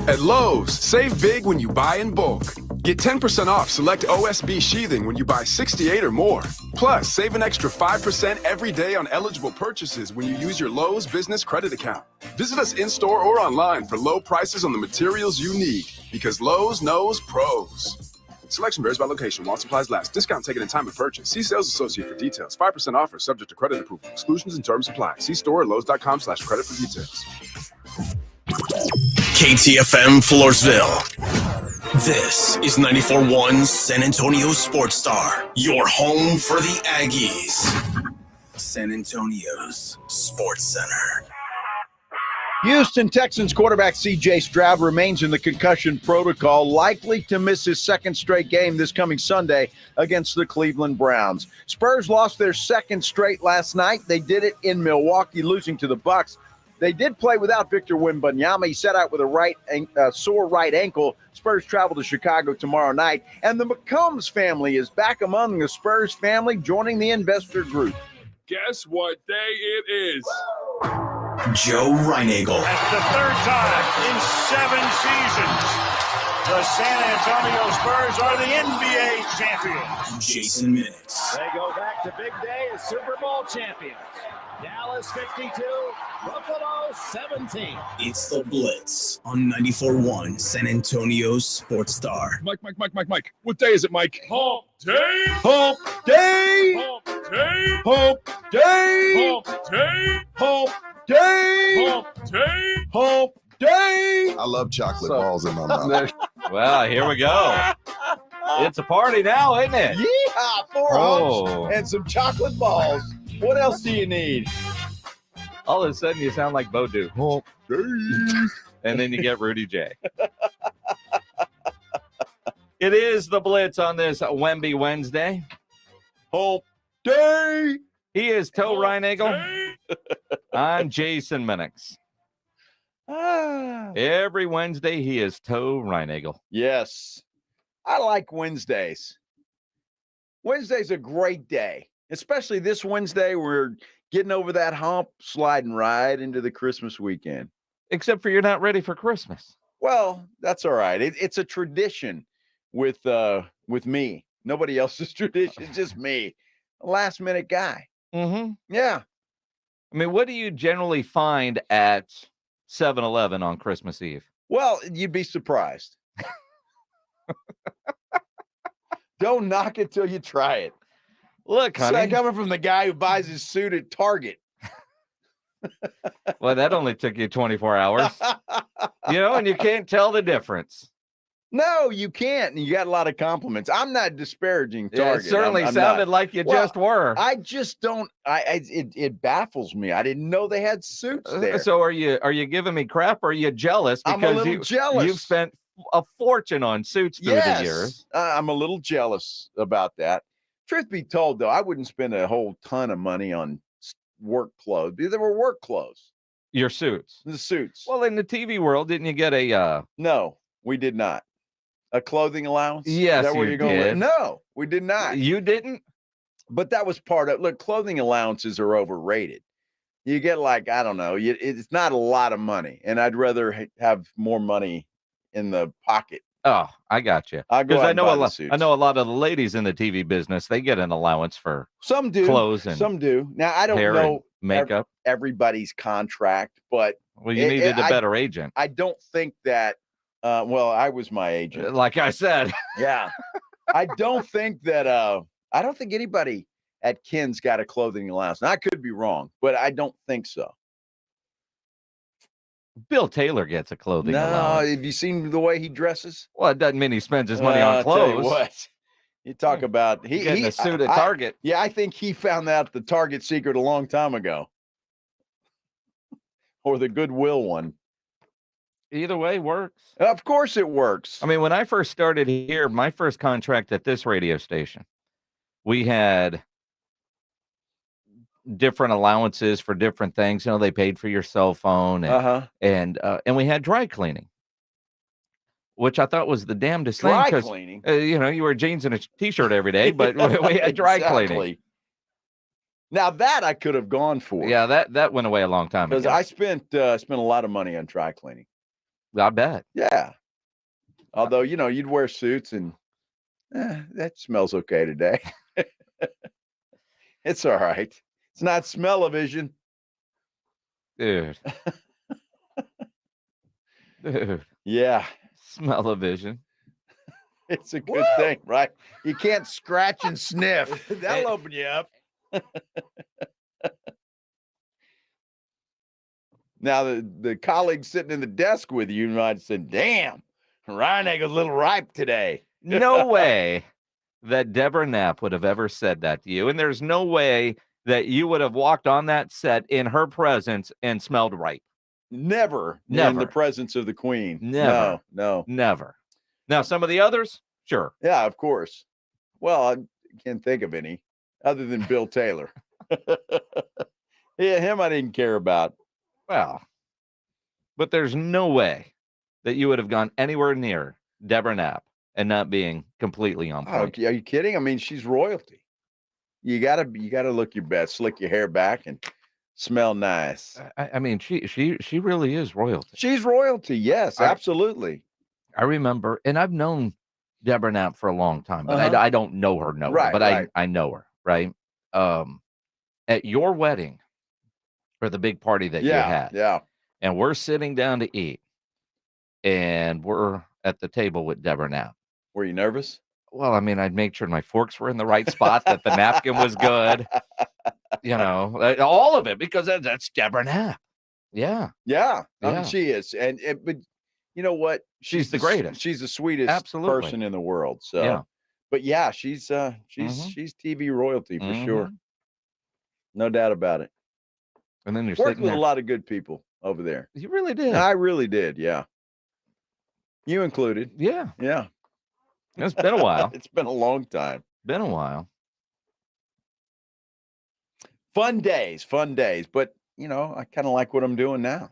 At Lowe's, save big when you buy in bulk. Get 10% off select OSB sheathing when you buy 68 or more. Plus, save an extra 5% every day on eligible purchases when you use your Lowe's business credit account. Visit us in-store or online for low prices on the materials you need, because Lowe's knows pros. Selection varies by location while supplies last. Discount taken in time of purchase. See sales associate for details. 5% offer subject to credit approval. Exclusions and terms apply. See store or Lowe's.com/credit for details. KTFM Floresville. This is 94.1 San Antonio Sports Star, your home for the Aggies. San Antonio's Sports Center. Houston Texans quarterback C.J. Stroud remains in the concussion protocol, likely to miss his second straight game this coming Sunday against the Cleveland Browns. Spurs lost their second straight last night. They did it in Milwaukee, losing to the Bucks. They did play without Victor Wembanyama. He set out with a sore right ankle. Spurs travel to Chicago tomorrow night. And the McCombs family is back among the Spurs family, joining the investor group. Guess what day it is? Joe Reinagle. That's the third time in 7 seasons the San Antonio Spurs are the NBA champions. Jason Minutes. They go back to big day as Super Bowl champions. Dallas 52, Buffalo 17. It's the Blitz on 94.1 San Antonio's Sports Star. Mike. What day is it, Mike? Hump day. Hump day. Hump day. Hump day. Hump day. Hump day. Hump day. Hump day. I love chocolate balls in my mouth. Well, here we go. It's a party now, isn't it? Yeah, 4 humps and some chocolate balls. What else do you need? All of a sudden, you sound like Bo Duke. Hump day. And then you get Rudy J. It is the Blitz on this Wemby Wednesday. Hump day. He is Toe Reinagle. I'm Jason Minix. Every Wednesday, he is Toe Reinagle. Yes. I like Wednesdays. Wednesday's a great day, especially this Wednesday. We're getting over that hump, sliding right into the Christmas weekend. Except for you're not ready for Christmas. Well, that's all right. It's a tradition with me. Nobody else's tradition. It's just me, a last minute guy. Mm-hmm. Yeah. I mean, what do you generally find at 7-Eleven on Christmas Eve? Well, you'd be surprised. Don't knock it till you try it. Look, honey. It's like coming from the guy who buys his suit at Target. Well, that only took you 24 hours. And you can't tell the difference. No, you can't. You got a lot of compliments. I'm not disparaging Target. It certainly I'm sounded not. like you just were. I just don't. It baffles me. I didn't know they had suits there. So are you giving me crap, or are you jealous? Because I'm a little jealous. You've spent a fortune on suits through the years. I'm a little jealous about that. Truth be told, though, I wouldn't spend a whole ton of money on work clothes. They were work clothes. Your suits. The suits. Well, in the TV world, didn't you get a? No, we did not. A clothing allowance? Yes, Is that where you you're going with it? did. No, we did not. You didn't? But that was part of. Look, clothing allowances are overrated. You get like, I don't know. It's not a lot of money, and I'd rather have more money in the pocket. Oh, I got you. I go Because out I and know buy a the lot. suits. I know a lot of the ladies in the TV business. They get an allowance for Some do. clothes and Some do. Now I don't hair and know makeup. everybody's contract, but Well, you needed a better agent. I don't think that. Well, I was my agent. Like I said. Yeah. I don't think that. I don't think anybody at Ken's got a clothing allowance. Now, I could be wrong, but I don't think so. Bill Taylor gets a clothing allowance. Have you seen the way he dresses? Well, it doesn't mean he spends his money on I'll tell you clothes. what. You talk about Getting a suit at I- Target. Yeah, I think he found out the Target secret a long time ago, or the Goodwill one. Either way works. Of course, it works. I mean, when I first started here, my first contract at this radio station, we had different allowances for different things. You know, they paid for your cell phone, and and we had dry cleaning, which I thought was the damnedest thing. Dry 'cause, cleaning? you know, you wear jeans and a t-shirt every day, but we had dry cleaning. Exactly. Now that I could have gone for. Yeah, that went away a long time because ago. I spent a lot of money on dry cleaning. I bet. Yeah. Although, you know, you'd wear suits and that smells okay today. It's all right. It's not smell-o-vision. Dude. Dude. Yeah. Smell-o-vision. It's a good thing, right? You can't scratch and sniff. That'll open you up. Now, the colleague sitting in the desk with you might have said, damn, Ryan Egg was a little ripe today. No way that Deborah Knapp would have ever said that to you. And there's no way that you would have walked on that set in her presence and smelled ripe. Never. In Never. the presence of the queen. Never. No. Never. Now, some of the others, sure. Yeah, of course. Well, I can't think of any other than Bill Taylor. Yeah, him I didn't care about. Well, but there's no way that you would have gone anywhere near Deborah Knapp and not being completely on Oh, point. are you kidding? I mean, she's royalty. You gotta look your best, slick your hair back, and smell nice. I mean, she really is royalty. She's royalty. Yes, absolutely. I remember, and I've known Deborah Knapp for a long time, but Uh-huh. I don't know her, Right, but right. I know her, right? At your wedding, or the big party that you had, Yeah. and we're sitting down to eat, and we're at the table with Deborah Knapp. Were you nervous? Well, I mean, I'd make sure my forks were in the right spot, that the napkin was good, you know, all of it, because that's Deborah Knapp. Yeah. Yeah. I mean, Yeah. she is. But you know what? She's the greatest. She's the sweetest Absolutely. person in the world. So, Yeah. but yeah, she's TV royalty for sure. No doubt about it. And then you're Worked sitting with there. a lot of good people over there. You really did. I really did. Yeah. You included. Yeah. Yeah. It's been a while. It's been a long time. Been a while. Fun days. But you know, I kind of like what I'm doing now.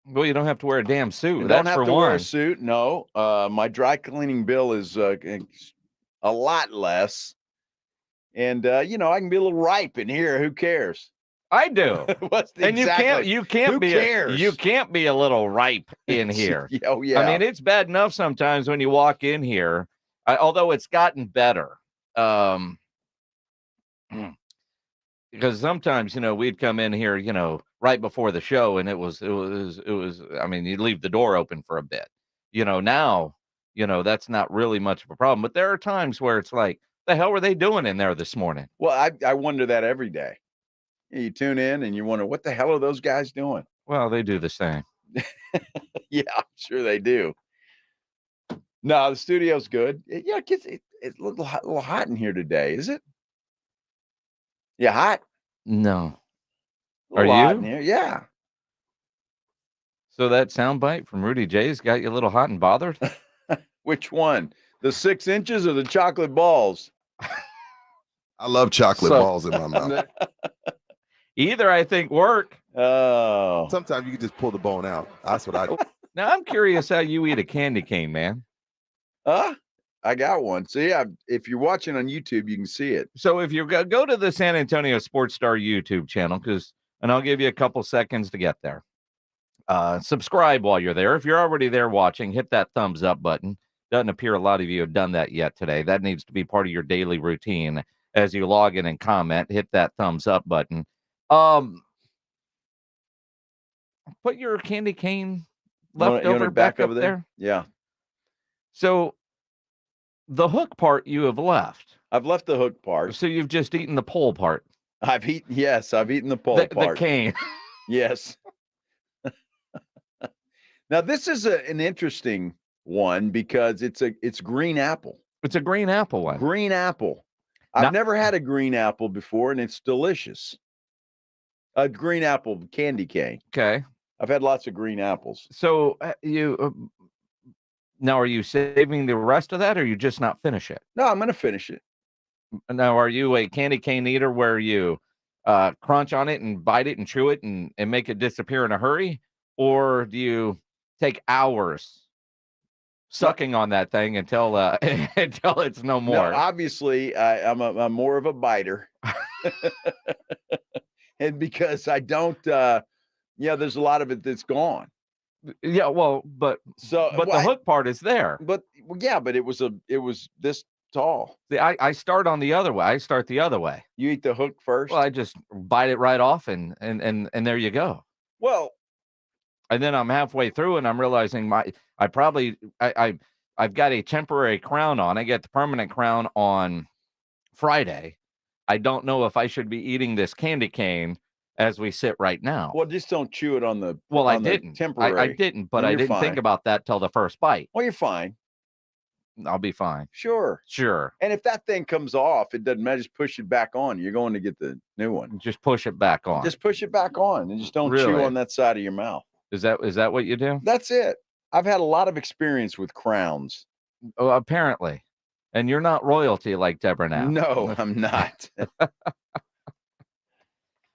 Well, you don't have to wear a damn suit. I That's don't have for to one. wear a suit. No, my dry cleaning bill is a lot less, and you know, I can be a little ripe in here. Who cares? I do. And you can't Who be you can't be a little ripe in here. Oh yeah. I mean, it's bad enough sometimes when you walk in here. Although it's gotten better. Because sometimes, you know, we'd come in here, you know, right before the show, and it was I mean, you'd leave the door open for a bit. You know, now, you know, that's not really much of a problem. But there are times where it's like, the hell were they doing in there this morning? Well, I wonder that every day. You tune in and you wonder, what the hell are those guys doing? Well, they do the same. Yeah, I'm sure they do. No, the studio's good. Yeah, it's a little hot in here today, is it? Yeah, hot. No. A little Are hot you? in here? Yeah. So that soundbite from Rudy J's got you a little hot and bothered? Which one? The 6 inches or the chocolate balls? I love chocolate balls in my mouth. Either I think work. Oh. Sometimes you can just pull the bone out. That's what I do. Now I'm curious how you eat a candy cane, man. I got one. So yeah, if you're watching on YouTube, you can see it. So if you go to the San Antonio Sports Star YouTube channel, and I'll give you a couple seconds to get there. Subscribe while you're there. If you're already there watching, hit that thumbs up button. Doesn't appear a lot of you have done that yet today. That needs to be part of your daily routine. As you log in and comment, hit that thumbs up button. Put your candy cane leftover back up there. Yeah. So the hook part you have left. I've left the hook part. So you've just eaten the pole part. I've eaten the pole part. The cane. Yes. Now this is an interesting one because it's green apple. It's a green apple one. Green apple. I've never had a green apple before, and it's delicious. A green apple candy cane. Okay. I've had lots of green apples. So now, are you saving the rest of that, or you just not finish it? No, I'm going to finish it. Now, are you a candy cane eater where you crunch on it and bite it and chew it and make it disappear in a hurry? Or do you take hours sucking on that thing until it's no more? No, obviously, I'm more of a biter. And because I don't, there's a lot of it that's gone. Yeah, well, but the hook part is there. But it was this tall. See, I start on the other way. I start the other way. You eat the hook first? Well, I just bite it right off and there you go. Well, and then I'm halfway through and I'm realizing I've got a temporary crown on. I get the permanent crown on Friday. I don't know if I should be eating this candy cane as we sit right now. Well, just don't chew it on the. Well, I didn't. Temporary. I didn't, but I didn't think about that till the first bite. Well, you're fine. I'll be fine. Sure. And if that thing comes off, it doesn't matter. Just push it back on. You're going to get the new one. Just push it back on. Just push it back on, and just don't chew on that side of your mouth. Is that what you do? That's it. I've had a lot of experience with crowns. Oh, apparently. And you're not royalty like Deborah now. No, I'm not.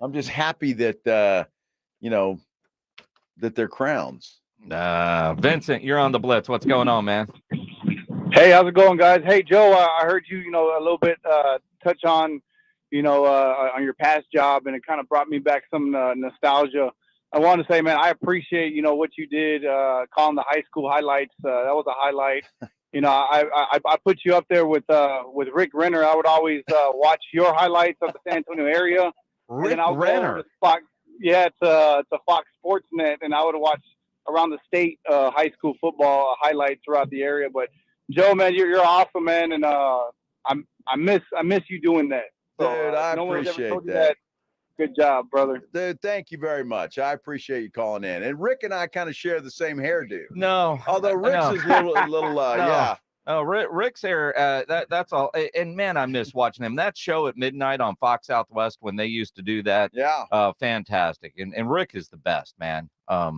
I'm just happy that that they're crowns. Vincent, you're on the Blitz. What's going on, man? Hey, how's it going, guys? Hey, Joe, I heard you, a little bit touch on, on your past job, and it kind of brought me back some nostalgia. I want to say, man, I appreciate, what you did calling the high school highlights. That was a highlight. I put you up there with Rick Renner. I would always watch your highlights of the San Antonio area. Rick Renner. It's a Fox Sports Net, and I would watch around the state high school football highlights throughout the area. But Joe, man, you're awesome, man, and I miss you doing that. So, dude, I appreciate that. Good job, brother. Dude, thank you very much. I appreciate you calling in. And Rick and I kind of share the same hairdo. No, although Rick's is a little yeah. Oh, Rick's hair. That's all. And man, I miss watching him. That show at midnight on Fox Southwest when they used to do that. Yeah. Fantastic. And Rick is the best, man.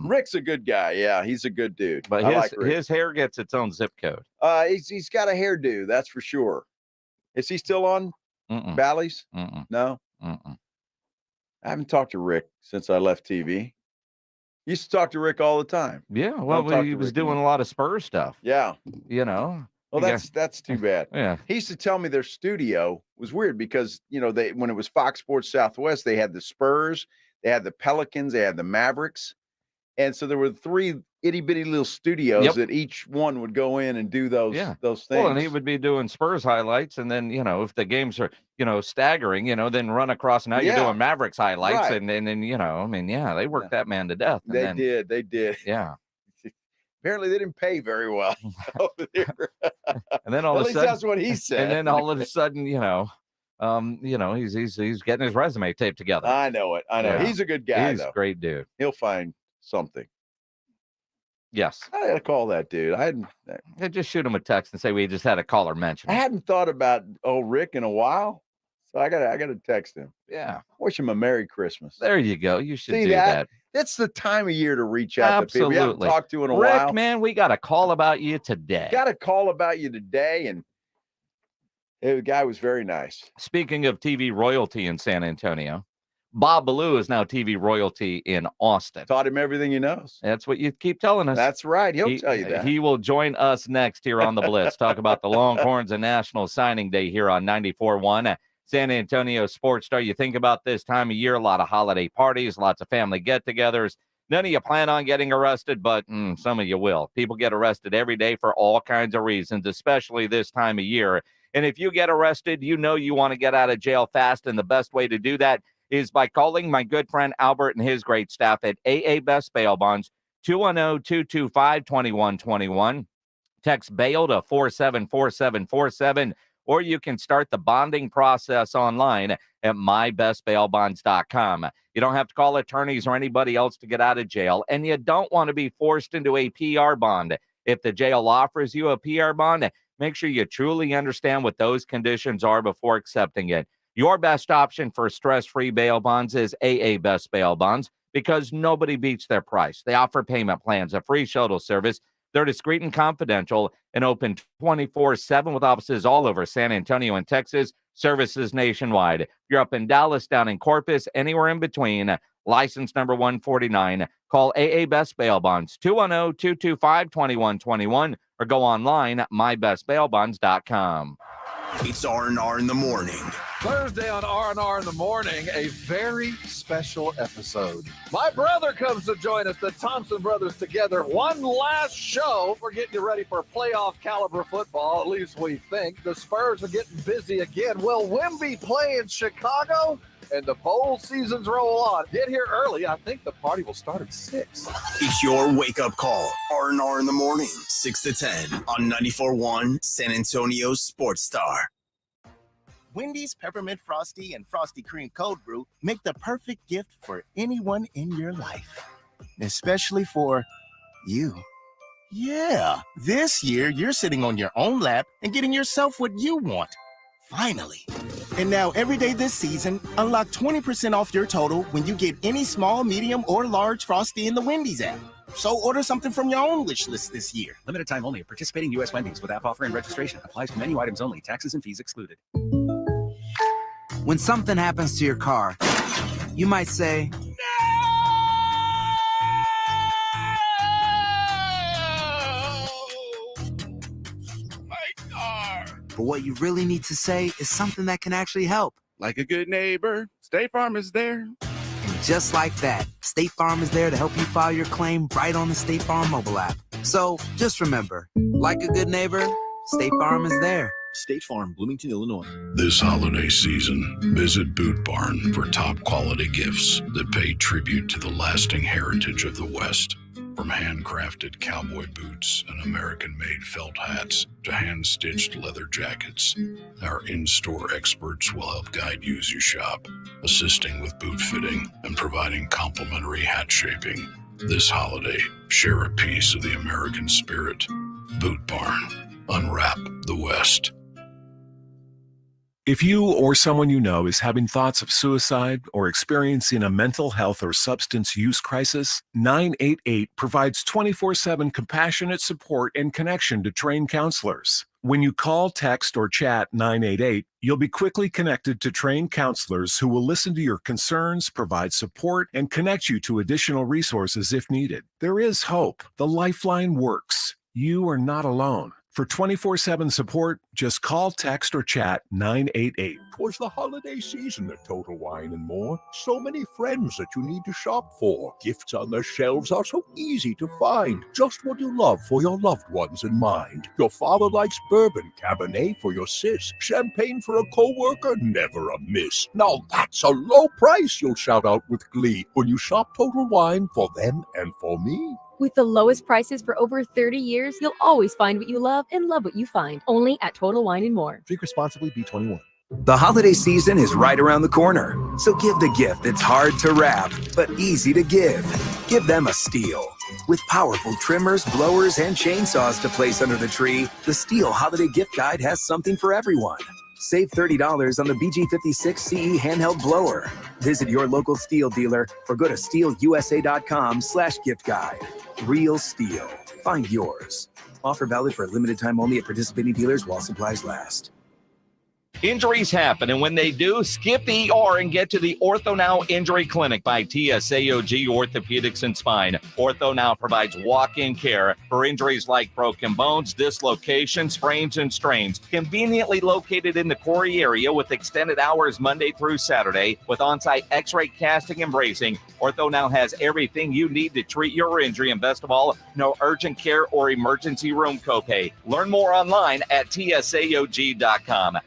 Rick's a good guy. Yeah, he's a good dude. But his hair gets its own zip code. He's got a hairdo, that's for sure. Is he still on Bally's? No. I haven't talked to Rick since I left TV. Used to talk to Rick all the time. Yeah, well, he was doing a lot of Spurs stuff. Yeah. Well, that's too bad. Yeah. He used to tell me their studio was weird because, when it was Fox Sports Southwest, they had the Spurs, they had the Pelicans, they had the Mavericks. And so there were 3 itty bitty little studios that each one would go in and do those things. Well, and he would be doing Spurs highlights. And then, if the games are, staggering, then run across. Now you're doing Mavericks highlights. Right. And then, they worked that man to death. And they did. Yeah. Apparently they didn't pay very well over there. And then all of a sudden, that's what he said. And then all of a sudden, he's getting his resume taped together. I know it. Yeah. He's a good guy. He's a great dude. He'll find something. Yes. I gotta call that dude. I just shoot him a text and say we just had a caller mention. I hadn't thought about Rick in a while. So I gotta text him. Yeah. Wish him a Merry Christmas. There you go. You should do that. It's the time of year to reach out to people you haven't talked to in a Rick, while. Man, we got a call about you today. Got a call about you today, and the guy was very nice. Speaking of TV royalty in San Antonio, Bob Ballou is now TV royalty in Austin. Taught him everything he knows. That's what you keep telling us. That's right. He'll tell you that. He will join us next here on the Blitz. Talk about the Longhorns and National Signing Day here on 94.1 San Antonio Sports Star. You think about this time of year, a lot of holiday parties, lots of family get-togethers. None of you plan on getting arrested, but some of you will. People get arrested every day for all kinds of reasons, especially this time of year. And if you get arrested, you know you want to get out of jail fast, and the best way to do that is by calling my good friend Albert and his great staff at AA Best Bail Bonds, 210-225-2121. Text bail to 474747, or you can start the bonding process online at mybestbailbonds.com. You don't have to call attorneys or anybody else to get out of jail, and you don't want to be forced into a PR bond. If the jail offers you a PR bond, make sure you truly understand what those conditions are before accepting it. Your best option for stress-free bail bonds is AA Best Bail Bonds, because nobody beats their price. They offer payment plans, a free shuttle service. They're discreet and confidential and open 24/7 with offices all over San Antonio and Texas, services nationwide. If you're up in Dallas, down in Corpus, anywhere in between, license number 149. Call AA Best Bail Bonds, 210-225-2121, or go online at mybestbailbonds.com. It's R&R in the morning. Thursday on R&R in the morning, a very special episode. My brother comes to join us, the Thompson brothers together. One last show. We're getting you ready for playoff caliber football, at least we think. The Spurs are getting busy again. Will Wemby play in Chicago? And the bowl seasons roll on. Get here early. I think the party will start at 6. It's your wake-up call. R&R in the morning, 6 to 10 on 94.1 San Antonio Sports Star. Wendy's Peppermint Frosty and Frosty Cream Cold Brew make the perfect gift for anyone in your life, especially for you. Yeah, this year you're sitting on your own lap and getting yourself what you want. Finally. And now every day this season, unlock 20% off your total when you get any small, medium, or large Frosty in the Wendy's app. So order something from your own wish list this year. Limited time only. Participating U.S. Wendy's with app offer and registration. Applies to menu items only. Taxes and fees excluded. When something happens to your car, you might say, but what you really need to say is something that can actually help. Like a good neighbor, State Farm is there. And just like that, State Farm is there to help you file your claim right on the State Farm mobile app. So just remember, like a good neighbor, State Farm is there. State Farm, Bloomington, Illinois. This holiday season, visit Boot Barn for top quality gifts that pay tribute to the lasting heritage of the West. From handcrafted cowboy boots and American-made felt hats to hand-stitched leather jackets, our in-store experts will help guide you as you shop, assisting with boot fitting and providing complimentary hat shaping. This holiday, share a piece of the American spirit. Boot Barn. Unwrap the West. If you or someone you know is having thoughts of suicide or experiencing a mental health or substance use crisis, 988 provides 24/7 compassionate support and connection to trained counselors. When you call, text, or chat 988, you'll be quickly connected to trained counselors who will listen to your concerns, provide support, and connect you to additional resources if needed. There is hope. The Lifeline works. You are not alone. For 24/7 support, just call, text, or chat 988. 'Twas the holiday season at Total Wine & More. So many friends that you need to shop for. Gifts on their shelves are so easy to find. Just what you love for your loved ones in mind. Your father likes bourbon, Cabernet for your sis, champagne for a coworker, never a miss. Now that's a low price you'll shout out with glee when you shop Total Wine for them and for me. With the lowest prices for over 30 years, you'll always find what you love and love what you find. Only at Total Wine & More. Drink responsibly, B21. The holiday season is right around the corner. So give the gift that's hard to wrap, but easy to give. Give them a STIHL. With powerful trimmers, blowers, and chainsaws to place under the tree, the STIHL Holiday Gift Guide has something for everyone. Save $30 on the BG56CE handheld blower. Visit your local STIHL dealer or go to stihlusa.com/gift guide. Real STIHL. Find yours. Offer valid for a limited time only at participating dealers while supplies last. Injuries happen, and when they do, skip the ER and get to the Ortho Now Injury Clinic by TSAOG Orthopedics and Spine. Ortho Now provides walk-in care for injuries like broken bones, dislocations, sprains, and strains. Conveniently located in the Corey area with extended hours Monday through Saturday with on-site x-ray casting and bracing. Ortho Now has everything you need to treat your injury, and best of all, no urgent care or emergency room copay. Learn more online at tsaog.com.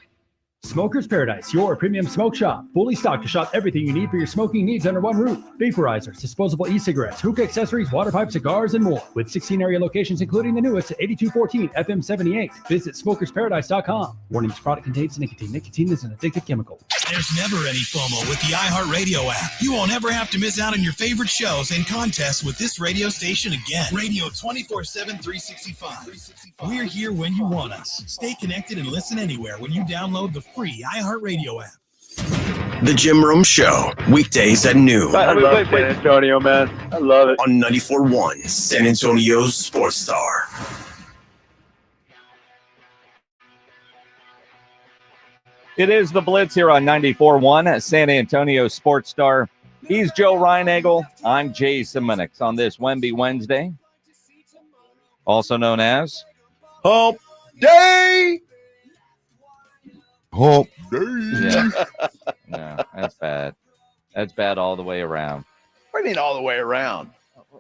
Smoker's Paradise, your premium smoke shop. Fully stocked to shop everything you need for your smoking needs under one roof. Vaporizers, disposable e-cigarettes, hookah accessories, water pipe, cigars, and more. With 16 area locations, including the newest at 8214 FM 78. Visit smokersparadise.com. Warning, this product contains nicotine. Nicotine is an addictive chemical. There's never any FOMO with the iHeartRadio app. You won't ever have to miss out on your favorite shows and contests with this radio station again. Radio 24/7, 365. We're here when you want us. Stay connected and listen anywhere when you download the free iHeartRadio app. The Jim Rome Show, weekdays at noon. I love San Antonio, man. I love it. On 94.1 San Antonio's Sports Star. It is the Blitz here on 94.1 San Antonio Sports Star. He's Joe Reinagel. I'm Jason Minix on this Wemby Wednesday, also known as Hump Day. Hump Day. Yeah. No, that's bad. That's bad all the way around. What do you mean all the way around?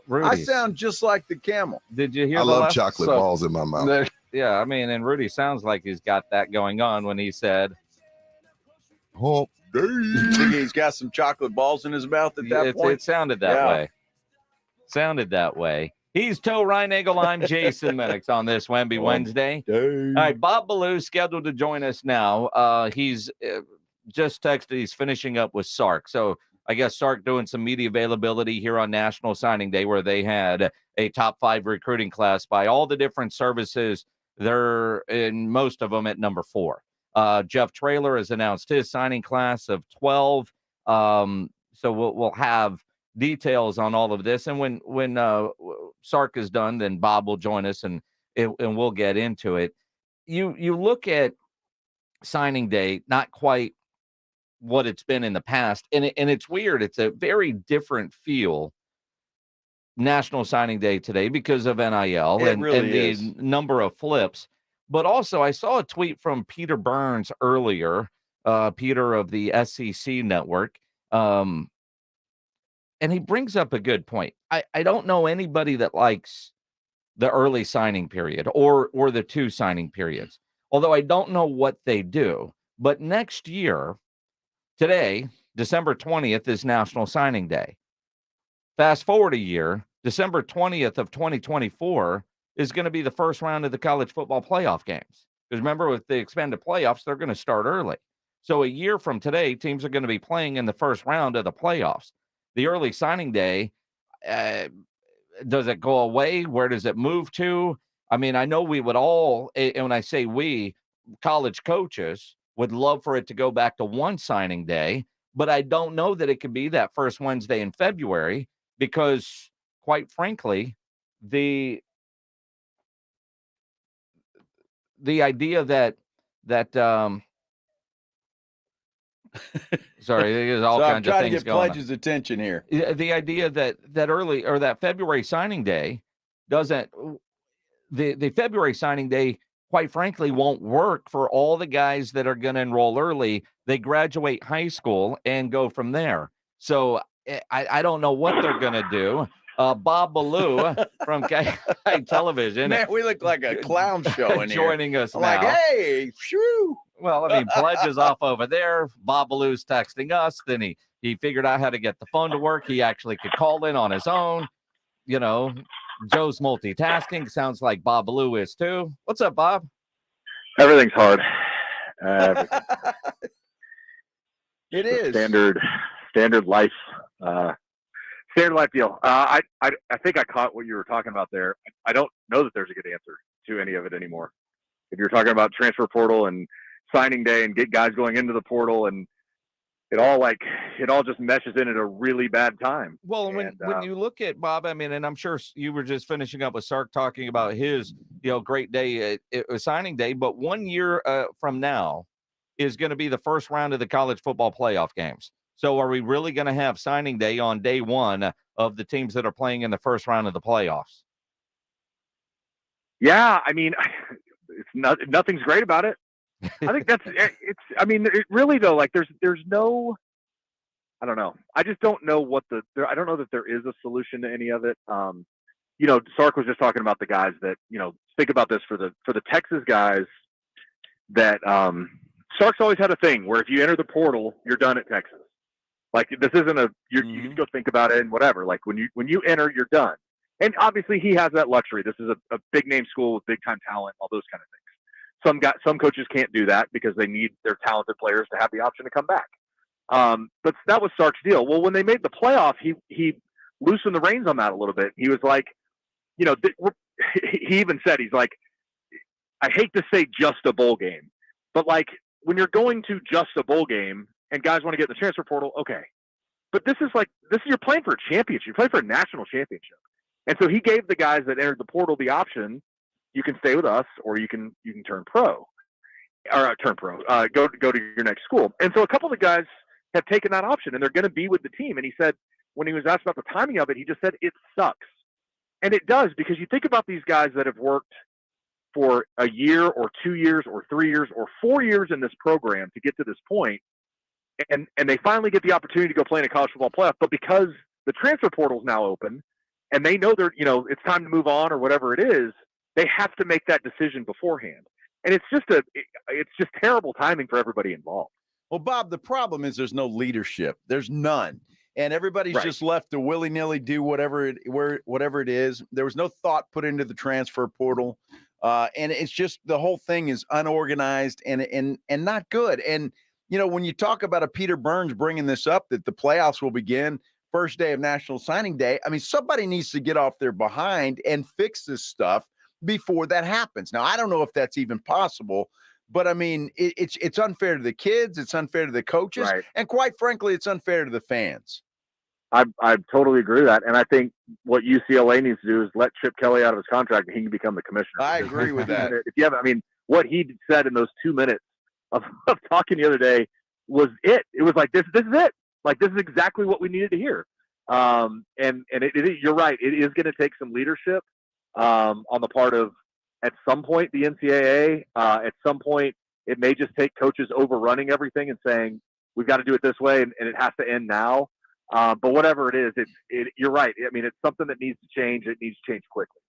Rudy's. I sound just like the camel. Did you hear? I the love last- chocolate so- balls in my mouth. Yeah, I mean, and Rudy sounds like he's got that going on when he said, Hump Day. Think he's got some chocolate balls in his mouth at that point? It sounded that way. Sounded that way. He's Joe Reinagel. I'm Jason Minix on this Wemby Wednesday. All right, Bob Ballou scheduled to join us now. He's just texted. He's finishing up with Sark. So I guess Sark doing some media availability here on National Signing Day, where they had a top 5 recruiting class by all the different services. They're in most of them at number 4. Jeff Traylor has announced his signing class of 12. So we'll have details on all of this. And when Sark is done, then Bob will join us and we'll get into it. You look at signing day, not quite what it's been in the past. And it's weird. It's a very different feel, National Signing Day today, because of NIL and the number of flips. But also, I saw a tweet from Peter Burns earlier, Peter of the SEC Network, and he brings up a good point. I don't know anybody that likes the early signing period or the 2 signing periods, although I don't know what they do. But next year, today, December 20th, is National Signing Day. Fast forward a year, December 20th of 2024 is going to be the first round of the college football playoff games. Because remember, with the expanded playoffs, they're going to start early. So a year from today, teams are going to be playing in the first round of the playoffs. The early signing day, does it go away? Where does it move to? I mean, I know we would all, and when I say we, college coaches would love for it to go back to 1 signing day, but I don't know that it could be that first Wednesday in February because, quite frankly, the idea that sorry, there's all kinds of things going on. I'm trying to get Pledge's attention here. The idea that early or that February signing day doesn't the February signing day, quite frankly, won't work for all the guys that are going to enroll early. They graduate high school and go from there. So I don't know what they're going to do. Bob Ballou from KI Television. Man, we look like a clown show in here. Joining us now. Like, hey, shoo. Well, I mean, Pledge is off over there. Bob Ballou's texting us. Then he figured out how to get the phone to work. He actually could call in on his own. You know, Joe's multitasking. Sounds like Bob Ballou is too. What's up, Bob? Everything's hard. It is standard life. Standard life deal. I think I caught what you were talking about there. I don't know that there's a good answer to any of it anymore. If you're talking about transfer portal and signing day and get guys going into the portal, and it all just meshes in at a really bad time. Well, when you look at Bob, I mean, and I'm sure you were just finishing up with Sark talking about his great day at signing day, but 1 year from now, is going to be the first round of the college football playoff games. So are we really going to have signing day on day one of the teams that are playing in the first round of the playoffs? Yeah, I mean, nothing's great about it. I think I mean, it really though, like there's no, I don't know. I just don't know I don't know that there is a solution to any of it. You know, Sark was just talking about the guys that, you know, think about this for the Texas guys that, Sark's always had a thing where if you enter the portal, you're done at Texas. Like this isn't you can go think about it and whatever. Like when you enter, you're done. And obviously he has that luxury. This is a big name school with big time talent, all those kind of things. Some coaches can't do that because they need their talented players to have the option to come back. But that was Sark's deal. Well, when they made the playoff, he loosened the reins on that a little bit. He was like, you know, he even said, he's like, I hate to say just a bowl game, but like when you're going to just a bowl game and guys want to get in the transfer portal, okay. But this is you're playing for a championship. You're playing for a national championship. And so he gave the guys that entered the portal the option, you can stay with us or you can turn pro. Or turn pro. Go to your next school. And so a couple of the guys have taken that option and they're going to be with the team. And he said, when he was asked about the timing of it, he just said, it sucks. And it does, because you think about these guys that have worked for a year or 2 years or 3 years or 4 years in this program to get to this point, and they finally get the opportunity to go play in a college football playoff. But because the transfer portal is now open and they know they're, you know, it's time to move on or whatever it is, they have to make that decision beforehand. And it's just terrible timing for everybody involved. Well, Bob, the problem is there's no leadership. There's none. And everybody's just left to willy-nilly do whatever it is. There was no thought put into the transfer portal. And it's just the whole thing is unorganized and not good. And, you know, when you talk about a Peter Burns bringing this up, that the playoffs will begin first day of National Signing Day, I mean, somebody needs to get off their behind and fix this stuff before that happens. Now, I don't know if that's even possible, but I mean, it's unfair to the kids, it's unfair to the coaches, and quite frankly, it's unfair to the fans. I totally agree with that. And I think what UCLA needs to do is let Chip Kelly out of his contract and he can become the commissioner. I agree with that. If you have, I mean, what he said in those 2 minutes of talking the other day was it. It was like, this is it. Like, this is exactly what we needed to hear. And you're right. It is going to take some leadership on the part of, at some point, the NCAA. At some point, it may just take coaches overrunning everything and saying, we've got to do it this way, and it has to end now. But whatever it is, you're right. I mean, it's something that needs to change. It needs to change quickly.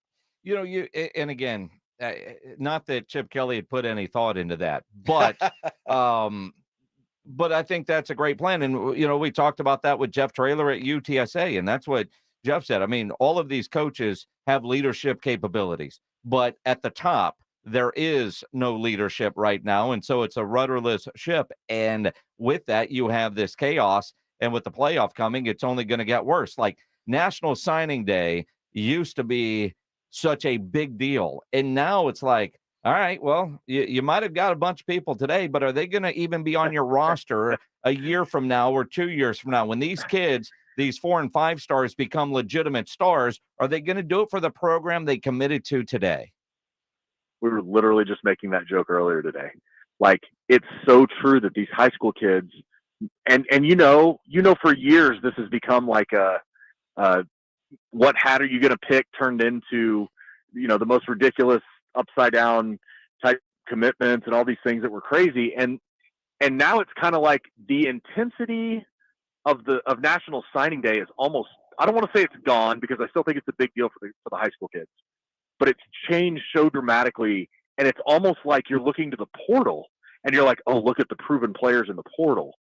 You know, and again, not that Chip Kelly had put any thought into that, but but I think that's a great plan. And, you know, we talked about that with Jeff Traylor at UTSA, and that's what Jeff said. I mean, all of these coaches have leadership capabilities, but at the top, there is no leadership right now. And so it's a rudderless ship. And with that, you have this chaos. And with the playoff coming, it's only going to get worse. Like National Signing Day used to be such a big deal. And now it's like, all right, well, you might have got a bunch of people today, but are they going to even be on your roster a year from now or 2 years from now? When these kids, these 4 and 5 stars become legitimate stars, are they going to do it for the program they committed to today? We were literally just making that joke earlier today. Like, it's so true that these high school kids, and you know, for years, this has become like what hat are you going to pick turned into, you know, the most ridiculous upside down type commitments and all these things that were crazy. And now it's kind of like the intensity of National Signing Day is almost, I don't want to say it's gone because I still think it's a big deal for the high school kids, but it's changed so dramatically. And it's almost like you're looking to the portal and you're like, oh, look at the proven players in the portal.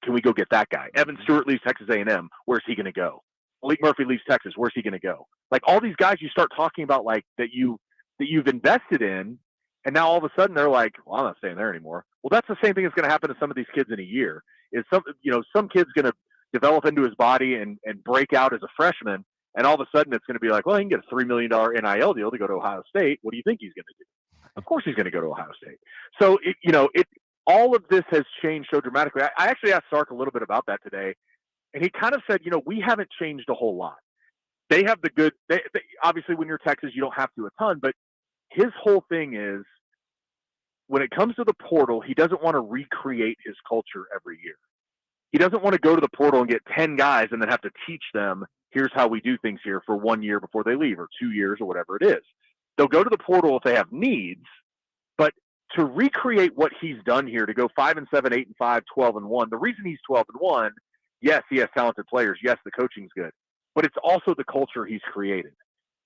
Can we go get that guy? Evan Stewart leaves Texas A&M. Where's he going to go? Malik Murphy leaves Texas. Where's he going to go? Like all these guys you start talking about, like that you've invested in, and now all of a sudden they're like, well, I'm not staying there anymore. Well, that's the same thing that's going to happen to some of these kids in a year. Is some kid's going to develop into his body and break out as a freshman, and all of a sudden it's going to be like, well, he can get a $3 million NIL deal to go to Ohio State. What do you think he's going to do? Of course he's going to go to Ohio State. So all of this has changed so dramatically. I actually asked Sark a little bit about that today, and he kind of said, we haven't changed a whole lot. They have the good. They obviously, when you're Texas, you don't have to a ton. But his whole thing is, when it comes to the portal, he doesn't want to recreate his culture every year. He doesn't want to go to the portal and get 10 guys and then have to teach them, here's how we do things here for 1 year before they leave, or 2 years, or whatever it is. They'll go to the portal if they have needs, but to recreate what he's done here, to go 5-7, 8-5, 12-1, the reason he's 12-1, yes, he has talented players. Yes, the coaching's good, but it's also the culture he's created.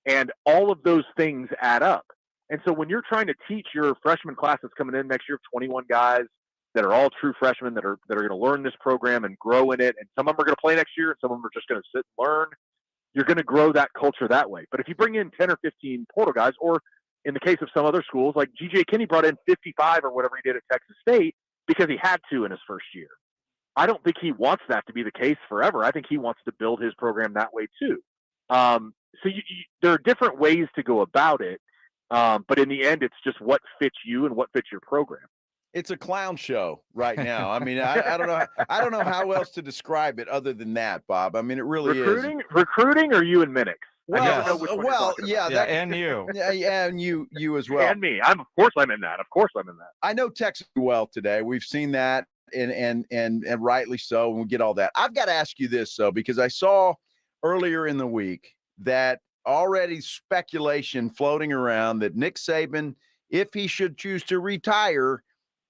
And all of those things add up. And so when you're trying to teach your freshman class that's coming in next year of 21 guys that are all true freshmen that are going to learn this program and grow in it, and some of them are going to play next year and some of them are just going to sit and learn, you're going to grow that culture that way. But if you bring in 10 or 15 portal guys, or in the case of some other schools, like G.J. Kinney brought in 55 or whatever he did at Texas State because he had to in his first year. I don't think he wants that to be the case forever. I think he wants to build his program that way too. So there are different ways to go about it, but in the end, it's just what fits you and what fits your program. It's a clown show right now. I mean, I don't know. I don't know how else to describe it other than that, Bob. I mean, it really is. Recruiting, or you and Minix? And you. Yeah, and you as well. And me. Of course I'm in that. I know Texas well today. We've seen that, and rightly so, and we get all that. I've got to ask you this, though, because I saw earlier in the week that already speculation floating around that Nick Saban, if he should choose to retire,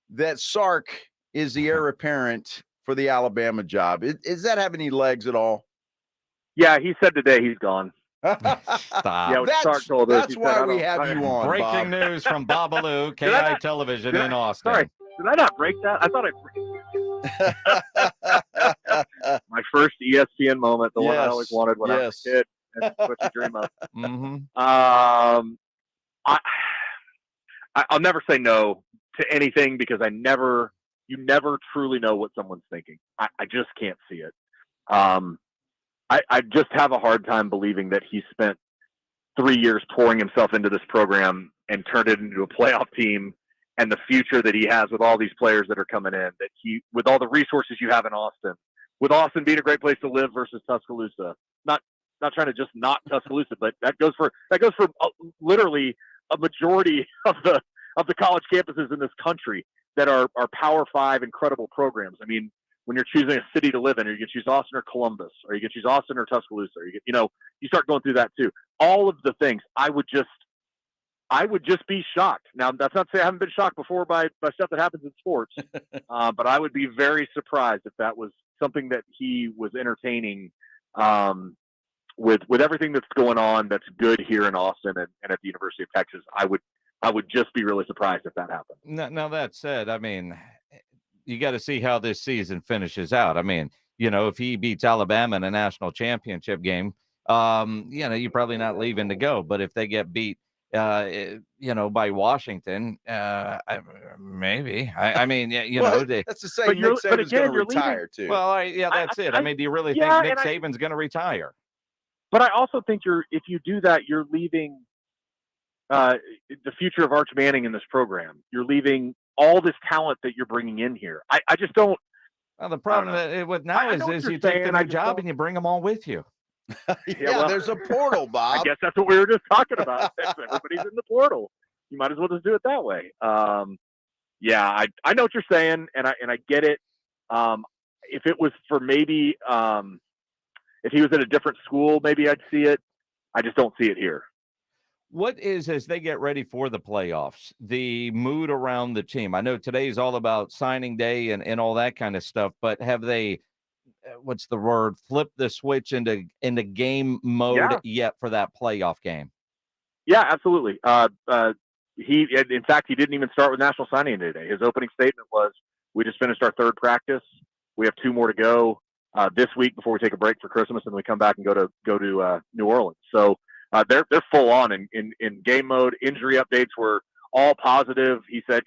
that Sark is the heir apparent for the Alabama job. Does that have any legs at all? Yeah, he said today he's gone. Stop. Yeah, Sark told us. That's why we have you on. Breaking news from Babalu, KI Television in Austin. Sorry, did I not break that? I thought I my first ESPN moment, the one I always wanted when I was a kid. That's what you dream of. Mm-hmm. I'll never say no to anything because you never truly know what someone's thinking. I just can't see it. I just have a hard time believing that he spent 3 years pouring himself into this program and turned it into a playoff team, and the future that he has with all these players that are coming in, that he, with all the resources you have in Austin, with Austin being a great place to live versus Tuscaloosa, not trying to just not Tuscaloosa, but that goes for literally a majority of the college campuses in this country that are Power 5 incredible programs. I mean, when you're choosing a city to live in, or you can choose Austin or Columbus, or you can choose Austin or Tuscaloosa, or you start going through that too. All of the things, I would just be shocked. Now, that's not to say I haven't been shocked before by stuff that happens in sports, but I would be very surprised if that was something that he was entertaining. With everything that's going on, that's good here in Austin and at the University of Texas, I would just be really surprised if that happened. Now that said, I mean, you got to see how this season finishes out. I mean, if he beats Alabama in a national championship game, you're probably not leaving to go. But if they get beat, by Washington, maybe. I mean, that's to say Nick Saban's going to retire too. Well, that's it. I mean, do you really think Nick Saban's going to retire? But I also think if you do that, you're leaving the future of Arch Manning in this program. You're leaving all this talent that you're bringing in here. I just don't. Well, the problem with now is you take the new job and you bring them all with you. There's a portal, Bob. I guess that's what we were just talking about. Everybody's in the portal. You might as well just do it that way. I know what you're saying, and I get it. If it was for maybe. If he was at a different school, maybe I'd see it. I just don't see it here. What is, as they get ready for the playoffs, the mood around the team? I know today is all about signing day and all that kind of stuff, but have they, flipped the switch into game mode yet for that playoff game? Yeah, absolutely. In fact, he didn't even start with National Signing Day today. His opening statement was, we just finished our third practice. We have 2 more to go. This week before we take a break for Christmas, and we come back and go to New Orleans. So they're full on in game mode. Injury updates were all positive. He said,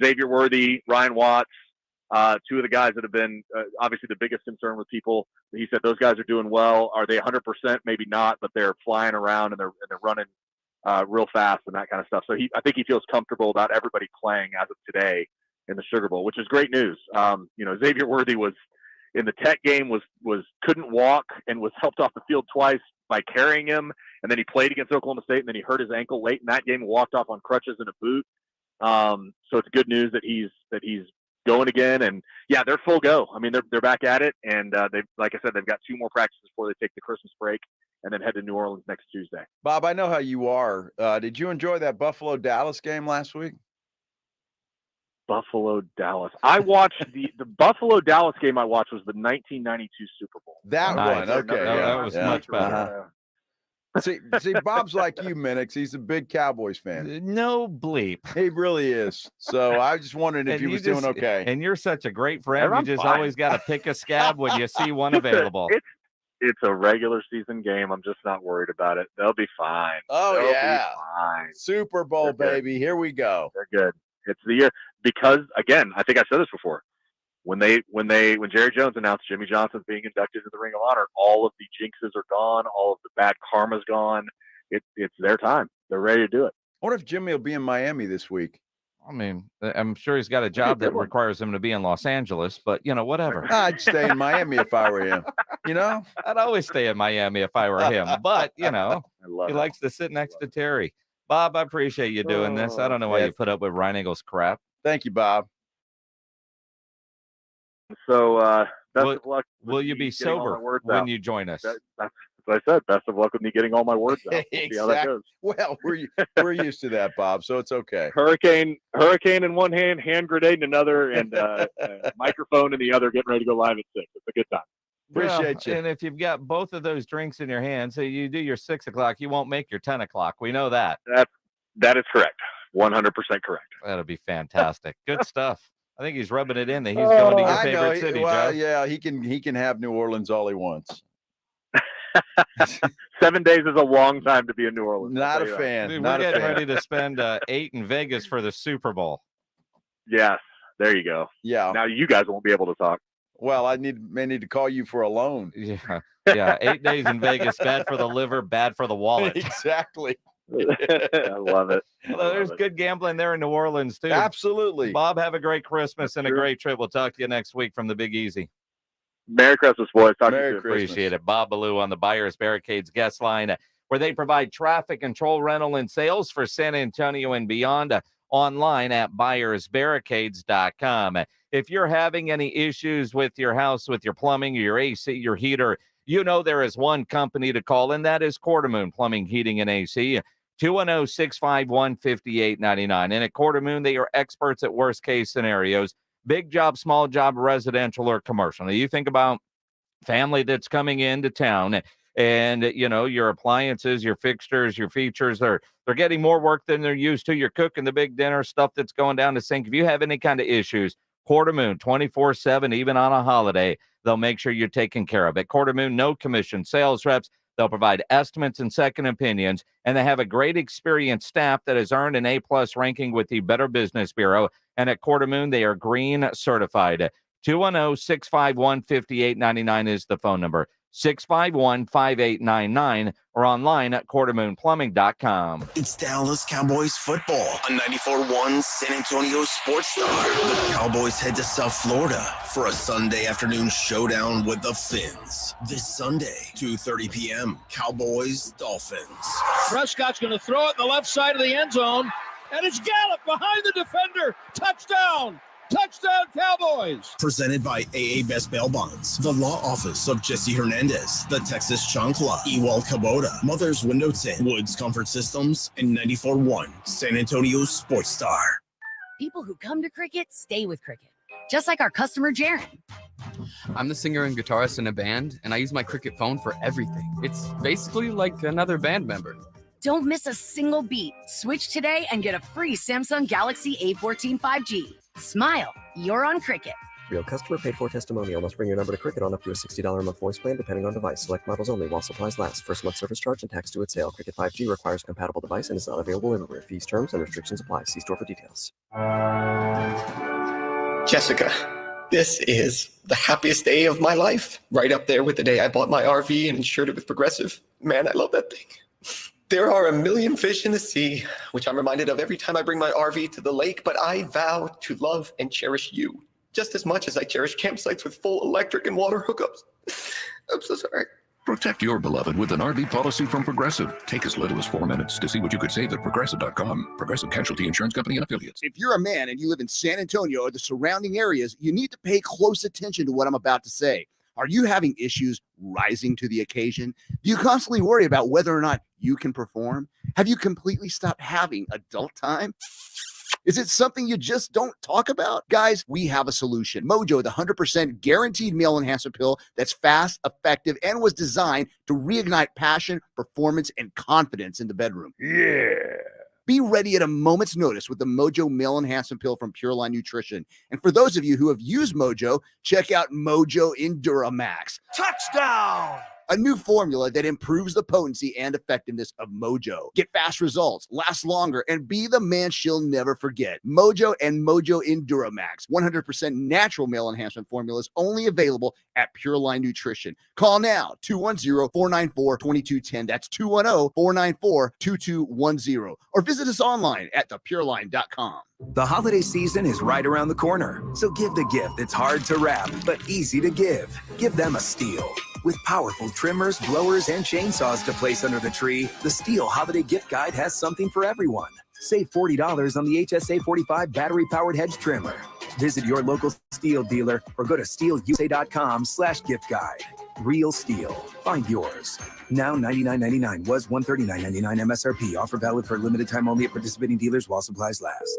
Xavier Worthy, Ryan Watts, 2 of the guys that have been obviously the biggest concern with people. He said those guys are doing well. Are they 100%? Maybe not, but they're flying around and they're running real fast and that kind of stuff. So I think he feels comfortable about everybody playing as of today in the Sugar Bowl, which is great news. Xavier Worthy was. In the Tech game was couldn't walk and was helped off the field twice by carrying him. And then he played against Oklahoma State, and then he hurt his ankle late in that game and walked off on crutches and a boot. So it's good news that he's going again. And yeah, they're full go. I mean, they're back at it, and they've, like I said, they've got 2 more practices before they take the Christmas break and then head to New Orleans next Tuesday. Bob, I know how you are. Did you enjoy that Buffalo-Dallas game last week? Buffalo-Dallas. I watched the Buffalo-Dallas game I watched was the 1992 Super Bowl. That one, okay. That was much better. See, Bob's like you, Minix. He's a big Cowboys fan. No bleep. He really is. So I was just wondering if he was doing okay. And you're such a great friend. You just always got to pick a scab when you see one available. It's a regular season game. I'm just not worried about it. They'll be fine. Oh, They'll yeah. be fine. Super Bowl, baby. Here we go. They're good. It's the year. Because, again, I think I said this before. When Jerry Jones announced Jimmy Johnson's being inducted to the Ring of Honor, all of the jinxes are gone, all of the bad karma's gone. It's their time. They're ready to do it. I wonder if Jimmy will be in Miami this week. I mean, I'm sure he's got a job that requires him to be in Los Angeles, but whatever. I'd stay in Miami if I were him. I'd always stay in Miami if I were him, but he likes to sit next to Terry. Bob, I appreciate you doing this. I don't know why you put up with Ryan Eagles crap. Thank you, Bob. So best of luck. Will you be sober when you join us? That's what I said. Best of luck with me getting all my words out. We'll see how that goes. Well, we're used to that, Bob, so it's okay. Hurricane in one hand, hand grenade in another, and microphone in the other, getting ready to go live at 6. It's a good time. Appreciate you. And if you've got both of those drinks in your hand, so you do your 6 o'clock, you won't make your 10 o'clock. We know that. That is correct. 100% correct. That'll be fantastic. Good stuff. I think he's rubbing it in that he's going to your favorite city, well, Joe. Yeah, he can have New Orleans all he wants. 7 days is a long time to be in New Orleans. Not a fan. Dude, we're getting ready to spend 8 in Vegas for the Super Bowl. Yes, there you go. Yeah. Now you guys won't be able to talk. Well, I may need to call you for a loan. Yeah. 8 days in Vegas, bad for the liver, bad for the wallet. Exactly. I love it. Well, there's good gambling there in New Orleans, too. Absolutely. Bob, have a great Christmas and a great trip. We'll talk to you next week from the Big Easy. Merry Christmas, boys. Talk to you soon. Appreciate it. Bob Ballou on the Buyers Barricades guest line, where they provide traffic control, rental, and sales for San Antonio and beyond. Online at buyersbarricades.com. If you're having any issues with your house, with your plumbing, your AC, your heater, there is one company to call, and that is Quartermoon Plumbing, Heating, and AC. 210-651-5899. And at Quartermoon, they are experts at worst case scenarios, big job, small job, residential or commercial. Now, you think about family that's coming into town and, your appliances, your fixtures, your features, they're getting more work than they're used to. You're cooking the big dinner, stuff that's going down the sink. If you have any kind of issues, Quartermoon, 24/7, even on a holiday, they'll make sure you're taken care of. At Quartermoon, no commission sales reps. They'll provide estimates and second opinions, and they have a great experienced staff that has earned an A+ ranking with the Better Business Bureau. And at Quartermoon, they are green certified. 210-651-5899 is the phone number. 651-5899 or online at quartermoonplumbing.com. It's Dallas Cowboys football on 94.1 San Antonio Sports Star. The Cowboys head to South Florida for a Sunday afternoon showdown with the Fins. This Sunday, 2:30 p.m., Cowboys-Dolphins. Prescott's going to throw it in the left side of the end zone, and it's Gallup behind the defender. Touchdown! Touchdown, Cowboys! Presented by AA Best Bail Bonds, the law office of Jesse Hernandez, the Texas Chancla, Ewald Kubota, Mother's Window Tint, Woods Comfort Systems, and 94.1 San Antonio Sports Star. People who come to Cricket stay with Cricket, just like our customer, Jaron. I'm the singer and guitarist in a band, and I use my Cricket phone for everything. It's basically like another band member. Don't miss a single beat. Switch today and get a free Samsung Galaxy A14 5G. Smile, you're on Cricket. Real customer paid for testimonial. Must bring your number to Cricket on up to a $60 a month voice plan depending on device. Select models only while supplies last. First month service charge and tax due at sale. Cricket 5G requires a compatible device and is not available everywhere. Fees, terms, and restrictions apply. See store for details. Jessica, this is the happiest day of my life. Right up there with the day I bought my RV and insured it with Progressive. Man, I love that thing. There are a million fish in the sea, which I'm reminded of every time I bring my RV to the lake, but I vow to love and cherish you just as much as I cherish campsites with full electric and water hookups. I'm so sorry. Protect your beloved with an RV policy from Progressive. Take as little as 4 minutes to see what you could save at Progressive.com. Progressive Casualty Insurance Company and Affiliates. If you're a man and you live in San Antonio or the surrounding areas, you need to pay close attention to what I'm about to say. Are you having issues rising to the occasion? Do you constantly worry about whether or not you can perform? Have you completely stopped having adult time? Is it something you just don't talk about? Guys, we have a solution. Mojo, the 100% guaranteed male enhancement pill that's fast, effective, and was designed to reignite passion, performance, and confidence in the bedroom. Yeah. Be ready at a moment's notice with the Mojo Male Enhancement Pill from Pure Line Nutrition. And for those of you who have used Mojo, check out Mojo Enduramax. Touchdown! A new formula that improves the potency and effectiveness of Mojo. Get fast results, last longer, and be the man she'll never forget. Mojo and Mojo Enduramax, 100% natural male enhancement formulas, only available at Pure Line Nutrition. Call now, 210-494-2210. That's 210-494-2210. Or visit us online at thepureline.com. The holiday season is right around the corner, so give the gift that's hard to wrap but easy to give. Give them a Stihl. With powerful trimmers, blowers, and chainsaws to place under the tree, the Stihl Holiday Gift Guide has something for everyone. Save $40 on the HSA 45 battery-powered hedge trimmer. Visit your local Stihl dealer or go to stihlusa.com/gift guide. Real Stihl. Find yours. Now $99.99 was $139.99 MSRP. Offer valid for a limited time only at participating dealers while supplies last.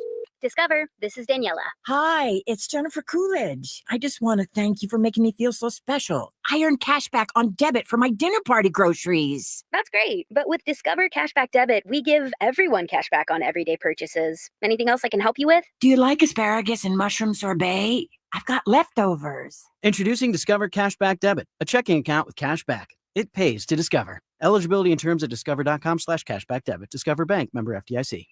Discover, this is Daniela. Hi, it's Jennifer Coolidge. I just want to thank you for making me feel so special. I earned cash back on debit for my dinner party groceries. That's great. But with Discover Cashback Debit, we give everyone cash back on everyday purchases. Anything else I can help you with? Do you like asparagus and mushroom sorbet? I've got leftovers. Introducing Discover Cashback Debit, a checking account with cash back. It pays to Discover. Eligibility and terms at discover.com/cashback debit. Discover Bank, member FDIC.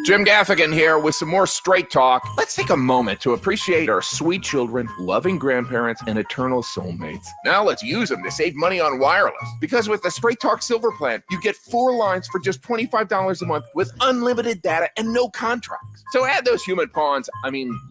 Jim Gaffigan here with some more Straight Talk. Let's take a moment to appreciate our sweet children, loving grandparents, and eternal soulmates. Now let's use them to save money on wireless. Because with the Straight Talk Silver Plan, you get 4 lines for just $25 a month with unlimited data and no contracts. So add those human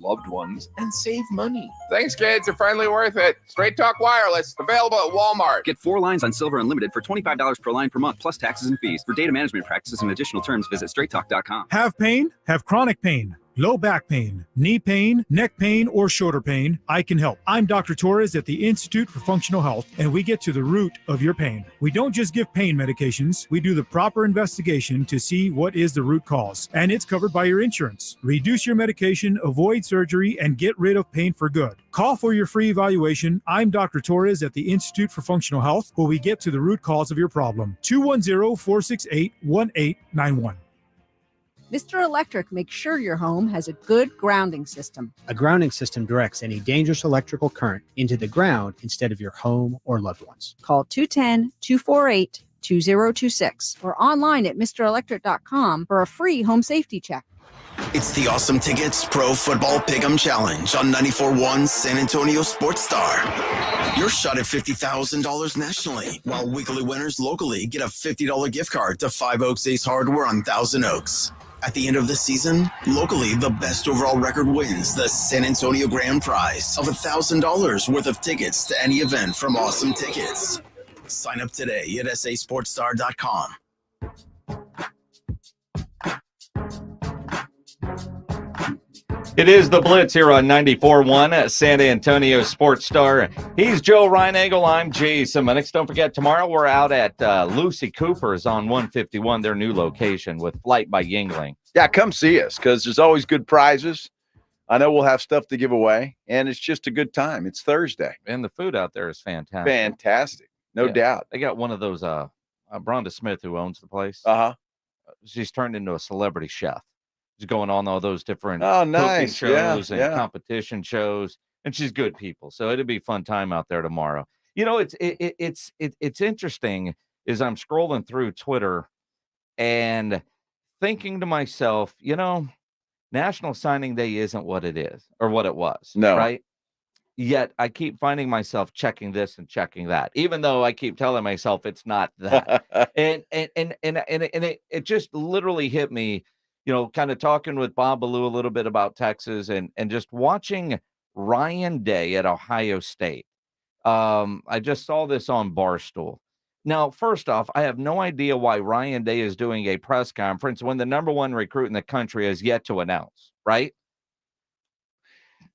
loved ones, and save money. Thanks, kids. They're finally worth it. Straight Talk Wireless, available at Walmart. Get 4 lines on Silver Unlimited for $25 per line per month, plus taxes and fees. For data management practices and additional terms, visit straighttalk.com. Have pain? Have chronic pain, low back pain, knee pain, neck pain, or shoulder pain, I can help. I'm Dr. Torres at the Institute for Functional Health, and we get to the root of your pain. We don't just give pain medications. We do the proper investigation to see what is the root cause, and it's covered by your insurance. Reduce your medication, avoid surgery, and get rid of pain for good. Call for your free evaluation. I'm Dr. Torres at the Institute for Functional Health, where we get to the root cause of your problem. 210-468-1891. Mr. Electric makes sure your home has a good grounding system. A grounding system directs any dangerous electrical current into the ground instead of your home or loved ones. Call 210-248-2026 or online at MrElectric.com for a free home safety check. It's the Awesome Tickets Pro Football Pick'em Challenge on 94.1 San Antonio Sports Star. Your shot at $50,000 nationally, while weekly winners locally get a $50 gift card to 5 Oaks Ace Hardware on Thousand Oaks. At the end of the season, locally, the best overall record wins the San Antonio Grand Prize of $1,000 worth of tickets to any event from Awesome Tickets. Sign up today at sasportstar.com. It is the Blitz here on 94.1 San Antonio Sports Star. He's Joe Reinagle. I'm Jay Simonix. Don't forget, tomorrow we're out at Lucy Cooper's on 151, their new location, with Flight by Yingling. Yeah, come see us because there's always good prizes. I know we'll have stuff to give away, and it's just a good time. It's Thursday. And the food out there is fantastic. Fantastic. No doubt. They got one of those, Bronda Smith, who owns the place. Uh-huh. She's turned into a celebrity chef. She's going on all those different nice. cooking shows and competition shows, and she's good people. So it'll be a fun time out there tomorrow. You know, it's interesting as I'm scrolling through Twitter and thinking to myself, you know, National Signing Day isn't what it is or what it was. No. Right? Yet I keep finding myself checking this and checking that, even though I keep telling myself it's not that. and it just literally hit me. You know, kind of talking with Bob Ballou a little bit about Texas and just watching Ryan Day at Ohio State I just saw this on Barstool. Now, first off, I have no idea why Ryan Day is doing a press conference when the number one recruit in the country is yet to announce, right?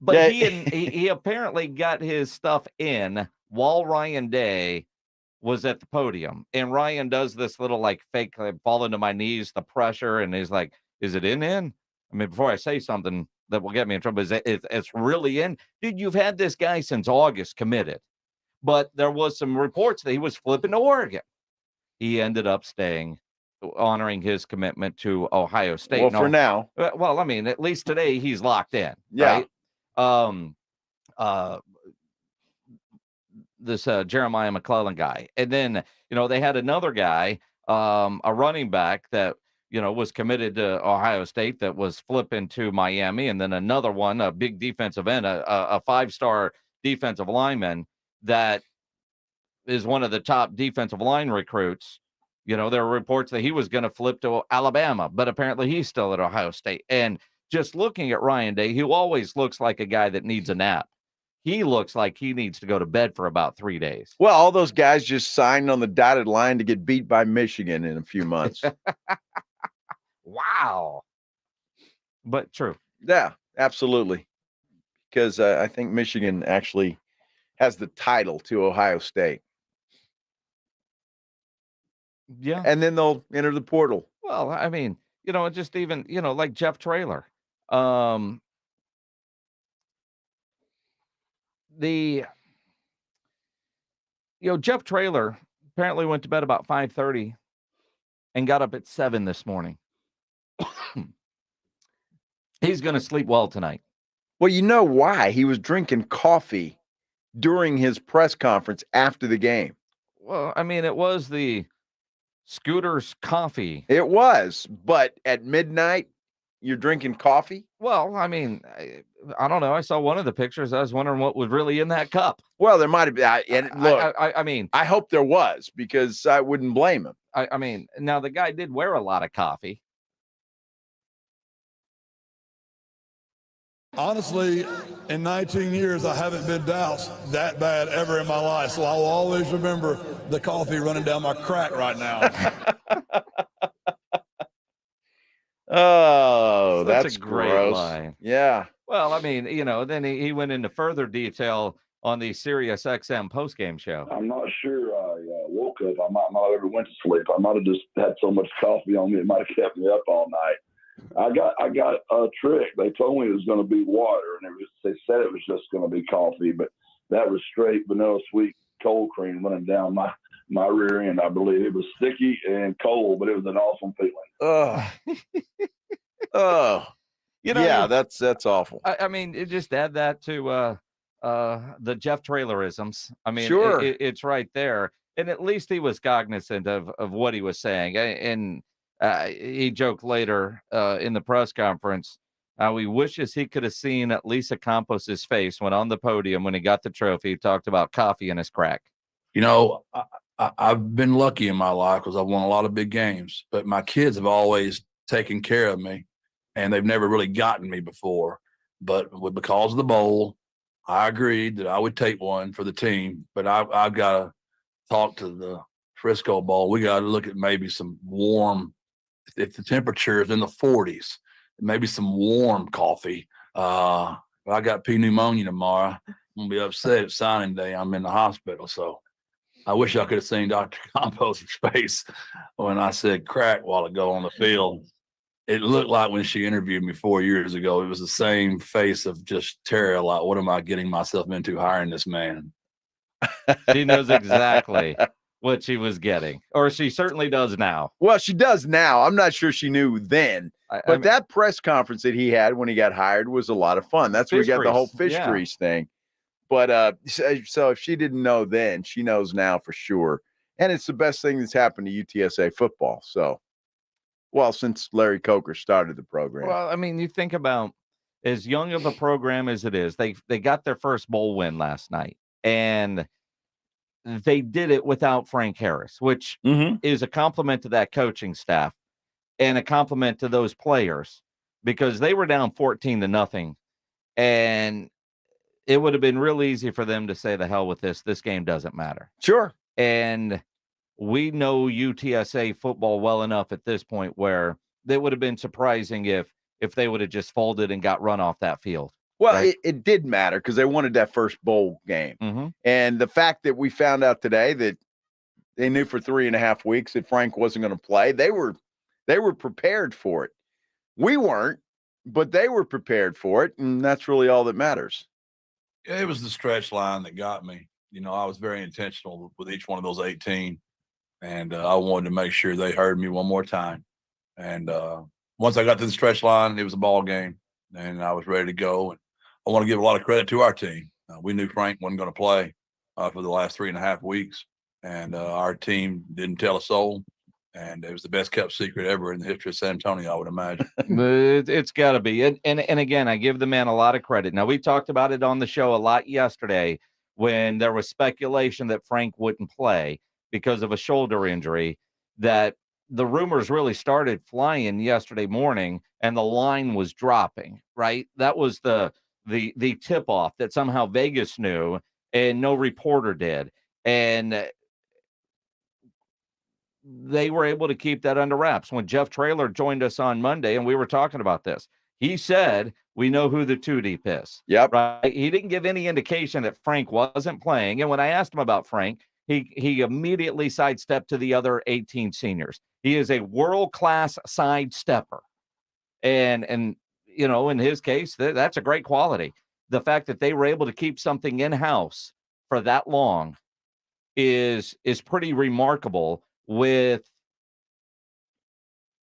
But Yeah. he apparently got his stuff in while Ryan Day was at the podium. And Ryan does this little like fake fall into my knees, the pressure, and he's like, is it in? I mean, before I say something that will get me in trouble, it's really in? Dude, you've had this guy since August committed. But there was some reports that he was flipping to Oregon. He ended up staying, honoring his commitment to Ohio State. Well, for now. Well, I mean, at least today he's locked in. Yeah. Right? This Jeremiah McClellan guy. And then, they had another guy, a running back that, was committed to Ohio State that was flipping to Miami. And then another one, a big defensive end, a 5-star defensive lineman that is one of the top defensive line recruits. There are reports that he was going to flip to Alabama, but apparently he's still at Ohio State. And just looking at Ryan Day, who always looks like a guy that needs a nap. He looks like he needs to go to bed for about 3 days. Well, all those guys just signed on the dotted line to get beat by Michigan in a few months. Wow. But true. Yeah, absolutely. Because I think Michigan actually has the title to Ohio State. Yeah. And then they'll enter the portal. Well, I mean, just even, like Jeff Traylor. Jeff Traylor apparently went to bed about 5:30 and got up at 7 this morning. He's going to sleep well tonight. Well, you know why? He was drinking coffee during his press conference after the game. Well, I mean, it was the Scooter's coffee. It was, but at midnight, you're drinking coffee? Well, I mean, I don't know. I saw one of the pictures. I was wondering what was really in that cup. Well, there might have been. And look, I mean, I hope there was, because I wouldn't blame him. I mean, now the guy did wear a lot of coffee. Honestly, in 19 years, I haven't been doused that bad ever in my life. So I'll always remember the coffee running down my crack right now. Oh, that's a great gross. line. Yeah. Well, I mean, then he went into further detail on the Sirius XM postgame show. I'm not sure I woke up. I might not have ever went to sleep. I might have just had so much coffee on me, it might have kept me up all night. I got a trick. They told me it was going to be water, and they said it was just going to be coffee, but that was straight vanilla sweet cold cream running down my rear end. I believe it was sticky and cold, but it was an awesome feeling. Oh, yeah, that's awful. I mean, it just add that to the Jeff Trailerisms. I mean, sure, it's right there, and at least he was cognizant of what he was saying. And he joked later in the press conference how he wishes he could have seen Lisa Campos's face when on the podium when he got the trophy. He talked about coffee in his crack. I've been lucky in my life because I've won a lot of big games, but my kids have always taken care of me, and they've never really gotten me before. But because of the bowl, I agreed that I would take one for the team. But I've got to talk to the Frisco Bowl. We got to look at maybe some warm, if the temperature is in the 40s, maybe some warm coffee. I got pneumonia tomorrow. I'm going to be upset at signing day. I'm in the hospital. So I wish I could have seen Dr. Campos's face when I said crack a while ago on the field. It looked like when she interviewed me 4 years ago, it was the same face of just terror. Like, what am I getting myself into hiring this man? She knows exactly what she was getting, or she certainly does now. Well, she does now. I'm not sure she knew then. But that press conference that he had when he got hired was a lot of fun. That's where we got the whole fish grease thing. But so if she didn't know then, she knows now for sure. And it's the best thing that's happened to UTSA football. So, well, since Larry Coker started the program. Well, I mean, you think about as young of a program as it is, they got their first bowl win last night, and they did it without Frank Harris, which is a compliment to that coaching staff and a compliment to those players because they were down 14-0. And it would have been real easy for them to say, the hell with this. This game doesn't matter. Sure. And we know UTSA football well enough at this point where it would have been surprising if they would have just folded and got run off that field. Well, right? it did matter because they wanted that first bowl game. Mm-hmm. And the fact that we found out today that they knew for 3.5 weeks that Frank wasn't going to play, they were prepared for it. We weren't, but they were prepared for it, and that's really all that matters. Yeah, it was the stretch line that got me. I was very intentional with each one of those 18, and I wanted to make sure they heard me one more time. And once I got to the stretch line, it was a ball game, and I was ready to go. And I want to give a lot of credit to our team. We knew Frank wasn't going to play for the last 3.5 weeks, and our team didn't tell a soul. And it was the best kept secret ever in the history of San Antonio, I would imagine. It's got to be. And again, I give the man a lot of credit. Now, we talked about it on the show a lot yesterday when there was speculation that Frank wouldn't play because of a shoulder injury, that the rumors really started flying yesterday morning and the line was dropping, right? That was the tip-off that somehow Vegas knew and no reporter did. And they were able to keep that under wraps. When Jeff Traylor joined us on Monday and we were talking about this, he said, we know who the two deep is. Yep. Right. He didn't give any indication that Frank wasn't playing. And when I asked him about Frank, he immediately sidestepped to the other 18 seniors. He is a world-class sidestepper. And in his case, that's a great quality. The fact that they were able to keep something in-house for that long is pretty remarkable with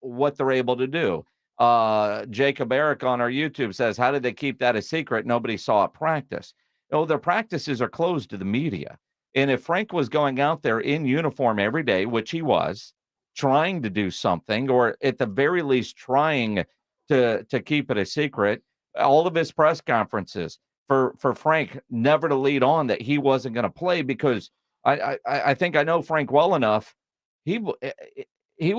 what they're able to do. Jacob Eric on our YouTube says, how did they keep that a secret? Nobody saw it practice. Their practices are closed to the media. And if Frank was going out there in uniform every day, which he was, trying to do something, or at the very least trying to keep it a secret, all of his press conferences for Frank never to lead on that he wasn't going to play, because I think I know Frank well enough. He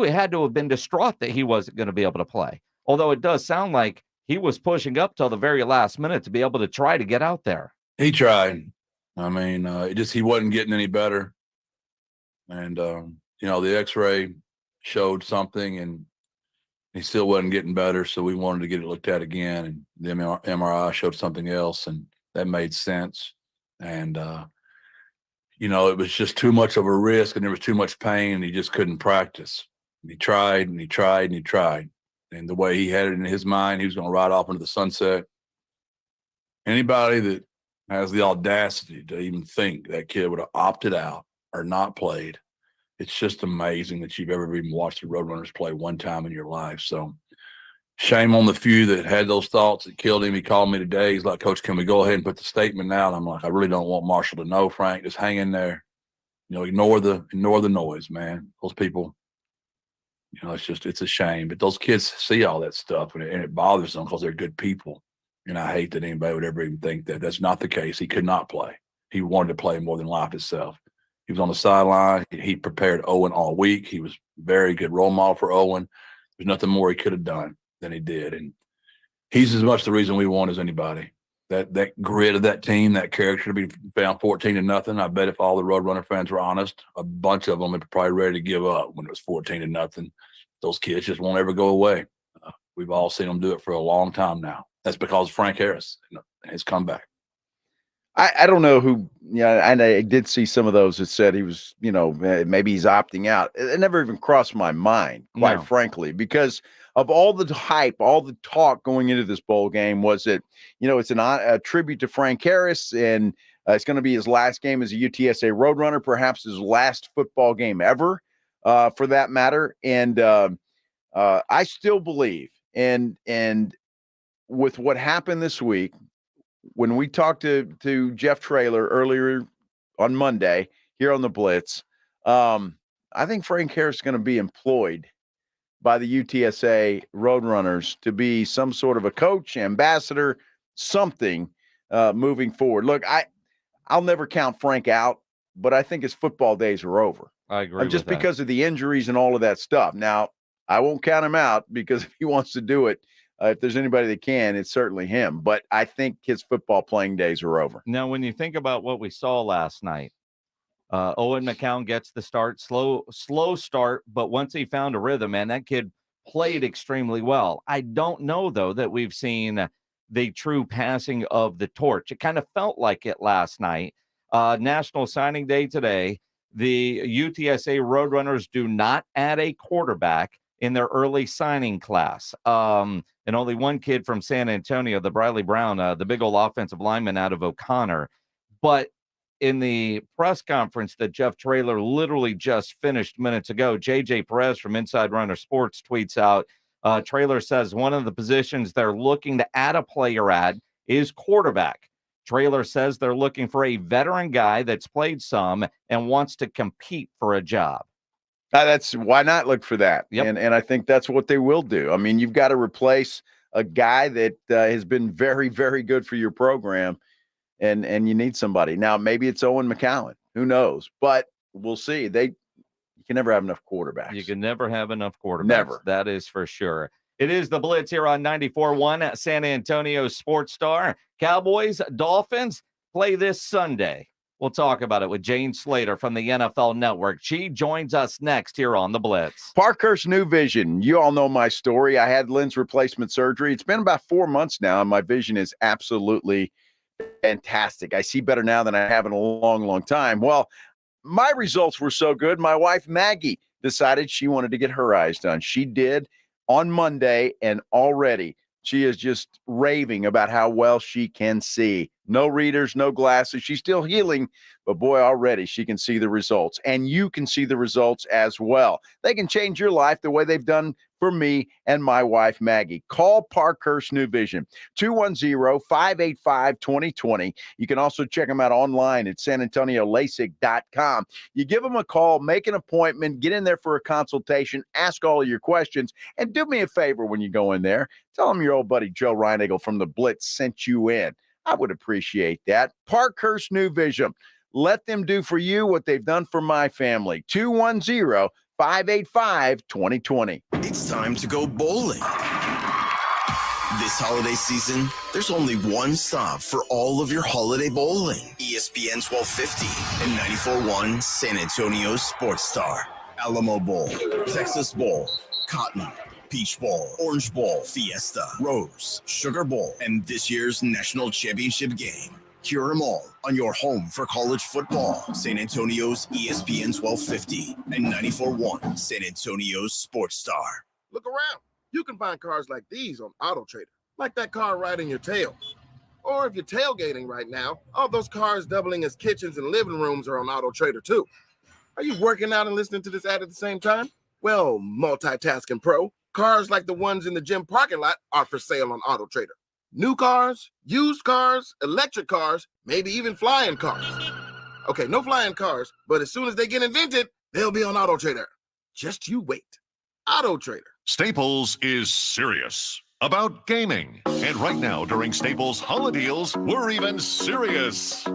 had to have been distraught that he wasn't going to be able to play. Although it does sound like he was pushing up till the very last minute to be able to try to get out there. He tried. I mean, he wasn't getting any better. And, the x-ray showed something and he still wasn't getting better. So we wanted to get it looked at again. And the MRI showed something else, and that made sense. And, it was just too much of a risk and there was too much pain and he just couldn't practice. And he tried and he tried and he tried. And the way he had it in his mind, he was going to ride off into the sunset. Anybody that has the audacity to even think that kid would have opted out or not played, it's just amazing that you've ever even watched the Roadrunners play one time in your life. So shame on the few that had those thoughts that killed him. He called me today. He's like, Coach, can we go ahead and put the statement out? I'm like, I really don't want Marshall to know, Frank. Just hang in there. Ignore the noise, man. Those people, it's a shame. But those kids see all that stuff and it bothers them because they're good people. And I hate that anybody would ever even think that. That's not the case. He could not play. He wanted to play more than life itself. He was on the sideline. He prepared Owen all week. He was a very good role model for Owen. There's nothing more he could have done than he did. And he's as much the reason we won as anybody. That grit of that team, that character to be found 14-0. I bet if all the Roadrunner fans were honest, a bunch of them are probably ready to give up when it was 14-0. Those kids just won't ever go away. We've all seen them do it for a long time now. That's because of Frank Harris and his comeback. I don't know who, and I did see some of those that said he was, maybe he's opting out. It never even crossed my mind, quite frankly, because of all the hype, all the talk going into this bowl game was that, it's a tribute to Frank Harris, and it's going to be his last game as a UTSA Roadrunner, perhaps his last football game ever, for that matter. And I still believe, and with what happened this week, when we talked to Jeff Traylor earlier on Monday here on the Blitz, I think Frank Harris is going to be employed by the UTSA Roadrunners to be some sort of a coach, ambassador, something moving forward. Look, I'll never count Frank out, but I think his football days are over. I agree. Just because of the injuries and all of that stuff. Now, I won't count him out, because if he wants to do it, If there's anybody that can, it's certainly him. But I think his football playing days are over. Now, when you think about what we saw last night, Owen McCown gets the start, slow start, but once he found a rhythm, man, that kid played extremely well. I don't know, though, that we've seen the true passing of the torch. It kind of felt like it last night. National Signing Day today. The UTSA Roadrunners do not add a quarterback in their early signing class. And only one kid from San Antonio, the Briley Brown, the big old offensive lineman out of O'Connor. But in the press conference that Jeff Traylor literally just finished minutes ago, JJ Perez from Inside Runner Sports tweets out, Traylor says one of the positions they're looking to add a player at is quarterback. Traylor says they're looking for a veteran guy that's played some and wants to compete for a job. That's why not look for that. Yep. And I think that's what they will do. I mean, you've got to replace a guy that has been very, very good for your program, and you need somebody. Now, maybe it's Owen McCown. Who knows? But we'll see. You can never have enough quarterbacks. You can never have enough quarterbacks. Never. That is for sure. It is the Blitz here on 94.1 San Antonio Sports Star. Cowboys, Dolphins play this Sunday. We'll talk about it with Jane Slater from the NFL Network. She joins us next here on the Blitz. Parkhurst New Vision. You all know my story. I had lens replacement surgery. It's been about 4 months now, and my vision is absolutely fantastic. I see better now than I have in a long, long time. Well, my results were so good, my wife Maggie decided she wanted to get her eyes done. She did on Monday, and already she is just raving about how well she can see. No readers, no glasses. She's still healing, but boy, already she can see the results. And you can see the results as well. They can change your life the way they've done for me and my wife, Maggie. Call Parkhurst New Vision, 210-585-2020. You can also check them out online at sanantoniolasik.com. You give them a call, make an appointment, get in there for a consultation, ask all of your questions, and do me a favor when you go in there. Tell them your old buddy Joe Reinagle from the Blitz sent you in. I would appreciate that. Parkhurst New Vision. Let them do for you what they've done for my family. 210-585-2020. It's time to go bowling. This holiday season, there's only one stop for all of your holiday bowling. ESPN 1250 and 94.1 San Antonio Sports Star. Alamo Bowl, Texas Bowl, Cotton, Peach Bowl, Orange Bowl, Fiesta, Rose, Sugar Bowl, and this year's national championship game. Hear them all on your home for college football. San Antonio's ESPN 1250 and 94.1 San Antonio's Sports Star. Look around. You can find cars like these on AutoTrader, like that car riding your tail. Or if you're tailgating right now, all those cars doubling as kitchens and living rooms are on AutoTrader too. Are you working out and listening to this ad at the same time? Well, multitasking pro. Cars like the ones in the gym parking lot are for sale on AutoTrader. New cars, used cars, electric cars, maybe even flying cars. Okay, no flying cars, but as soon as they get invented, they'll be on AutoTrader. Just you wait. AutoTrader. Staples is serious about gaming. And right now, during Staples Holiday Deals, we're even serious.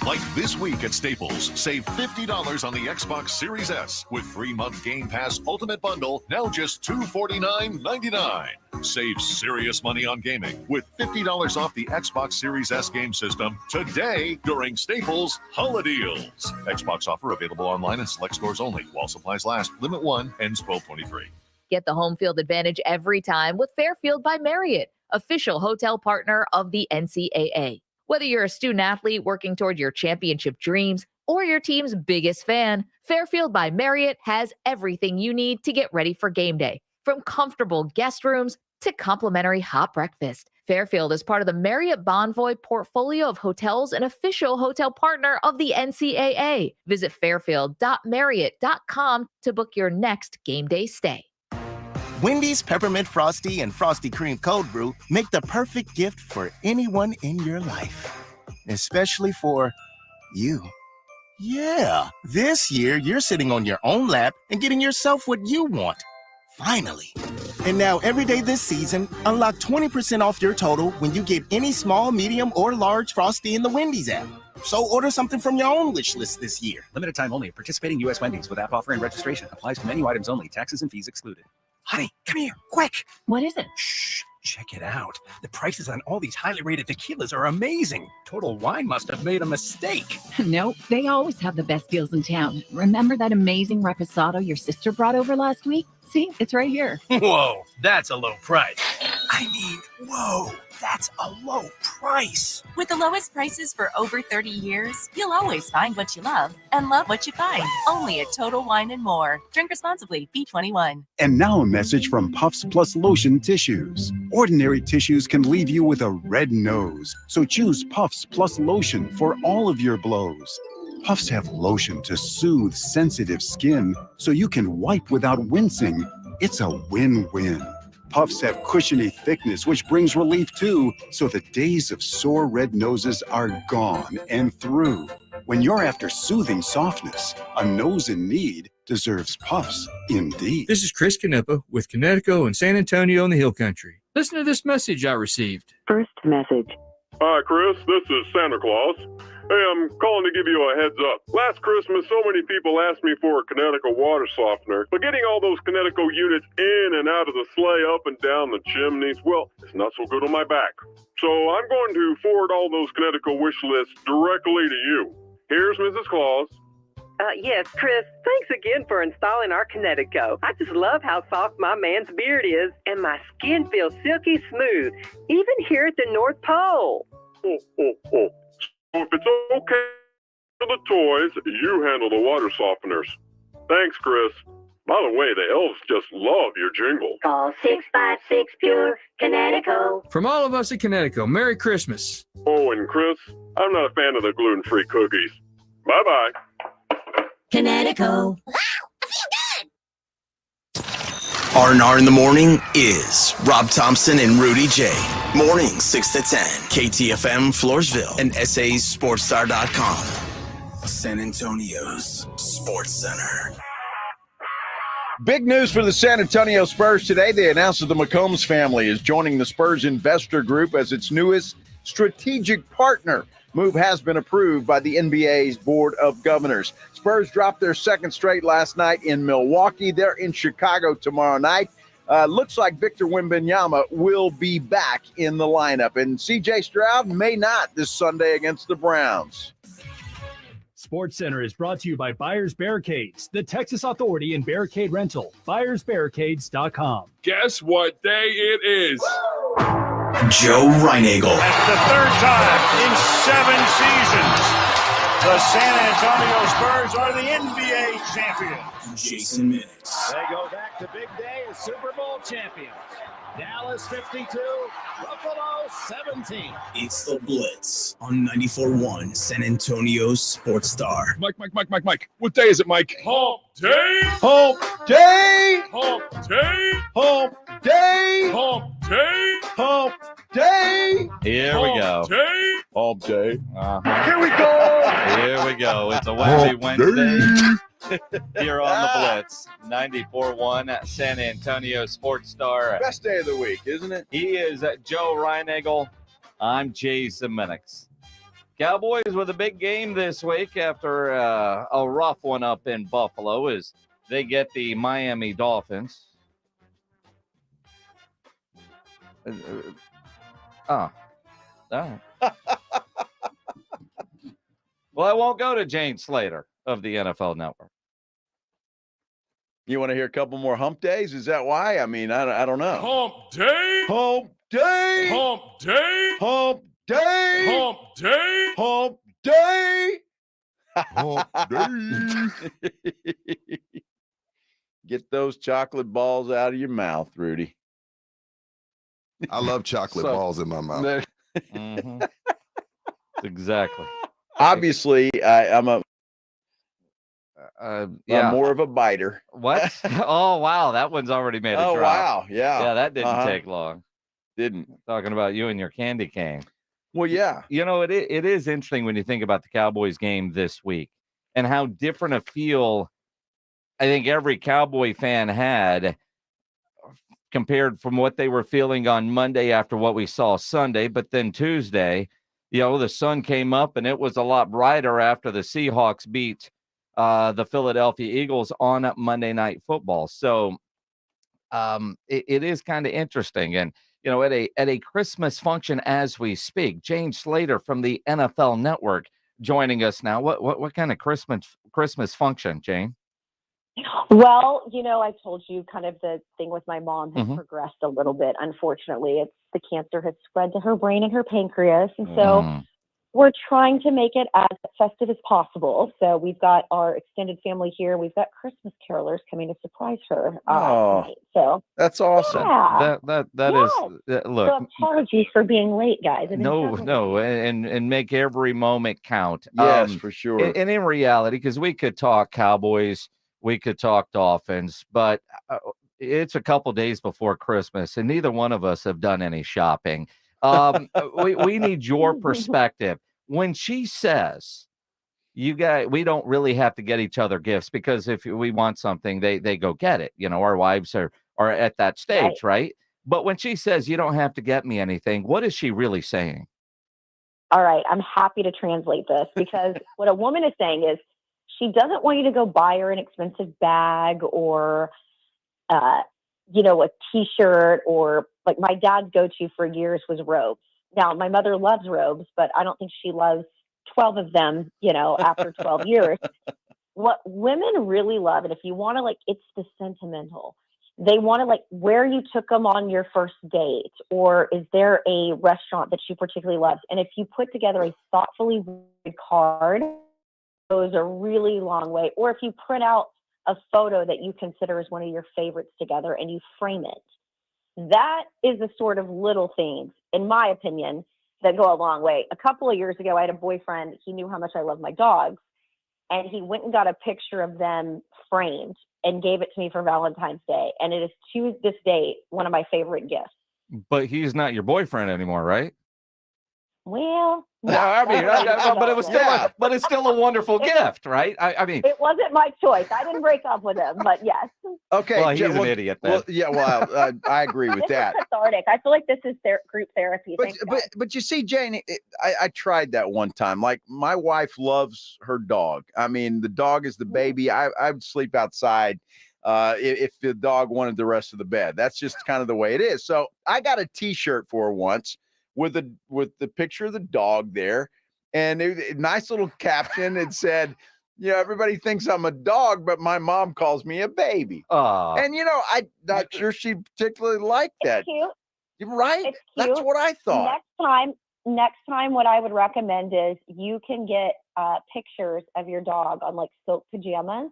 Like this week at Staples, save $50 on the Xbox Series S with 3-month Game Pass Ultimate Bundle, now just $249.99. Save serious money on gaming with $50 off the Xbox Series S game system today during Staples Holiday Deals. Xbox offer available online and select stores only while supplies last. Limit 1 ends 12/23. Get the home field advantage every time with Fairfield by Marriott, official hotel partner of the NCAA. Whether you're a student athlete working toward your championship dreams or your team's biggest fan, Fairfield by Marriott has everything you need to get ready for game day. From comfortable guest rooms to complimentary hot breakfast, Fairfield is part of the Marriott Bonvoy portfolio of hotels and official hotel partner of the NCAA. Visit fairfield.marriott.com to book your next game day stay. Wendy's Peppermint Frosty and Frosty Cream Cold Brew make the perfect gift for anyone in your life, especially for you. Yeah, this year you're sitting on your own lap and getting yourself what you want. Finally. And now every day this season, unlock 20% off your total when you get any small, medium, or large Frosty in the Wendy's app. So order something from your own wish list this year. Limited time only. Participating U.S. Wendy's with app offer and registration. Applies to menu items only. Taxes and fees excluded. Honey, come here, quick. What is it? Shh. Check it out. The prices on all these highly rated tequilas are amazing. Total Wine must have made a mistake. Nope, they always have the best deals in town. Remember that amazing reposado your sister brought over last week? See, it's right here. Whoa, that's a low price. I mean, whoa, that's a low price. With the lowest prices for over 30 years, you'll always find what you love and love what you find. Only at Total Wine and More. Drink responsibly. B21. And now a message from Puffs Plus Lotion Tissues. Ordinary tissues can leave you with a red nose, so choose Puffs Plus Lotion for all of your blows. Puffs have lotion to soothe sensitive skin, so you can wipe without wincing. It's a win-win. Puffs have cushiony thickness, which brings relief too, so the days of sore red noses are gone and through. When you're after soothing softness, a nose in need deserves Puffs indeed. This is Chris Canepa with Connecticut and San Antonio in the Hill Country. Listen to this message I received. First message. Hi, Chris. This is Santa Claus. Hey, I'm calling to give you a heads up. Last Christmas, so many people asked me for a Connecticut water softener, but getting all those Connecticut units in and out of the sleigh, up and down the chimneys, well, it's not so good on my back. So I'm going to forward all those Connecticut wish lists directly to you. Here's Mrs. Claus. Yes, Chris, thanks again for installing our Connecticut. I just love how soft my man's beard is, and my skin feels silky smooth, even here at the North Pole. Oh. So if it's okay for the toys, you handle the water softeners. Thanks, Chris. By the way, the elves just love your jingle. Call 656 Pure Connecticut. From all of us at Connecticut, Merry Christmas. Oh, and Chris, I'm not a fan of the gluten-free cookies. Bye-bye. Connecticut. R&R in the morning is Rob Thompson and Rudy J. Morning 6 to 10. KTFM Floresville and SASportsStar.com. San Antonio's Sports Center. Big news for the San Antonio Spurs today. They announced that the McCombs family is joining the Spurs Investor Group as its newest strategic partner. Move has been approved by the NBA's Board of Governors. Spurs dropped their second straight last night in Milwaukee. They're in Chicago tomorrow night. Looks like Victor Wembanyama will be back in the lineup, and C.J. Stroud may not this Sunday against the Browns. Sports Center is brought to you by Buyers Barricades, the Texas Authority in Barricade Rental. BuyersBarricades.com. Guess what day it is? Joe Reinagle. That's the third time in 7 seasons the San Antonio Spurs are the NBA champions. Jason Minix. They go back to big day as Super Bowl champions. Dallas 52, Buffalo 17. It's the Blitz on 94.1 San Antonio's Sports Star. Mike. What day is it, Mike? Hump day. Hump day. Hump day. Hump day. Hump day. Hump day. Here we go. Day. Hump day. Here we go. It's a Wednesday. Here on the Blitz, 94.1 San Antonio Sports Star. Best day of the week, isn't it? He is Joe Reinagle. I'm Jason Minix. Cowboys with a big game this week after a rough one up in Buffalo as they get the Miami Dolphins. Well, I won't go to Jane Slater of the NFL Network. You want to hear a couple more hump days? Is that why? I mean, I don't know. Hump day. Hump day. Hump day. Hump day. Hump day. Hump day. Hump day. Get those chocolate balls out of your mouth, Rudy. I love chocolate balls in my mouth. Mm-hmm. Exactly. Obviously, I'm more of a biter. What? Oh, wow. That one's already made a drop. Oh, wow. Yeah. Yeah, that didn't take long. Didn't. Talking about you and your candy cane. Well, yeah. You know, it is interesting when you think about the Cowboys game this week and how different a feel I think every Cowboy fan had compared from what they were feeling on Monday after what we saw Sunday. But then Tuesday, you know, the sun came up and it was a lot brighter after the Seahawks beat the Philadelphia Eagles on Monday Night Football. So it is kind of interesting. And at a Christmas function as we speak. Jane Slater from the NFL Network joining us now. What kind of Christmas function, Jane? Well, I told you kind of the thing with my mom has Mhm. progressed a little bit. Unfortunately, it's the cancer has spread to her brain and her pancreas. And so we're trying to make it as festive as possible. So we've got our extended family here. We've got Christmas carolers coming to surprise her tonight. So that's awesome. Yeah. That is look. So apologies for being late, guys. I've been struggling. No, and make every moment count. Yes, for sure. And in reality, because we could talk Cowboys, we could talk Dolphins, but it's a couple days before Christmas, and neither one of us have done any shopping. We need your perspective. When she says, "You guys, we don't really have to get each other gifts because if we want something, they go get it." Our wives are at that stage, right? But when she says, "You don't have to get me anything," what is she really saying? All right, I'm happy to translate this because what a woman is saying is she doesn't want you to go buy her an expensive bag or, a T-shirt, or like my dad's go-to for years was robes. Now, my mother loves robes, but I don't think she loves 12 of them, after 12 years. What women really love, and if you want to, it's the sentimental. They want to, where you took them on your first date, or is there a restaurant that you particularly love? And if you put together a thoughtfully worded card, goes a really long way. Or if you print out a photo that you consider as one of your favorites together and you frame it, that is the sort of little things, in my opinion, that go a long way. A couple of years ago, I had a boyfriend. He knew how much I love my dogs, and he went and got a picture of them framed and gave it to me for Valentine's Day. And it is to this day one of my favorite gifts. But he's not your boyfriend anymore, right? Well, No, I mean, but it was still, but it's still a wonderful gift, right? I mean, it wasn't my choice. I didn't break up with him, but yes. Okay. Well, he's an idiot then. Well, yeah, well, I agree with This that. is cathartic. I feel like this is group therapy. But you see, Jane, I tried that one time. Like, my wife loves her dog. I mean, the dog is the baby. I would sleep outside if the dog wanted the rest of the bed. That's just kind of the way it is. So I got a T-shirt for her once with the picture of the dog there, and a nice little caption. It said, everybody thinks I'm a dog, but my mom calls me a baby. And I'm not sure she particularly liked that. It's cute. You're right. It's That's cute. what I thought. Next time, what I would recommend is you can get pictures of your dog on silk pajamas,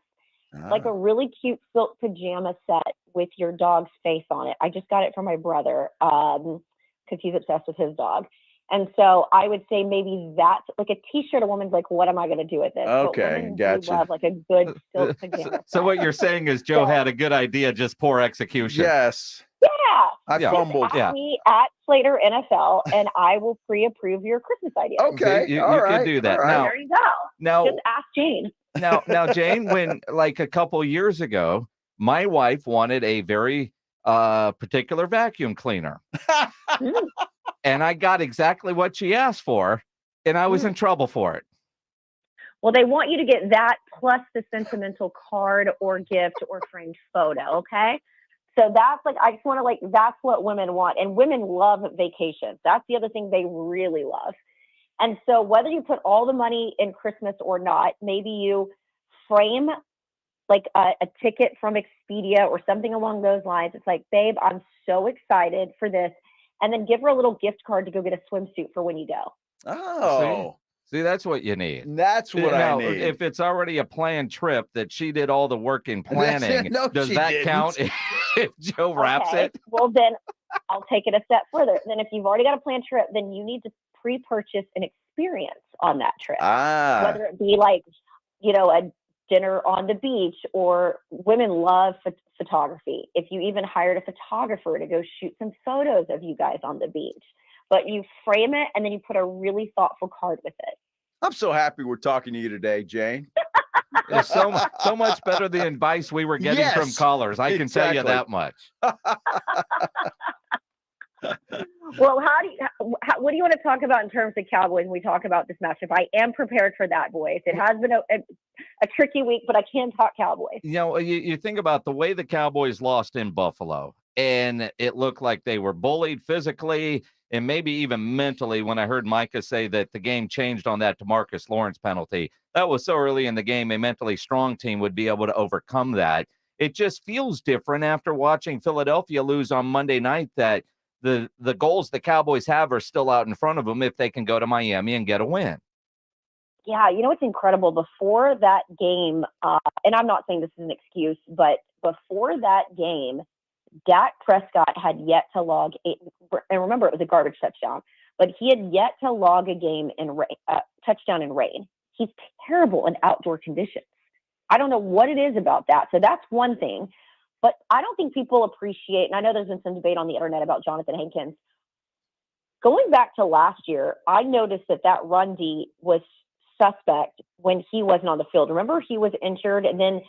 like a really cute silk pajama set with your dog's face on it. I just got it from my brother because he's obsessed with his dog. And so I would say maybe that's like a T-shirt. A woman's like, what am I going to do with this? Okay, gotcha. Love a good silk pajama. So what you're saying is Joe had a good idea, just poor execution. Yes. Yeah. I fumbled. Ask me at Slater NFL, and I will pre-approve your Christmas idea. Okay. You can do that. All right. Now, There you go. now, Just ask Jane. now, Jane, when a couple years ago, my wife wanted a very particular vacuum cleaner. And I got exactly what she asked for, and I was in trouble for it. Well, they want you to get that plus the sentimental card or gift or framed photo, okay? So that's I just want to that's what women want. And women love vacations. That's the other thing they really love. And so whether you put all the money in Christmas or not, maybe you frame a ticket from Expedia or something along those lines. It's like, babe, I'm so excited for this. And then give her a little gift card to go get a swimsuit for when you go. Oh. See, that's what you need. That's what I need. If it's already a planned trip that she did all the work in planning, No, does she that didn't. count if Joe wraps Okay. it? Well, then I'll take it a step further. Then if you've already got a planned trip, then you need to pre-purchase an experience on that trip. Whether it be a dinner on the beach, or women love photography. If you even hired a photographer to go shoot some photos of you guys on the beach, but you frame it and then you put a really thoughtful card with it. I'm so happy we're talking to you today, Jane. It's so much better the advice we were getting from Yes, callers. I can tell you exactly. that much. Well, what do you want to talk about in terms of Cowboys when we talk about this matchup? I am prepared for that, boys. It has been a tricky week, but I can talk Cowboys. You think about the way the Cowboys lost in Buffalo. and it looked like they were bullied physically and maybe even mentally when I heard Micah say that the game changed on that DeMarcus Lawrence penalty. That was so early in the game, a mentally strong team would be able to overcome that. It just feels different after watching Philadelphia lose on Monday night that the goals the Cowboys have are still out in front of them if they can go to Miami and get a win. Yeah, you know what's incredible? Before that game, and I'm not saying this is an excuse, but before that game, Dak Prescott had yet to log and remember it was a garbage touchdown, but he had yet to log a game in touchdown in rain. He's terrible in outdoor conditions. I don't know what it is about that. So that's one thing, but I don't think people appreciate, and I know there's been some debate on the internet about Jonathan Hankins. Going back to last year, I noticed that run D was suspect when he wasn't on the field. Remember, he was injured, and then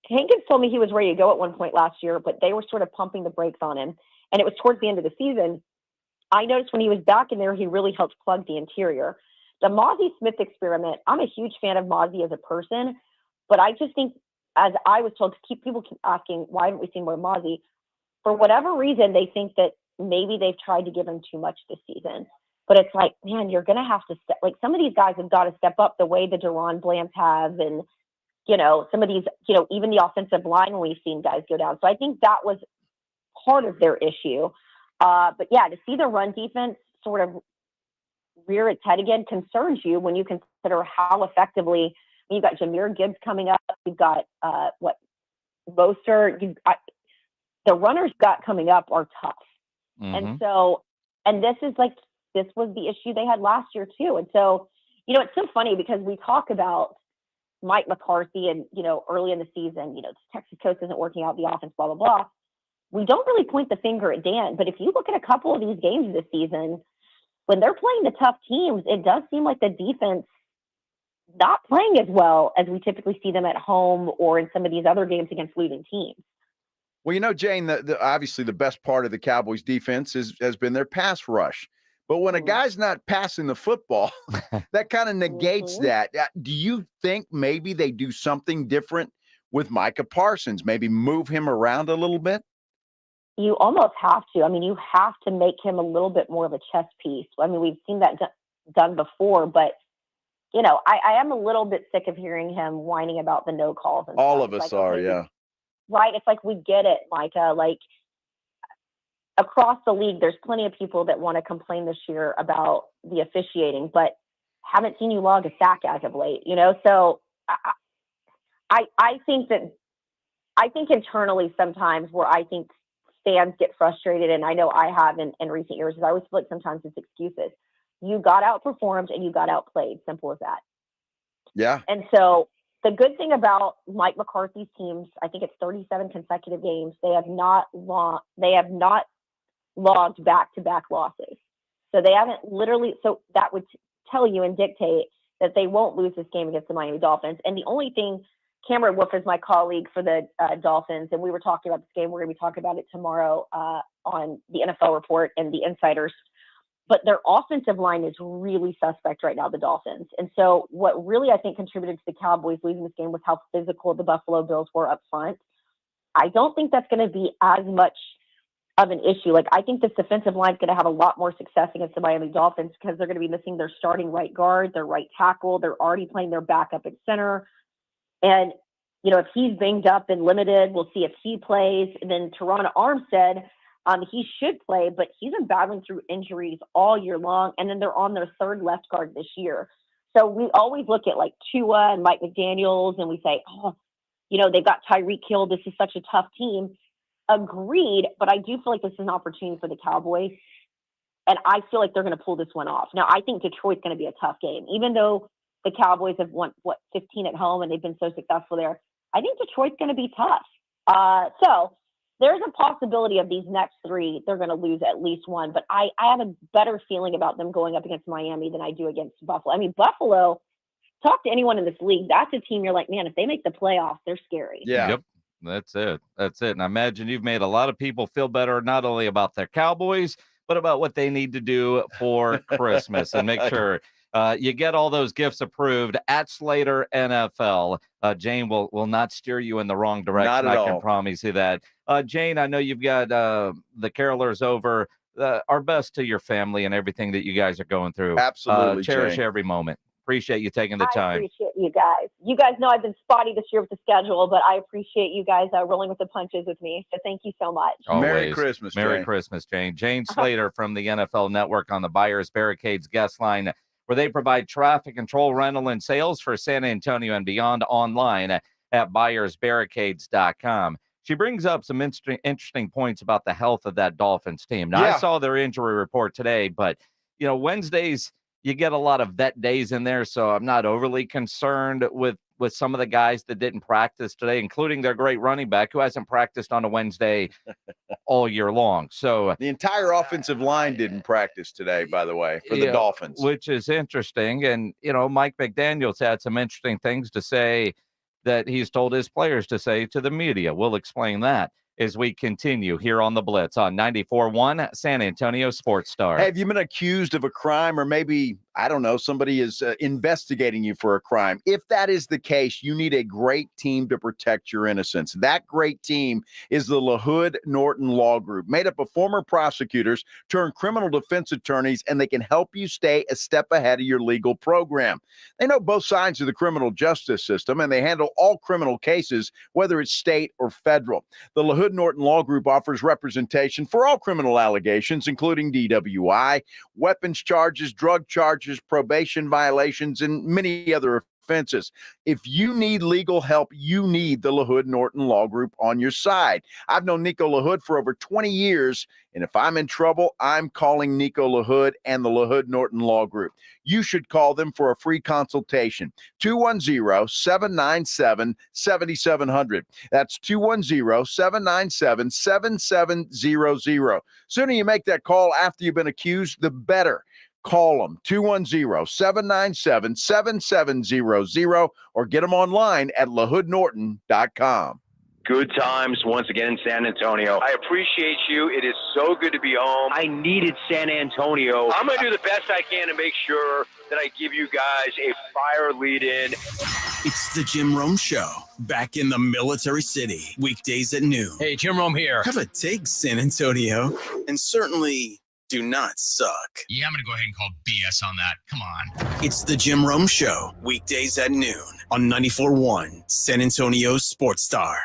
Hankins told me he was ready to go at one point last year, but they were sort of pumping the brakes on him. And it was towards the end of the season. I noticed when he was back in there, he really helped plug the interior. The Mozzie Smith experiment, I'm a huge fan of Mozzie as a person, but I just think, as I was told, people keep asking, why haven't we seen more Mozzie? For whatever reason, they think that maybe they've tried to give him too much this season. But it's like, man, you're going to have to step, like some of these guys have got to step up the way the Deron Blands have. And, some of these, even the offensive line, we've seen guys go down. So I think that was part of their issue. But yeah, to see the run defense sort of rear its head again concerns you when you consider how effectively you've got Jahmyr Gibbs coming up. You've got Mostert. The runners got coming up are tough. Mm-hmm. And so, and this was the issue they had last year too. And so, it's so funny because we talk about Mike McCarthy and, early in the season, Texas coach isn't working out the offense, blah, blah, blah. We don't really point the finger at Dan, but if you look at a couple of these games this season, when they're playing the tough teams, it does seem like the defense not playing as well as we typically see them at home or in some of these other games against losing teams. Well, Jane, obviously the best part of the Cowboys defense has been their pass rush. But when a guy's not passing the football, that kind of negates that. Do you think maybe they do something different with Micah Parsons? Maybe move him around a little bit? You almost have to. I mean, you have to make him a little bit more of a chess piece. I mean, we've seen that done before, but, I am a little bit sick of hearing him whining about the no calls. And all stuff. of us are, yeah. Right. It's like, we get it, Micah. Like, across the league, there's plenty of people that want to complain this year about the officiating, but haven't seen you log a sack as of late, So I think internally sometimes where I think fans get frustrated, and I know I have in recent years, is I always feel like sometimes it's excuses. You got outperformed and you got outplayed. Simple as that. Yeah. And so the good thing about Mike McCarthy's teams, I think it's 37 consecutive games. They have not logged back-to-back losses. So they haven't so that would tell you and dictate that they won't lose this game against the Miami Dolphins. And the only thing, Cameron Wolf is my colleague for the Dolphins, and we were talking about this game. We're going to be talking about it tomorrow on the NFL Report and the Insiders. But their offensive line is really suspect right now, the Dolphins. And so what really I think contributed to the Cowboys losing this game was how physical the Buffalo Bills were up front. I don't think that's going to be as much of an issue. Like, I think this defensive line is going to have a lot more success against the Miami Dolphins because they're going to be missing their starting right guard, their right tackle. They're already playing their backup at center. And, if he's banged up and limited, we'll see if he plays. And then Teron Armstead, he should play, but he's been battling through injuries all year long. And then they're on their third left guard this year. So we always look at like Tua and Mike McDaniels and we say, they've got Tyreek Hill. This is such a tough team. Agreed, but I do feel like this is an opportunity for the Cowboys, and I feel like they're going to pull this one off. Now, I think Detroit's going to be a tough game, even though the Cowboys have won 15 at home and they've been so successful there. I think Detroit's going to be tough. So there's a possibility of these next three they're going to lose at least one, but I have a better feeling about them going up against Miami than I do against Buffalo. I mean, Buffalo. Talk to anyone in this league. That's a team you're like, man, if they make the playoffs, they're scary. Yeah. Yep. That's it. And I imagine you've made a lot of people feel better, not only about their Cowboys, but about what they need to do for Christmas and make sure you get all those gifts approved at Slater NFL. Jane will not steer you in the wrong direction. Not at I can all. promise you that. Jane, I know you've got the carolers over. Our best to your family and everything that you guys are going through. Absolutely, cherish Jane. every moment. Appreciate you taking the I time. appreciate you guys. You guys know I've been spotty this year with the schedule, but I appreciate you guys rolling with the punches with me. So thank you so much. Merry Always. Christmas, Merry Jane. Christmas, Jane. Jane Slater from the NFL Network on the Buyers Barricades guest line, where they provide traffic control, rental, and sales for San Antonio and beyond online at buyersbarricades.com. She brings up some interesting points about the health of that Dolphins team. Now, I saw their injury report today, but, Wednesdays, you get a lot of vet days in there, so I'm not overly concerned with some of the guys that didn't practice today, including their great running back who hasn't practiced on a Wednesday all year long. So the entire offensive line didn't practice today, by the way, for the Dolphins. Which is interesting. And, Mike McDaniel's had some interesting things to say that he's told his players to say to the media. We'll explain that as we continue here on The Blitz on 94.1 San Antonio Sports Star. Hey, have you been accused of a crime, or maybe, I don't know, somebody is investigating you for a crime? If that is the case, you need a great team to protect your innocence. That great team is the LaHood Norton Law Group, made up of former prosecutors turned criminal defense attorneys, and they can help you stay a step ahead of your legal program. They know both sides of the criminal justice system, and they handle all criminal cases, whether it's state or federal. The LaHood Norton Law Group offers representation for all criminal allegations, including DWI, weapons charges, drug charges, probation violations, and many other offenses. If you need legal help, you need the LaHood Norton Law Group on your side. I've known Nico LaHood for over 20 years, and if I'm in trouble, I'm calling Nico LaHood and the LaHood Norton Law Group. You should call them for a free consultation. 210-797-7700. That's 210-797-7700. Sooner you make that call after you've been accused, the better. Call them, 210-797-7700, or get them online at lahoodnorton.com. Good times once again in San Antonio. I appreciate you. It is so good to be home. I needed San Antonio. I'm going to do the best I can to make sure that I give you guys a fire lead-in. It's the Jim Rome Show, back in the Military City, weekdays at noon. Hey, Jim Rome here. Have a take, San Antonio, and certainly do not suck. Yeah, I'm going to go ahead and call BS on that. Come on. It's the Jim Rome Show, weekdays at noon on 94.1 San Antonio Sports Star.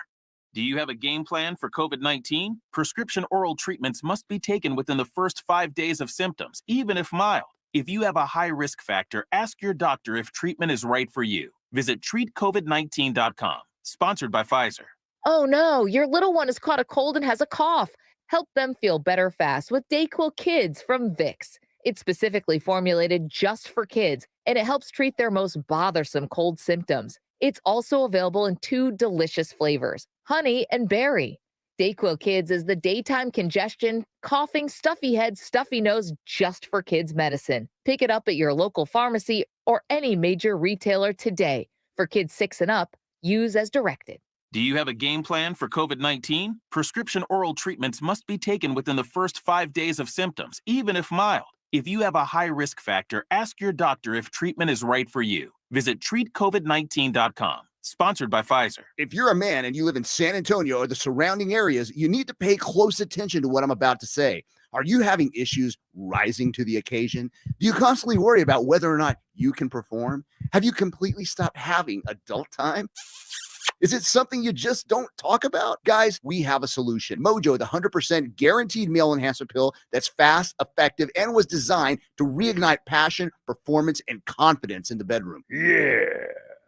Do you have a game plan for COVID-19? Prescription oral treatments must be taken within the first 5 days of symptoms, even if mild. If you have a high risk factor, ask your doctor if treatment is right for you. Visit treatcovid19.com. Sponsored by Pfizer. Oh no, your little one has caught a cold and has a cough. Help them feel better fast with DayQuil Kids from Vicks. It's specifically formulated just for kids, and it helps treat their most bothersome cold symptoms. It's also available in 2 delicious flavors, honey and berry. DayQuil Kids is the daytime congestion, coughing, stuffy head, stuffy nose, just for kids medicine. Pick it up at your local pharmacy or any major retailer today. For kids 6 and up, use as directed. Do you have a game plan for COVID-19? Prescription oral treatments must be taken within the first 5 days of symptoms, even if mild. If you have a high risk factor, ask your doctor if treatment is right for you. Visit treatcovid19.com. Sponsored by Pfizer. If you're a man and you live in San Antonio or the surrounding areas, you need to pay close attention to what I'm about to say. Are you having issues rising to the occasion? Do you constantly worry about whether or not you can perform? Have you completely stopped having adult time? Is it something you just don't talk about? Guys, we have a solution. Mojo, the 100% guaranteed male enhancement pill that's fast, effective, and was designed to reignite passion, performance, and confidence in the bedroom. Yeah.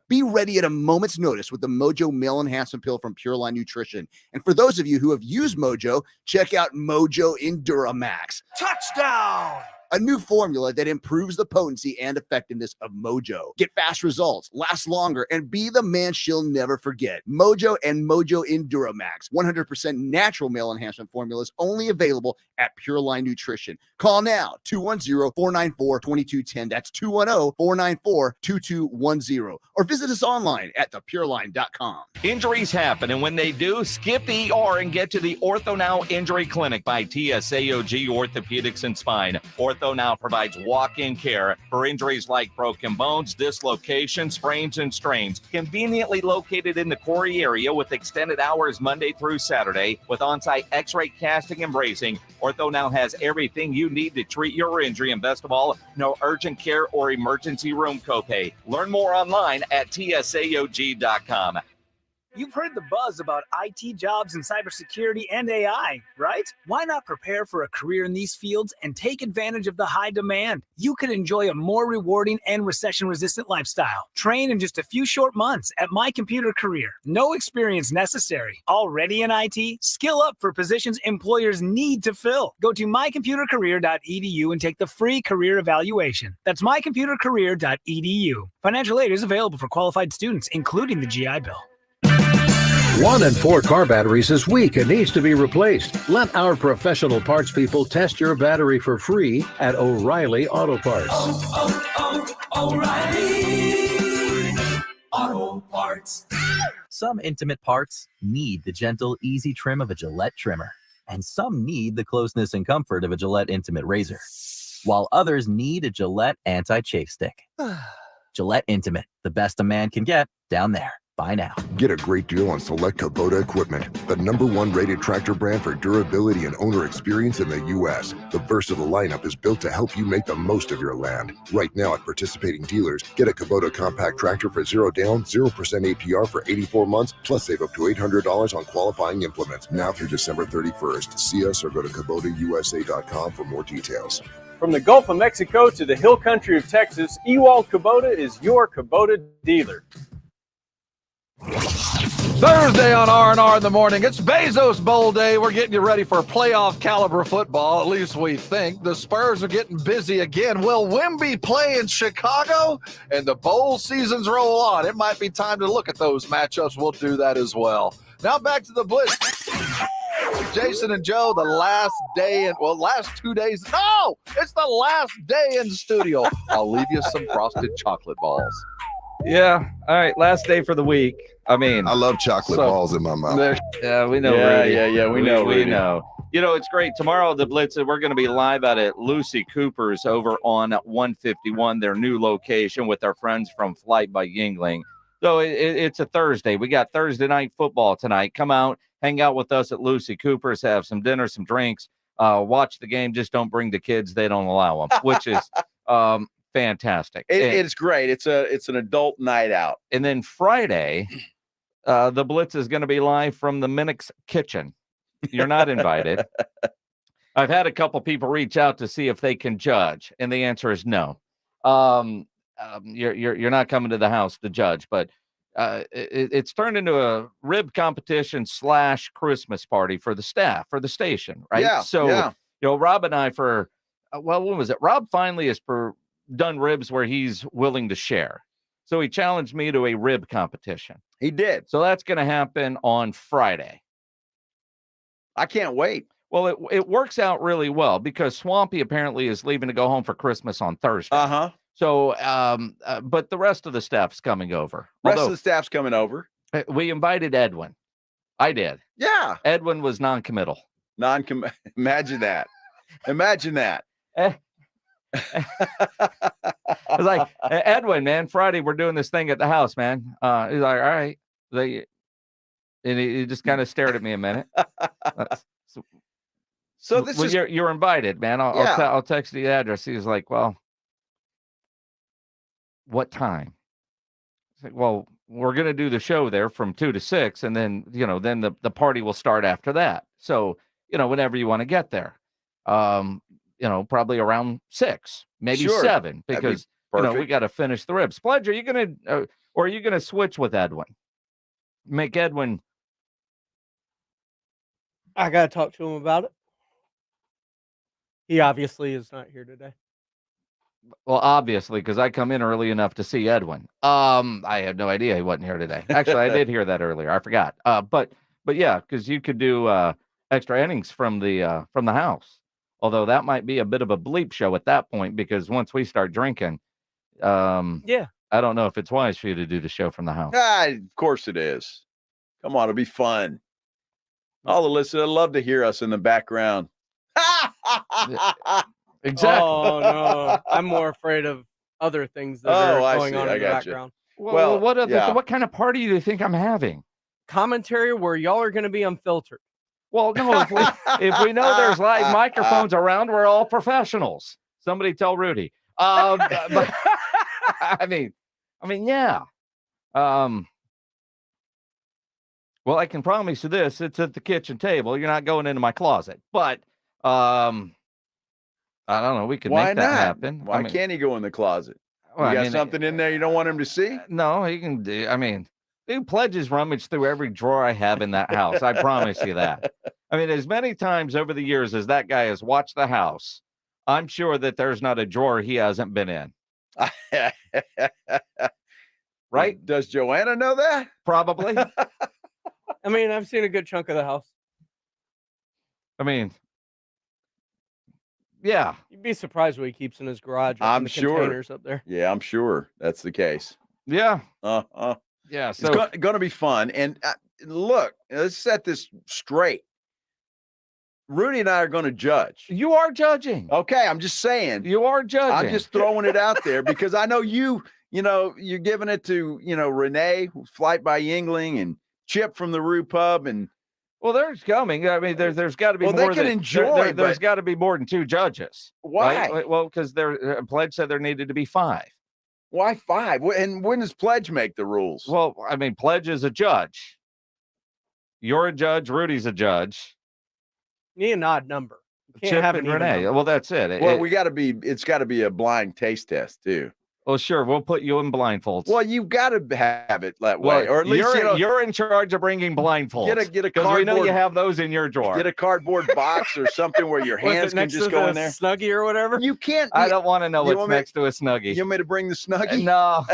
Be ready at a moment's notice with the Mojo Male Enhancement Pill from Pure Line Nutrition. And for those of you who have used Mojo, check out Mojo Enduramax. Touchdown! A new formula that improves the potency and effectiveness of Mojo. Get fast results, last longer, and be the man she'll never forget. Mojo and Mojo Enduramax, 100% natural male enhancement formulas, only available at Pure Line Nutrition. Call now, 210-494-2210. That's 210-494-2210. Or visit us online at thepureline.com. Injuries happen, and when they do, skip the ER and get to the Ortho Now Injury Clinic by TSAOG Orthopedics and Spine. Ortho Ortho Now provides walk-in care for injuries like broken bones, dislocations, sprains, and strains. Conveniently located in the Corey area with extended hours Monday through Saturday with on-site x-ray casting and bracing, Ortho Now has everything you need to treat your injury, and best of all, no urgent care or emergency room copay. Learn more online at tsaog.com. You've heard the buzz about IT jobs in cybersecurity and AI, right? Why not prepare for a career in these fields and take advantage of the high demand? You could enjoy a more rewarding and recession-resistant lifestyle. Train in just a few short months at My Computer Career. No experience necessary. Already in IT? Skill up for positions employers need to fill. Go to mycomputercareer.edu and take the free career evaluation. That's mycomputercareer.edu. Financial aid is available for qualified students, including the GI Bill. 1 in 4 car batteries is weak and needs to be replaced. Let our professional parts people test your battery for free at O'Reilly Auto Parts. O'Reilly Auto Parts. Some intimate parts need the gentle, easy trim of a Gillette trimmer, and some need the closeness and comfort of a Gillette Intimate razor, while others need a Gillette anti-chafe stick. Gillette Intimate, the best a man can get down there. Buy now. Get a great deal on select Kubota equipment, the #1 rated tractor brand for durability and owner experience in the U.S. The versatile lineup is built to help you make the most of your land. Right now at participating dealers, get a Kubota compact tractor for 0 down, 0% APR for 84 months, plus save up to $800 on qualifying implements. Now through December 31st. See us or go to KubotaUSA.com for more details. From the Gulf of Mexico to the hill country of Texas, Ewald Kubota is your Kubota dealer. Thursday on R&R in the morning. It's Bezos Bowl day. We're getting you ready for playoff caliber football. At least we think. The Spurs are getting busy again. Will Wemby play in Chicago? And the bowl seasons roll on. It might be time to look at those matchups. We'll do that as well. Now back to the Blitz. Jason and Joe, the last 2 days. No, it's the last day in the studio. I'll leave you some frosted chocolate balls. Yeah. All right. Last day for the week. I mean, I love chocolate balls in my mouth. Yeah, we know. Yeah, Rudy. yeah, we know. We know. You know, it's great. Tomorrow, the Blitz, we're going to be live out at Lucy Cooper's over on 151, their new location, with our friends from Flight by Yingling. So it's a Thursday. We got Thursday night football tonight. Come out, hang out with us at Lucy Cooper's, have some dinner, some drinks, watch the game. Just don't bring the kids; they don't allow them, which is fantastic. It's great. It's an adult night out. And then Friday, the Blitz is going to be live from the Minnick's Kitchen. You're not invited. I've had a couple people reach out to see if they can judge, and the answer is no. You're not coming to the house to judge, but it's turned into a rib competition / Christmas party for the staff, for the station, right? Yeah. So, you know, Rob and I when was it? Rob finally has done ribs where he's willing to share. So he challenged me to a rib competition. He did. So that's going to happen on Friday. I can't wait. Well, it works out really well because Swampy apparently is leaving to go home for Christmas on Thursday. Uh-huh. So, but the rest of the staff's coming over. Rest of the staff's coming over. We invited Edwin. I did. Yeah. Edwin was non-committal. Imagine that. Imagine that. I was like, Edwin, man, Friday we're doing this thing at the house, man. He's like, all right. And he just kind of stared at me a minute. So this is you're invited, man. I'll text you the address. He was like, well, what time? Like, well, we're gonna do the show there from 2 to 6, and then the party will start after that. So whenever you want to get there. Probably around 6, maybe 7, because we got to finish the ribs. Pledge, are you gonna switch with Edwin? Make Edwin. I gotta talk to him about it. He obviously is not here today. Well, obviously, because I come in early enough to see Edwin. I had no idea he wasn't here today. Actually, I did hear that earlier. I forgot. But yeah, because you could do extra innings from the house. Although that might be a bit of a bleep show at that point, because once we start drinking, yeah, I don't know if it's wise for you to do the show from the house. Of course it is. Come on, it'll be fun. All the listeners love to hear us in the background. Exactly. Oh no, I'm more afraid of other things that are going on in the background. Well, what kind of party do you think I'm having? Commentary where y'all are going to be unfiltered. Well, no, if we know there's live microphones around, we're all professionals. Somebody tell Rudy. But, I mean, yeah. Well, I can promise you this: it's at the kitchen table. You're not going into my closet. But I don't know. We can Why make that not? happen. Why can't he go in the closet? Well, You got something in there you don't want him to see? No, he can do. I mean, dude, Pledges rummage through every drawer I have in that house. I promise you that. I mean, as many times over the years as that guy has watched the house, I'm sure that there's not a drawer he hasn't been in. Right? Does Joanna know that? Probably. I mean, I've seen a good chunk of the house. I mean, yeah. You'd be surprised what he keeps in his garage. I'm in the sure. Containers up there. Yeah, I'm sure that's the case. Yeah. Yeah. So It's going to be fun. And look, let's set this straight. Rudy and I are going to judge. You are judging. Okay, I'm just saying. You are judging. I'm just throwing it out there because I know you're giving it to, Renee, Flight by Yingling, and Chip from the Rue Pub, and well, there's coming. I mean, there's got to be well, more. they can enjoy. There's got to be more than 2 judges. Why? Right? Well, because Pledge said there needed to be 5. Why 5? And when does Pledge make the rules? Well, I mean, Pledge is a judge. You're a judge. Rudy's a judge. You need an odd number. You can't Chip have and an even Renee. number. Well, that's it. Well, it's got to be a blind taste test too. Well, sure. We'll put you in blindfolds. Well, you've got to have it that Well, way, or at least you're in charge of bringing blindfolds. Get a because we know cardboard. you have those in your drawer. Get a cardboard box or something where your Was it hands can next just to go the in there. Snuggie or whatever. You can't. I don't want to know you what's want me- next to a Snuggie. You want me to bring the Snuggie? No,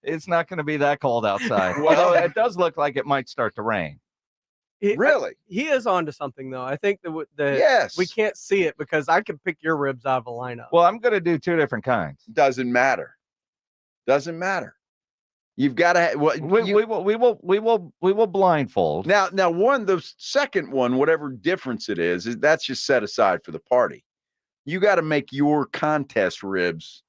it's not going to be that cold outside. Although it does look like it might start to rain. Really? He is onto something though. I think that Yes. we can't see it because I can pick your ribs out of a lineup. Well, I'm going to do 2 different kinds. Doesn't matter. Doesn't matter. You've got to. We will blindfold. Now, the second one, whatever difference it is that's just set aside for the party. You got to make your contest ribs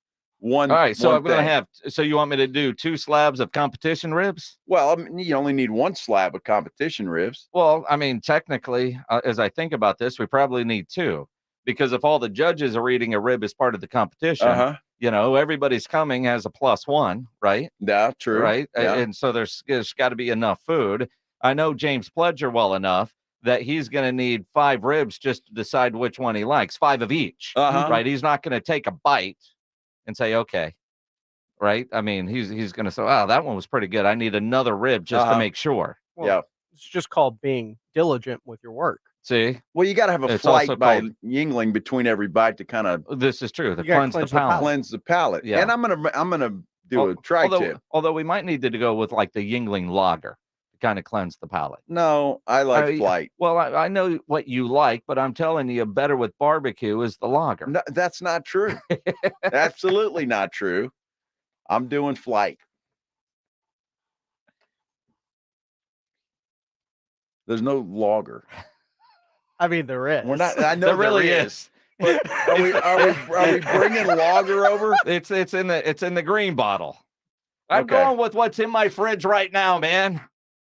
one. All right, so one I'm going to thing. have. So you want me to do 2 slabs of competition ribs? Well, I mean, you only need 1 slab of competition ribs. Well, I mean, technically, as I think about this, we probably need 2 because if all the judges are eating a rib as part of the competition, everybody's coming as a +1, right? Yeah, true. Right, Yeah. and so there's got to be enough food. I know James Pledger well enough that he's going to need 5 ribs just to decide which one he likes, 5 of each. Right? He's not going to take a bite and say, okay. Right? I mean, he's going to say, "Oh, that one was pretty good. I need another rib just to make sure." Well, it's just called being diligent with your work. See? Well, you got to have a It's flight also by called- Yingling between every bite to kind of This is true. To You gotta cleanse the cleanse the palate. cleanse the palate. Yeah. And I'm gonna do a tri-tip. Although we might need to go with like the Yingling lager to kind of cleanse the palate. No, I like flight. Well, I know what you like, but I'm telling you, better with barbecue is the lager. No, that's not true. Absolutely not true. I'm doing flight. There's no lager. I mean, there is. We're not. I know There really there is. But are we bringing lager over? It's in the green bottle. I'm Okay. going with what's in my fridge right now, man.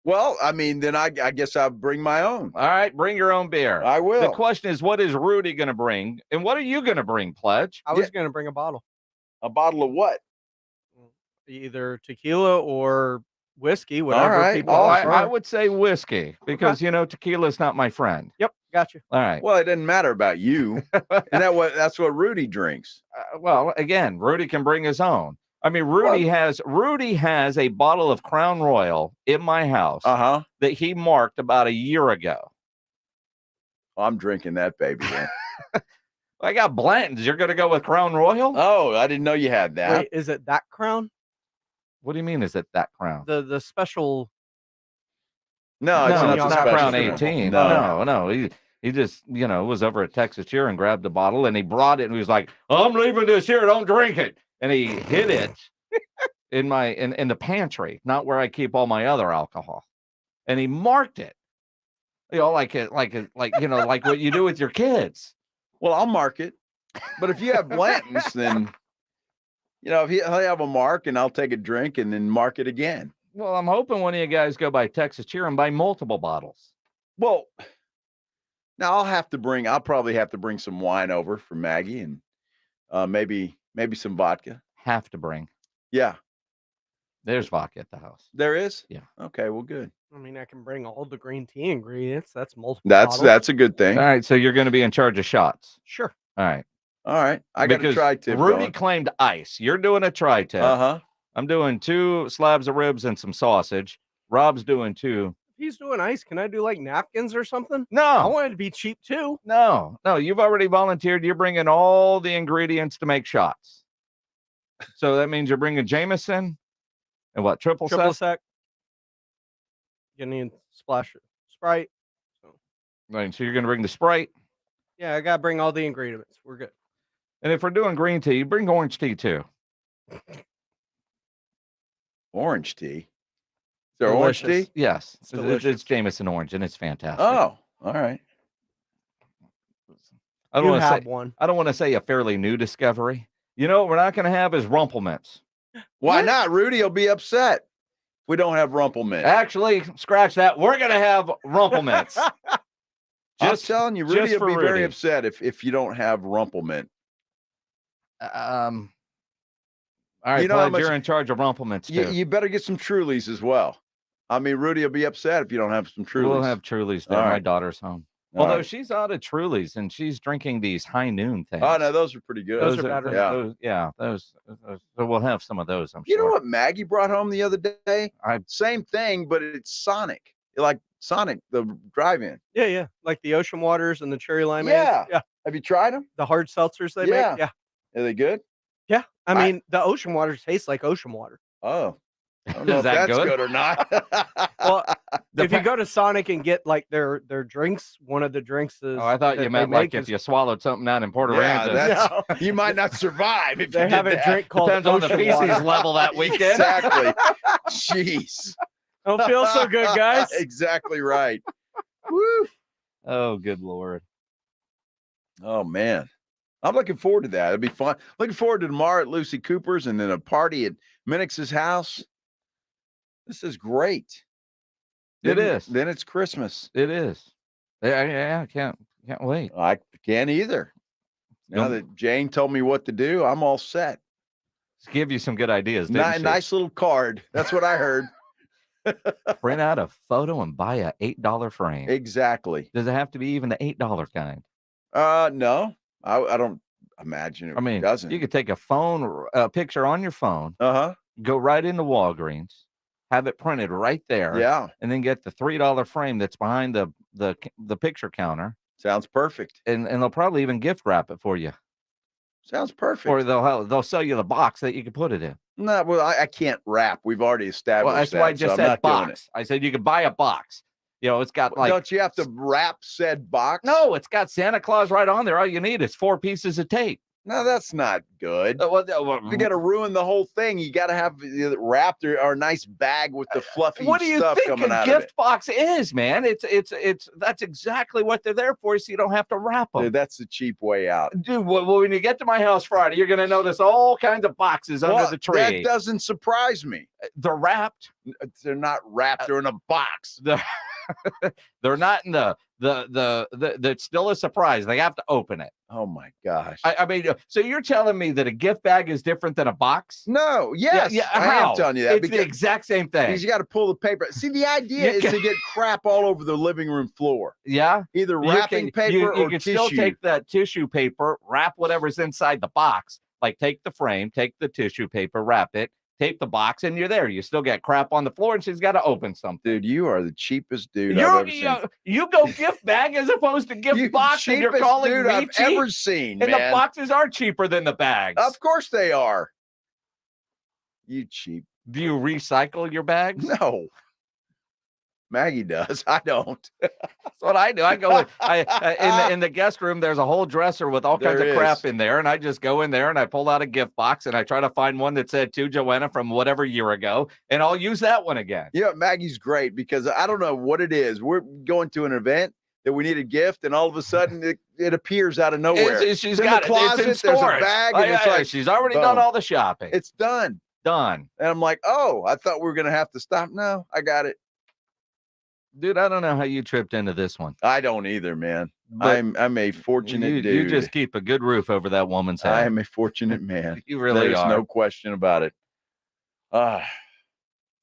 Well, I mean, then I guess I'll bring my own. All right, bring your own beer. I will. The question is, what is Rudy going to bring, and what are you going to bring, Pledge? I was going to bring a bottle, A bottle of what? either tequila or whiskey, whatever right. people I prefer. would say whiskey because tequila's not my friend. Yep, got you. All right. Well, it doesn't matter about you. And that's what Rudy drinks. Well, again, Rudy can bring his own. I mean, Rudy has a bottle of Crown Royal in my house that he marked about a year ago. I'm drinking that baby then. I got Blanton's. You're going to go with Crown Royal? Oh, I didn't know you had that. Wait, is it that Crown? What do you mean? Is it that Crown? The special? No, it's not, it's the not special Crown one. 18. No. No. He just, was over at Texas Cheer and grabbed the bottle and he brought it and he was like, I'm leaving this here. Don't drink it. And he hid it in the pantry, not where I keep all my other alcohol. And he marked it. Like what you do with your kids. Well, I'll mark it. But if you have Blanton's, then if he'll have a mark, and I'll take a drink and then mark it again. Well, I'm hoping one of you guys go by Texas Cheer and buy multiple bottles. Well, now I'll probably have to bring some wine over for Maggie and maybe some vodka. Have to bring. Yeah. There's vodka at the house. There is? Yeah. Okay, well, good. I mean, I can bring all the green tea ingredients. That's multiple. That's a good thing. All right, so you're going to be in charge of shots. Sure. All right. I got to try tip. Rudy claimed ice. You're doing a tri-tip. Uh-huh. I'm doing 2 slabs of ribs and some sausage. Rob's doing 2. If he's doing ice, can I do like napkins or something? No. I want it to be cheap too. No, you've already volunteered. You're bringing all the ingredients to make shots. So that means you're bringing Jameson and what? Triple sec? Getting a splash of Sprite. Right, so you're going to bring the Sprite. Yeah, I got to bring all the ingredients. We're good. And if we're doing green tea, bring orange tea too. Orange tea? Is there orange tea? Yes. It's Jameson orange, and it's fantastic. Oh, all right. I don't want to say a fairly new discovery. You know what we're not going to have is Rumplemints. Why not? Rudy will be upset. We don't have Rumplemints. Actually, scratch that. We're going to have Rumplemints. I'm telling you, Rudy will be very upset if you don't have Rumplemint. All right, you're in charge of Rumplemints too. You better get some Trulies as well. I mean, Rudy will be upset if you don't have some Trulies. We'll have Trulies there. My daughter's home. Although she's out of Trulies and she's drinking these high noon things. Oh no, those are pretty good. Those are better. Those. So we'll have some of those. I'm sure. You know what Maggie brought home the other day? Same thing, but it's Sonic. Like Sonic, the drive-in. Yeah. Like the Ocean Waters and the cherry limeades. Yeah. Have you tried them? The hard seltzers they make? Yeah. Are they good? Yeah. I mean, the Ocean Waters taste like ocean water. Oh. I don't know if that's good or not. Well, if you go to Sonic and get like their drinks, one of the drinks is. Oh, I thought you meant like if you swallowed something out in Port Aransas. You might not survive if they you have a drink called Depends on the feces level that weekend. Exactly. Jeez. Don't feel so good, guys. Exactly right. Woo. Oh, good Lord. Oh, man. I'm looking forward to that. It'll be fun. Looking forward to tomorrow at Lucy Cooper's and then a party at Minix's house. This is great. It is. Then it's Christmas. It is. Yeah, I can't wait. I can't either. Now that Jane told me what to do, I'm all set. Let's give you some good ideas. Nice little card. That's what I heard. Print out a photo and buy a $8 frame. Exactly. Does it have to be even the $8 kind? No. I don't imagine it doesn't. You could take a picture on your phone. Go right into Walgreens. Have it printed right there. Yeah. And then get the $3 frame that's behind the picture counter. Sounds perfect. And they'll probably even gift wrap it for you. Sounds perfect. Or they'll sell you the box that you can put it in. No, well, I can't wrap. We've already established well, that's that. why I just said box. I said you could buy a box. You know, it's got like. Don't you have to wrap said box? No, it's got Santa Claus right on there. All you need is 4 pieces of tape. No, that's not good. You got to ruin the whole thing. You got to have it wrapped or a nice bag with the fluffy what do you stuff think coming a out gift of it. box is, man? It's that's exactly what they're there for, so you don't have to wrap them. Dude, that's the cheap way out. Dude, when you get to my house Friday, you're going to notice all kinds of boxes under the tree. That doesn't surprise me. They're wrapped. They're not wrapped. They're in a box. They're not in that's still a surprise. They have to open it. Oh my gosh. I mean, so you're telling me that a gift bag is different than a box? No. Yes. Yeah. I am telling you that. It's the exact same thing. Because you got to pull the paper. See, the idea is to get crap all over the living room floor. Yeah. Either wrapping paper or you can tissue. still take that tissue paper, wrap whatever's inside the box. Like take the frame, take the tissue paper, wrap it, tape the box, and you're there. You still get crap on the floor, and she's got to open something. Dude, you are the cheapest dude I've ever seen. You go gift bag as opposed to gift box, and you're calling dude me I've cheap? ever seen, and man. the boxes are cheaper than the bags. Of course they are. You cheap. Do you recycle your bags? No. Maggie does. I don't. That's what I do. I go in the guest room. There's a whole dresser with all kinds of crap in there, and I just go in there and I pull out a gift box and I try to find one that said to Joanna from whatever year ago, and I'll use that one again. Yeah, Maggie's great because I don't know what it is. We're going to an event. that we need a gift, and all of a sudden it appears out of nowhere. She's in got the closet. It's in There's a storage. bag, and it's like she's already boom. done all the shopping. It's done. Done. And I'm like, oh, I thought we were gonna have to stop. No, I got it. Dude, I don't know how you tripped into this one. I don't either, man. But I'm a fortunate dude. You just keep a good roof over that woman's head. I am a fortunate man. You really There's are. no question about it.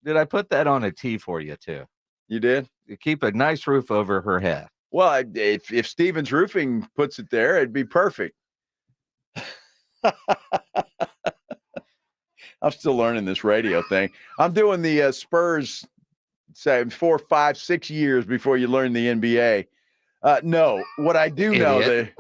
Dude, I put that on a tee for you too. You did? You keep a nice roof over her head. Well, if Stevens Roofing puts it there, it'd be perfect. I'm still learning this radio thing. I'm doing the Spurs, say 4, 5, 6 years before you learn the NBA. No, what I do know that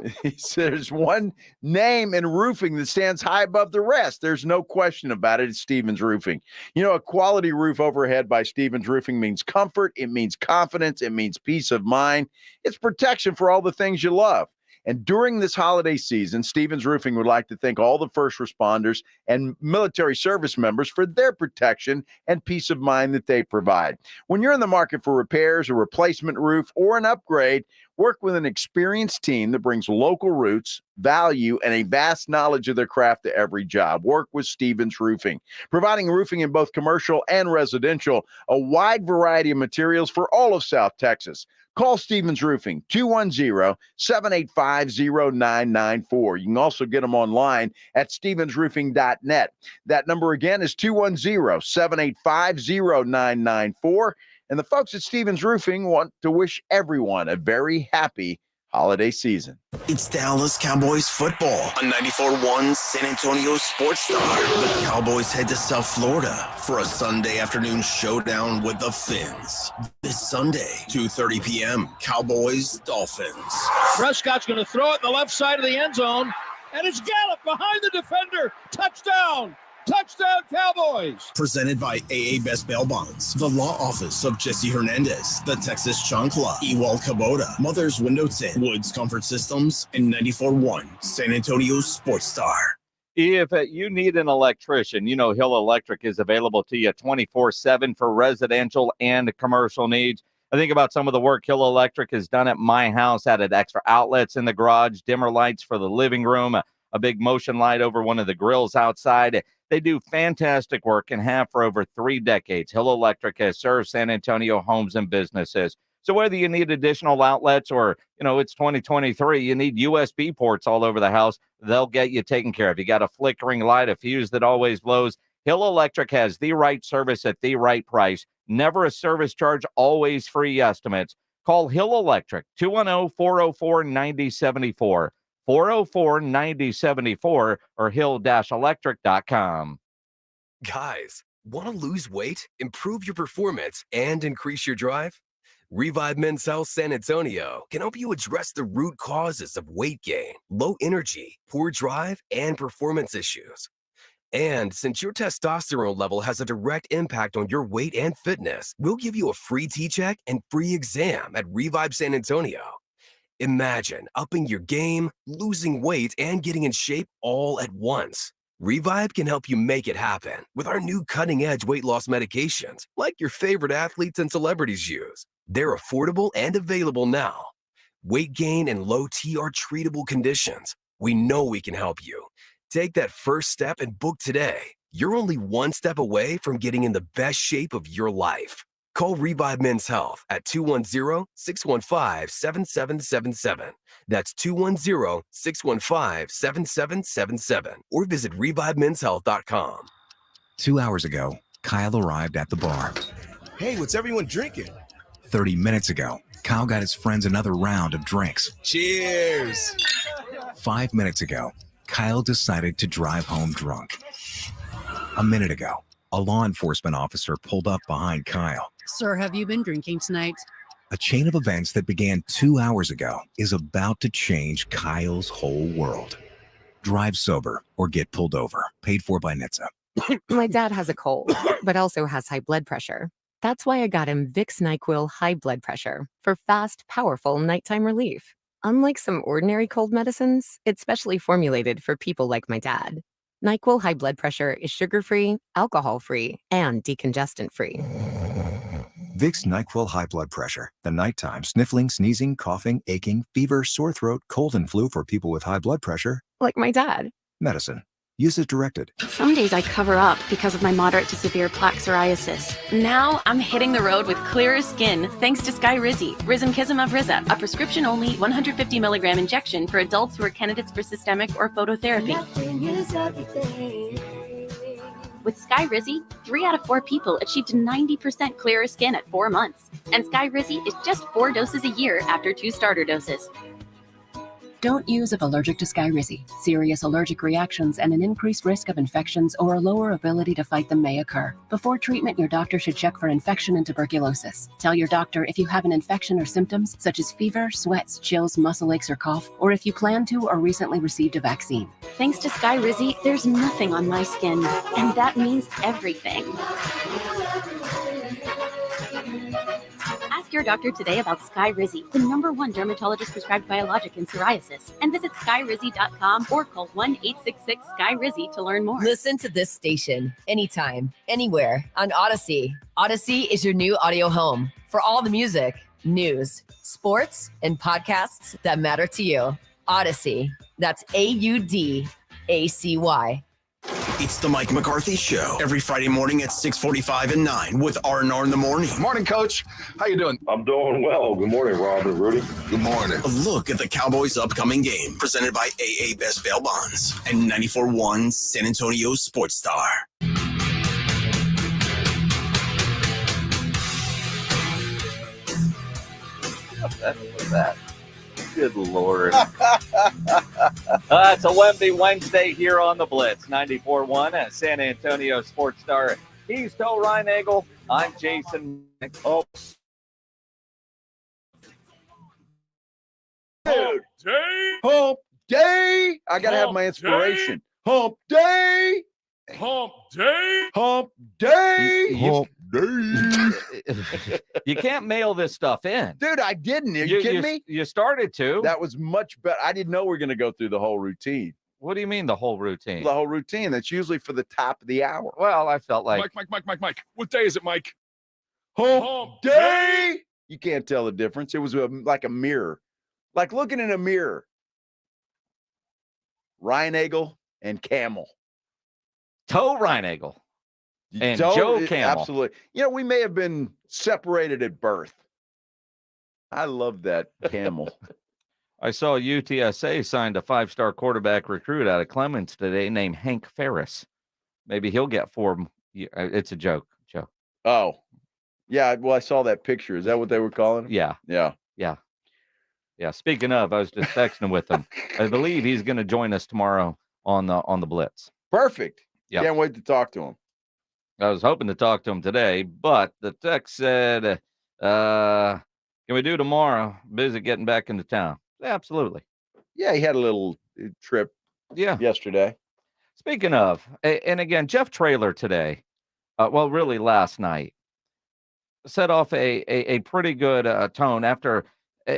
there's one name in roofing that stands high above the rest. There's no question about it. It's Stevens Roofing. You know, a quality roof overhead by Stevens Roofing means comfort. It means confidence. It means peace of mind. It's protection for all the things you love. And during this holiday season, Stevens Roofing would like to thank all the first responders and military service members for their protection and peace of mind that they provide. When you're in the market for repairs, a replacement roof, or an upgrade, work with an experienced team that brings local roots, value, and a vast knowledge of their craft to every job. Work with Stevens Roofing, providing roofing in both commercial and residential, a wide variety of materials for all of South Texas. Call Stevens Roofing, 210-785-0994. You can also get them online at stevensroofing.net. That number again is 210-785-0994. And the folks at Stevens Roofing want to wish everyone a very happy holiday season. It's Dallas Cowboys football on 94.1 San Antonio Sports Star. The Cowboys head to South Florida for a Sunday afternoon showdown with the Fins. This Sunday, 2:30 p.m., Cowboys Dolphins. Prescott's going to throw it in the left side of the end zone, and it's Gallup behind the defender. Touchdown! Touchdown, Cowboys! Presented by AA Best Bail Bonds, the law office of Jesse Hernandez, the Texas Chancla, Ewald Kubota, Mother's Window Tint, Woods Comfort Systems, and 94.1 San Antonio Sports Star. If you need an electrician, you know Hill Electric is available to you 24/7 for residential and commercial needs. I think about some of the work Hill Electric has done at my house, added extra outlets in the garage, dimmer lights for the living room, a big motion light over one of the grills outside. They do fantastic work and have for over 3 decades. Hill Electric has served San Antonio homes and businesses. So whether you need additional outlets or, it's 2023, you need USB ports all over the house, they'll get you taken care of. You got a flickering light, a fuse that always blows. Hill Electric has the right service at the right price. Never a service charge, always free estimates. Call Hill Electric, 210-404-9074. 404-9074 or hill-electric.com. Guys, want to lose weight, improve your performance, and increase your drive? Revive Men's Health San Antonio can help you address the root causes of weight gain, low energy, poor drive, and performance issues. And since your testosterone level has a direct impact on your weight and fitness, we'll give you a free T-check and free exam at Revive San Antonio. Imagine upping your game, losing weight, and getting in shape all at once. Revive can help you make it happen with our new cutting-edge weight loss medications, like your favorite athletes and celebrities use. They're affordable and available now. Weight gain and low T are treatable conditions. We know we can help you. Take that first step and book today. You're only one step away from getting in the best shape of your life. Call Revive Men's Health at 210-615-7777. That's 210-615-7777. Or visit ReviveMen'sHealth.com. 2 hours ago, Kyle arrived at the bar. Hey, what's everyone drinking? 30 minutes ago, Kyle got his friends another round of drinks. Cheers! 5 minutes ago, Kyle decided to drive home drunk. A minute ago, a law enforcement officer pulled up behind Kyle. Sir, have you been drinking tonight? A chain of events that began 2 hours ago is about to change Kyle's whole world. Drive sober or get pulled over. Paid for by NHTSA. My dad has a cold, but also has high blood pressure. That's why I got him Vicks NyQuil High Blood Pressure for fast, powerful nighttime relief. Unlike some ordinary cold medicines, it's specially formulated for people like my dad. NyQuil High Blood Pressure is sugar-free, alcohol-free, and decongestant-free. Vicks NyQuil High Blood Pressure. The nighttime sniffling, sneezing, coughing, aching, fever, sore throat, cold, and flu for people with high blood pressure. Like my dad. Medicine. Use as directed. Some days I cover up because of my moderate to severe plaque psoriasis. Now I'm hitting the road with clearer skin thanks to Skyrizi, Risankizumab Riza, a prescription-only 150 milligram injection for adults who are candidates for systemic or phototherapy. With Skyrizi, 3 out of 4 people achieved 90% clearer skin at 4 months. And Skyrizi is just 4 doses a year after 2 starter doses. Don't use if allergic to Skyrizi. Serious allergic reactions and an increased risk of infections or a lower ability to fight them may occur. Before treatment, your doctor should check for infection and tuberculosis. Tell your doctor if you have an infection or symptoms such as fever, sweats, chills, muscle aches, or cough, or if you plan to or recently received a vaccine. Thanks to Skyrizi, there's nothing on my skin, and that means everything. Ask your doctor today about Skyrizi, the #1 dermatologist-prescribed biologic in psoriasis, and visit skyrizi.com or call 1-866-SKY-RIZI to learn more. Listen to this station anytime, anywhere on Odyssey. Odyssey is your new audio home for all the music, news, sports, and podcasts that matter to you. Odyssey. That's AUDACY. It's the Mike McCarthy Show every Friday morning at 6:45 and 9 with R&R in the morning. Morning, Coach. How you doing? I'm doing well. Good morning, Rob and Rudy. Good morning. A look at the Cowboys' upcoming game presented by AA Best Bail Bonds and 94.1 San Antonio Sports Star. What was that? Good Lord. It's a Wemby Wednesday here on the Blitz. 94.1 at San Antonio Sports Star. He's Toe Reinagel. I'm Jason. Oh. Hump day. Hump day. I got to have my inspiration. Hump day. Hump day. Hump day. Hump day. You can't mail this stuff in. Dude, I didn't. Are you kidding me? You started to. That was much better. I didn't know we were going to go through the whole routine. What do you mean the whole routine? The whole routine. That's usually for the top of the hour. Well, I felt like... Mike. What day is it, Mike? Hump day. You can't tell the difference. It was like a mirror. Like looking in a mirror. Reinagel and Camel. Toe Reinagel. And Joe Camel. Absolutely. You know, we may have been separated at birth. I love that Camel. I saw UTSA signed a 5-star quarterback recruit out of Clemens today named Hank Ferris. Maybe he'll get 4. It's a joke, Joe. Oh, yeah. Well, I saw that picture. Is that what they were calling him? Yeah. Yeah. Speaking of, I was just texting with him. I believe he's going to join us tomorrow on the Blitz. Perfect. Yep. Can't wait to talk to him. I was hoping to talk to him today, but the text said, can we do tomorrow? Busy getting back into town. Absolutely. Yeah, he had a little trip yesterday. Speaking of, and again, Jeff Traylor today, really last night, set off a pretty good tone after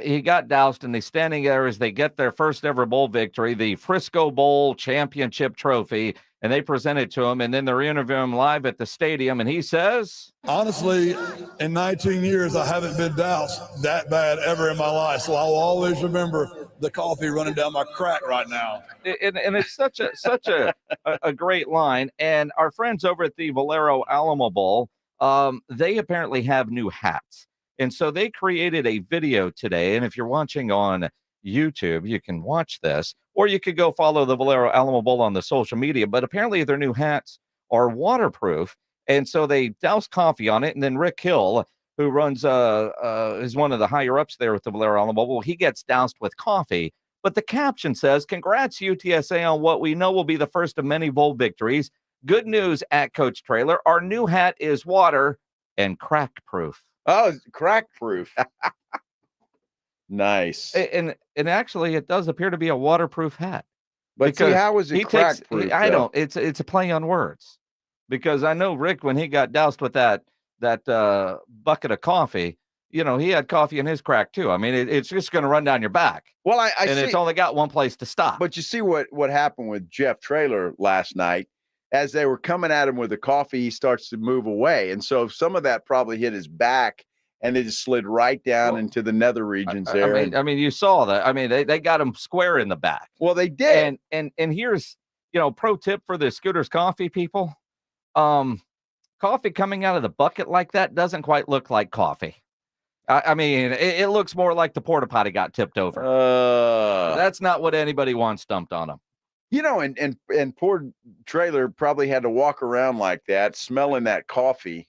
he got doused, and he's standing there as they get their first ever bowl victory, the Frisco Bowl championship trophy, and they present it to him, and then they're interviewing him live at the stadium, and he says, honestly, in 19 years, I haven't been doused that bad ever in my life, so I'll always remember the coffee running down my crack right now. And it's such a great line. And our friends over at the Valero Alamo Bowl, they apparently have new hats. And so they created a video today. And if you're watching on YouTube, you can watch this, or you could go follow the Valero Alamo Bowl on the social media. But apparently their new hats are waterproof. And so they douse coffee on it. And then Rick Hill, who runs is one of the higher ups there with the Valero Alamo Bowl, he gets doused with coffee. But the caption says, congrats UTSA on what we know will be the first of many bowl victories. Good news at Coach Traylor. Our new hat is water and crack proof. Oh, crack proof. Nice. And actually, it does appear to be a waterproof hat. But see, how is it crack proof? I don't. It's a play on words, because I know Rick, when he got doused with that bucket of coffee, you know, he had coffee in his crack too. I mean, it's just going to run down your back. Well, I and see, it's only got one place to stop. But you see what happened with Jeff Traylor last night. As they were coming at him with the coffee, he starts to move away. And so some of that probably hit his back and they just slid right down into the nether regions there. I mean, you saw that. I mean, they got him square in the back. Well, they did. And here's, pro tip for the Scooters Coffee people. Coffee coming out of the bucket like that doesn't quite look like coffee. I mean, it looks more like the porta potty got tipped over. That's not what anybody wants dumped on them. And poor Trailer probably had to walk around like that, smelling that coffee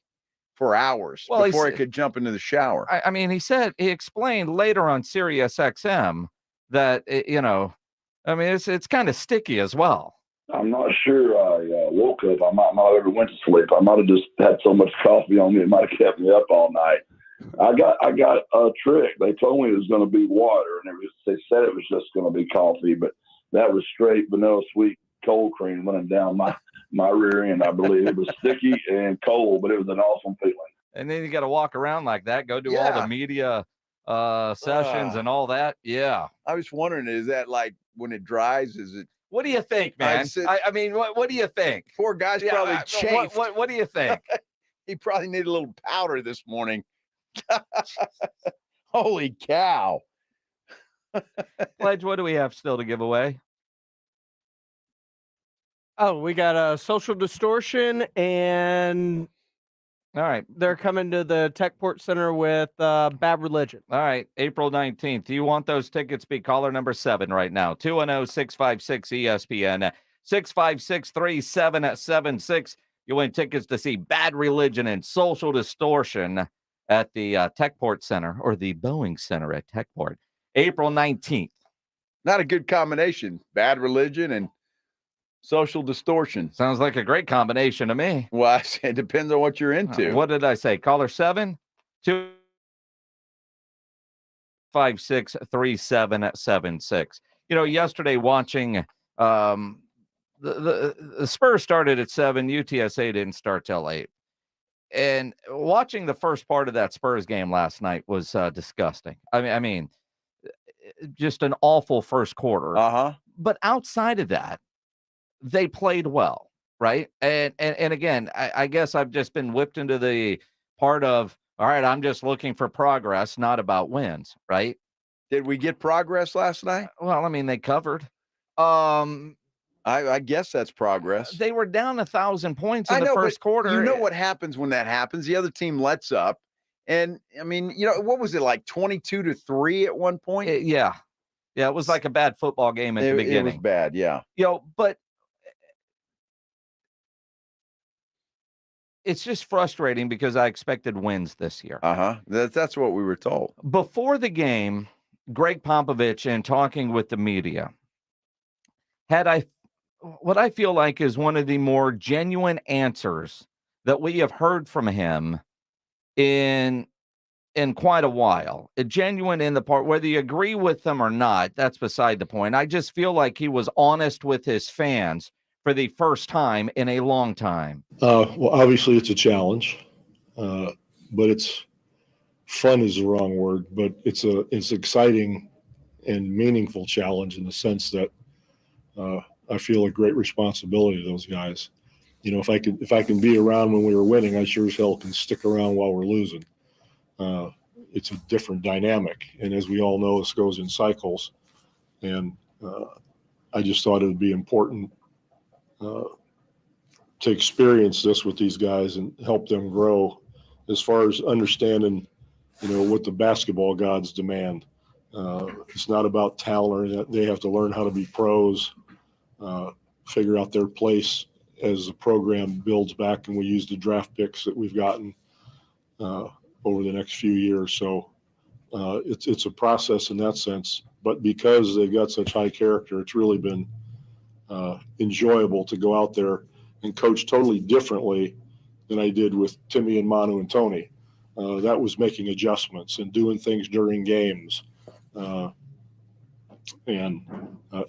for hours before he could jump into the shower. I mean, he explained later on Sirius XM that, I mean, it's kind of sticky as well. I'm not sure I woke up. I might not have ever went to sleep. I might have just had so much coffee on me, it might have kept me up all night. I got a trick. They told me it was going to be water, and they said it was just going to be coffee, but that was straight vanilla sweet cold cream running down my rear end. I believe it was sticky and cold, but it was an awesome feeling. And then you got to walk around like that, go do all the media sessions and all that. Yeah. I was wondering, is that like when it dries, is it? What do you think, man? I mean, what do you think? Poor guy's probably chafed. What do you think? He probably needed a little powder this morning. Holy cow. Pledge, what do we have still to give away? Oh, we got a Social Distortion, and all right, they're coming to the Techport Center with Bad Religion. All right, April 19th. Do you want those tickets? Be caller number 7 right now. 210-656-ESPN, 656-3776. You win tickets to see Bad Religion and Social Distortion at the Techport Center, or the Boeing Center at Techport. April 19th. Not a good combination. Bad Religion and Social Distortion. Sounds like a great combination to me. Well, it depends on what you're into. What did I say? Caller 7, 256-3776. Yesterday watching the Spurs started at 7. UTSA didn't start till 8. And watching the first part of that Spurs game last night was disgusting. I mean, just an awful first quarter. But outside of that, they played well, right? And again, I guess I've just been whipped into the part of, all right, I'm just looking for progress, not about wins, right? Did we get progress last night? Well, I mean, they covered. I guess that's progress. They were down 1,000 points in the first quarter. You know what happens when that happens? The other team lets up. And I mean, what was it, like 22-3 at one point? Yeah. It was like a bad football game at the beginning. It was bad, yeah. But it's just frustrating because I expected wins this year. That's what we were told. Before the game, Greg Popovich, in talking with the media, had what I feel like is one of the more genuine answers that we have heard from him in quite a while. Genuine in the part, whether you agree with them or not, that's beside the point. I just feel like he was honest with his fans for the first time in a long time. Well, obviously it's a challenge, but it's fun is the wrong word, but it's exciting and meaningful challenge in the sense that I feel a great responsibility to those guys. If I can be around when we were winning, I sure as hell can stick around while we're losing. It's a different dynamic, and as we all know, this goes in cycles. And I just thought it would be important to experience this with these guys and help them grow as far as understanding, what the basketball gods demand. It's not about talent, or they have to learn how to be pros, figure out their place as the program builds back and we use the draft picks that we've gotten over the next few years. So it's a process in that sense, but because they've got such high character, it's really been enjoyable to go out there and coach totally differently than I did with Timmy and Manu and Tony. That was making adjustments and doing things during games and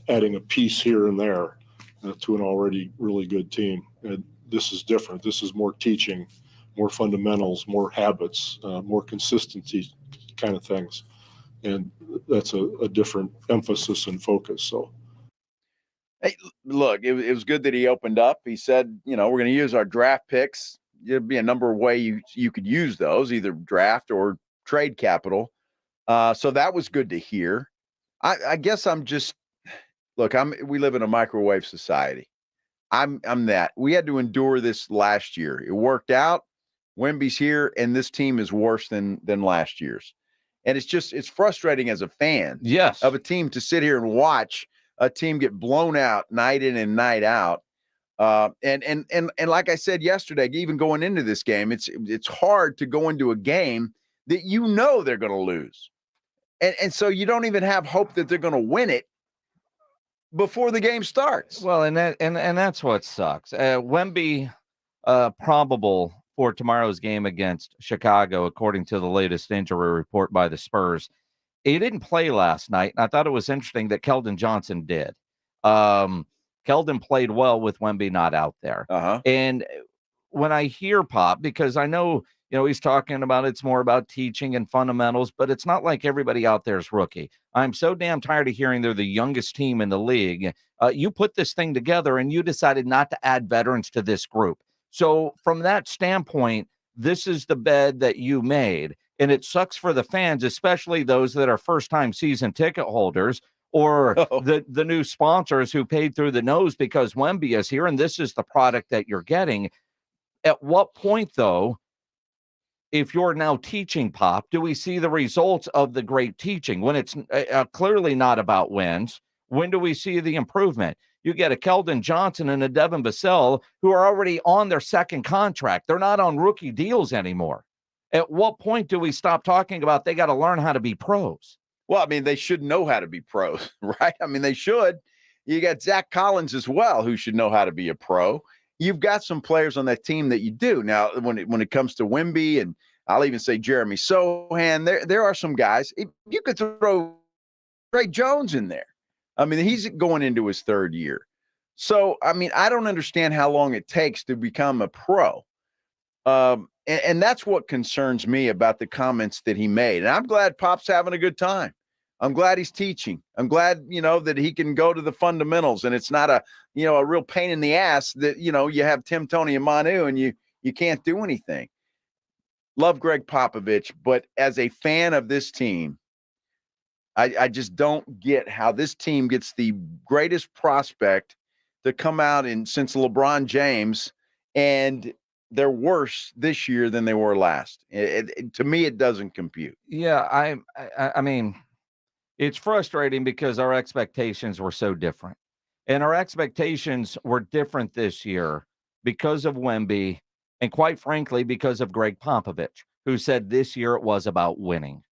adding a piece here and there to an already really good team. And this is different. This is more teaching, more fundamentals, more habits, more consistency kind of things. And that's a different emphasis and focus. So, hey, look, it was good that he opened up. He said, we're going to use our draft picks. There'd be a number of ways you could use those, either draft or trade capital. So that was good to hear. I guess I'm just look. We live in a microwave society. I'm that. We had to endure this last year. It worked out. Wemby's here, and this team is worse than last year's. And it's frustrating as a fan of a team to sit here and watch a team get blown out night in and night out. And like I said yesterday, even going into this game, it's hard to go into a game that you know they're going to lose. And so you don't even have hope that they're going to win it before the game starts. Well, and that's what sucks. Wemby probable for tomorrow's game against Chicago, according to the latest injury report by the Spurs. He didn't play last night, and I thought it was interesting that Keldon Johnson did. Keldon played well with Wemby not out there. And when I hear Pop, because I know, he's talking about it's more about teaching and fundamentals, but it's not like everybody out there is rookie. I'm so damn tired of hearing they're the youngest team in the league. You put this thing together and you decided not to add veterans to this group. So from that standpoint, this is the bed that you made. And it sucks for the fans, especially those that are first-time season ticket holders or the new sponsors who paid through the nose because Wemby is here and this is the product that you're getting. At what point, though, if you're now teaching Pop, do we see the results of the great teaching when it's clearly not about wins? When do we see the improvement? You get a Keldon Johnson and a Devin Vassell who are already on their second contract. They're not on rookie deals anymore. At what point do we stop talking about they got to learn how to be pros? Well, I mean, they should know how to be pros, right? I mean, they should. You got Zach Collins as well, who should know how to be a pro. You've got some players on that team that you do. Now, when it comes to Wemby, and I'll even say Jeremy Sohan, there are some guys. You could throw Trey Jones in there. I mean, he's going into his third year. So, I mean, I don't understand how long it takes to become a pro. And that's what concerns me about the comments that he made. And I'm glad Pop's having a good time. I'm glad he's teaching. I'm glad, that he can go to the fundamentals and it's not a real pain in the ass that, you have Tim, Tony, and Manu and you can't do anything. Love Greg Popovich, but as a fan of this team, I just don't get how this team gets the greatest prospect to come out since LeBron James, and they're worse this year than they were last. To me, it doesn't compute. Yeah, I mean, it's frustrating because our expectations were so different. And our expectations were different this year because of Wemby and, quite frankly, because of Greg Popovich, who said this year it was about winning.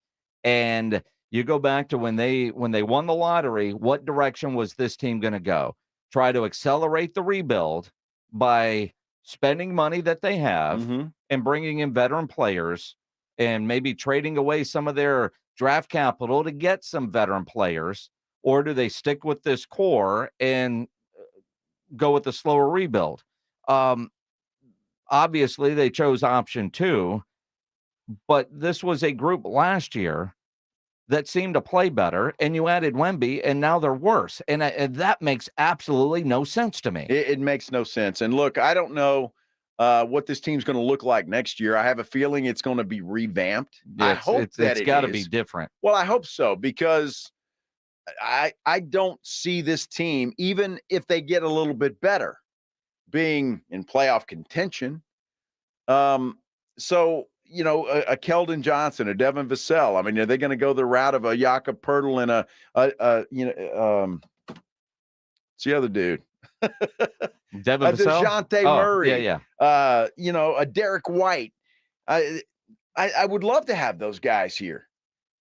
And you go back to when they won the lottery, what direction was this team going to go? Try to accelerate the rebuild by spending money that they have and bringing in veteran players and maybe trading away some of their draft capital to get some veteran players, or do they stick with this core and go with the slower rebuild? Obviously, they chose option 2, but this was a group last year that seemed to play better, and you added Wemby, and now they're worse. And that makes absolutely no sense to me. It makes no sense. And look, I don't know what this team's going to look like next year. I have a feeling it's going to be revamped. I hope it's got to be different. Well, I hope so, because I don't see this team, even if they get a little bit better, being in playoff contention. So, a Keldon Johnson, a Devin Vassell. I mean, are they going to go the route of a Jakob Poeltl and it's the other dude? Devin Vassell? DeJounte Murray. Yeah. A Derek White. I would love to have those guys here.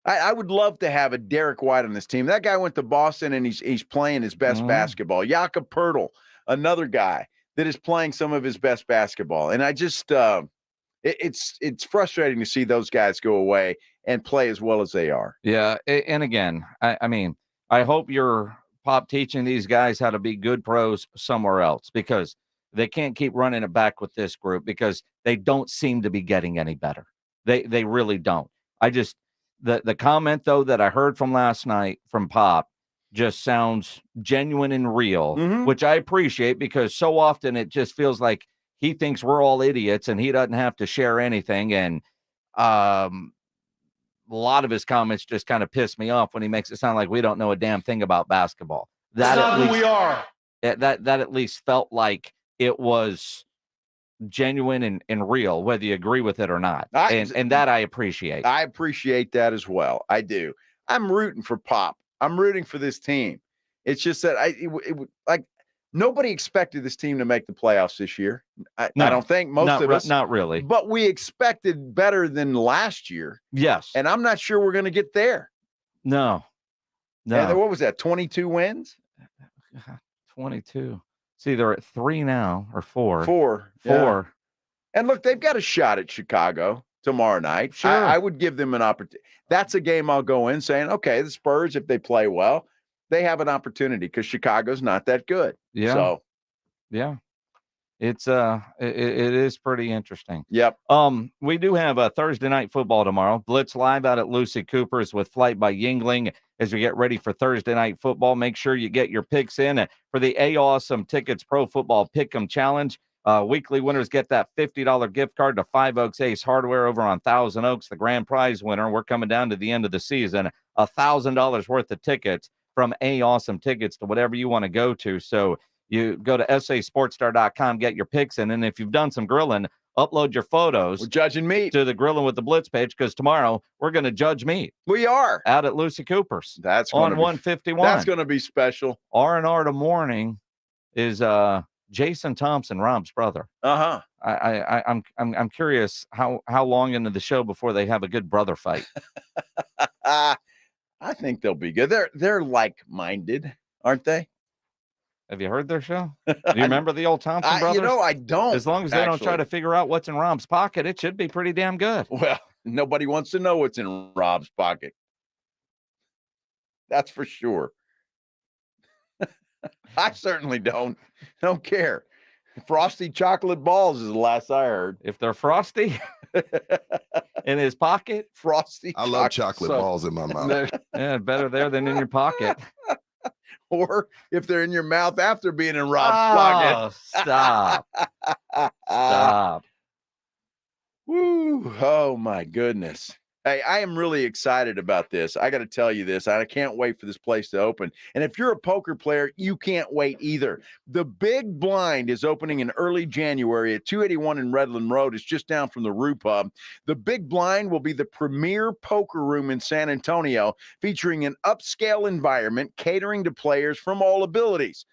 I would love to have a Derek White on this team. That guy went to Boston and he's playing his best basketball. Jakob Poeltl, another guy that is playing some of his best basketball. And I just it's frustrating to see those guys go away and play as well as they are. Yeah. And again, I mean, I hope you're Pop teaching these guys how to be good pros somewhere else, because they can't keep running it back with this group because they don't seem to be getting any better. They really don't. The comment, though, that I heard from last night from Pop just sounds genuine and real, which I appreciate, because so often it just feels like he thinks we're all idiots and he doesn't have to share anything. And lot of his comments just kind of piss me off when he makes it sound like we don't know a damn thing about basketball. That's not who we are. That at least felt like it was genuine and real, whether you agree with it or not. And that I appreciate. I appreciate that as well. I do. I'm rooting for Pop. I'm rooting for this team. It's just that like nobody expected this team to make the playoffs this year. I don't think most of us. Not really. But we expected better than last year. Yes. And I'm not sure we're going to get there. No. And what was that? 22 wins? 22. See, they're at 3 now or 4. 4. 4. Yeah. And look, they've got a shot at Chicago tomorrow night. Sure. I would give them an opportunity. That's a game I'll go in saying, okay, the Spurs, if they play well, they have an opportunity because Chicago's not that good. Yeah. So, yeah, it's it is pretty interesting. Yep. We do have a Thursday night football tomorrow. Blitz live out at Lucy Cooper's with Flight by Yingling as we get ready for Thursday night football. Make sure you get your picks in for the Awesome Tickets Pro Football Pick'em Challenge. Weekly winners get that $50 gift card to Five Oaks Ace Hardware over on Thousand Oaks. The grand prize winner, we're coming down to the end of the season, $1,000 worth of tickets from Awesome Tickets to whatever you want to go to. So you go to sasportstar.com, get your picks in, and if you've done some grilling, upload your photos. We're judging meat to the Grilling with the Blitz page because tomorrow we're going to judge meat. We are out at Lucy Cooper's. That's on be, 151. That's going to be special. R&R to morning is Jason Thompson, Rob's brother. Uh-huh. I'm curious how long into the show before they have a good brother fight. I think they'll be good. They're like-minded, aren't they? Have you heard their show? Do you remember the old Thompson brothers? I don't. As long as they don't try to figure out what's in Rob's pocket, it should be pretty damn good. Well, nobody wants to know what's in Rob's pocket. That's for sure. I certainly don't care. Frosty chocolate balls is the last I heard. If they're frosty in his pocket, frosty. I love chocolate balls in my mouth. Yeah, better there than in your pocket. Or if they're in your mouth after being in Rob's pocket. Stop. Stop. Woo. Oh, my goodness. Hey, I am really excited about this. I got to tell you this. I can't wait for this place to open. And if you're a poker player, you can't wait either. The Big Blind is opening in early January at 281 in Redland Road. It's just down from the Rue Pub. The Big Blind will be the premier poker room in San Antonio, featuring an upscale environment catering to players from all abilities.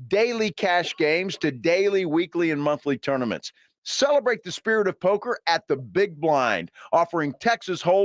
Daily cash games to daily, weekly, and monthly tournaments. Celebrate the spirit of poker at the Big Blind, offering Texas Hold'em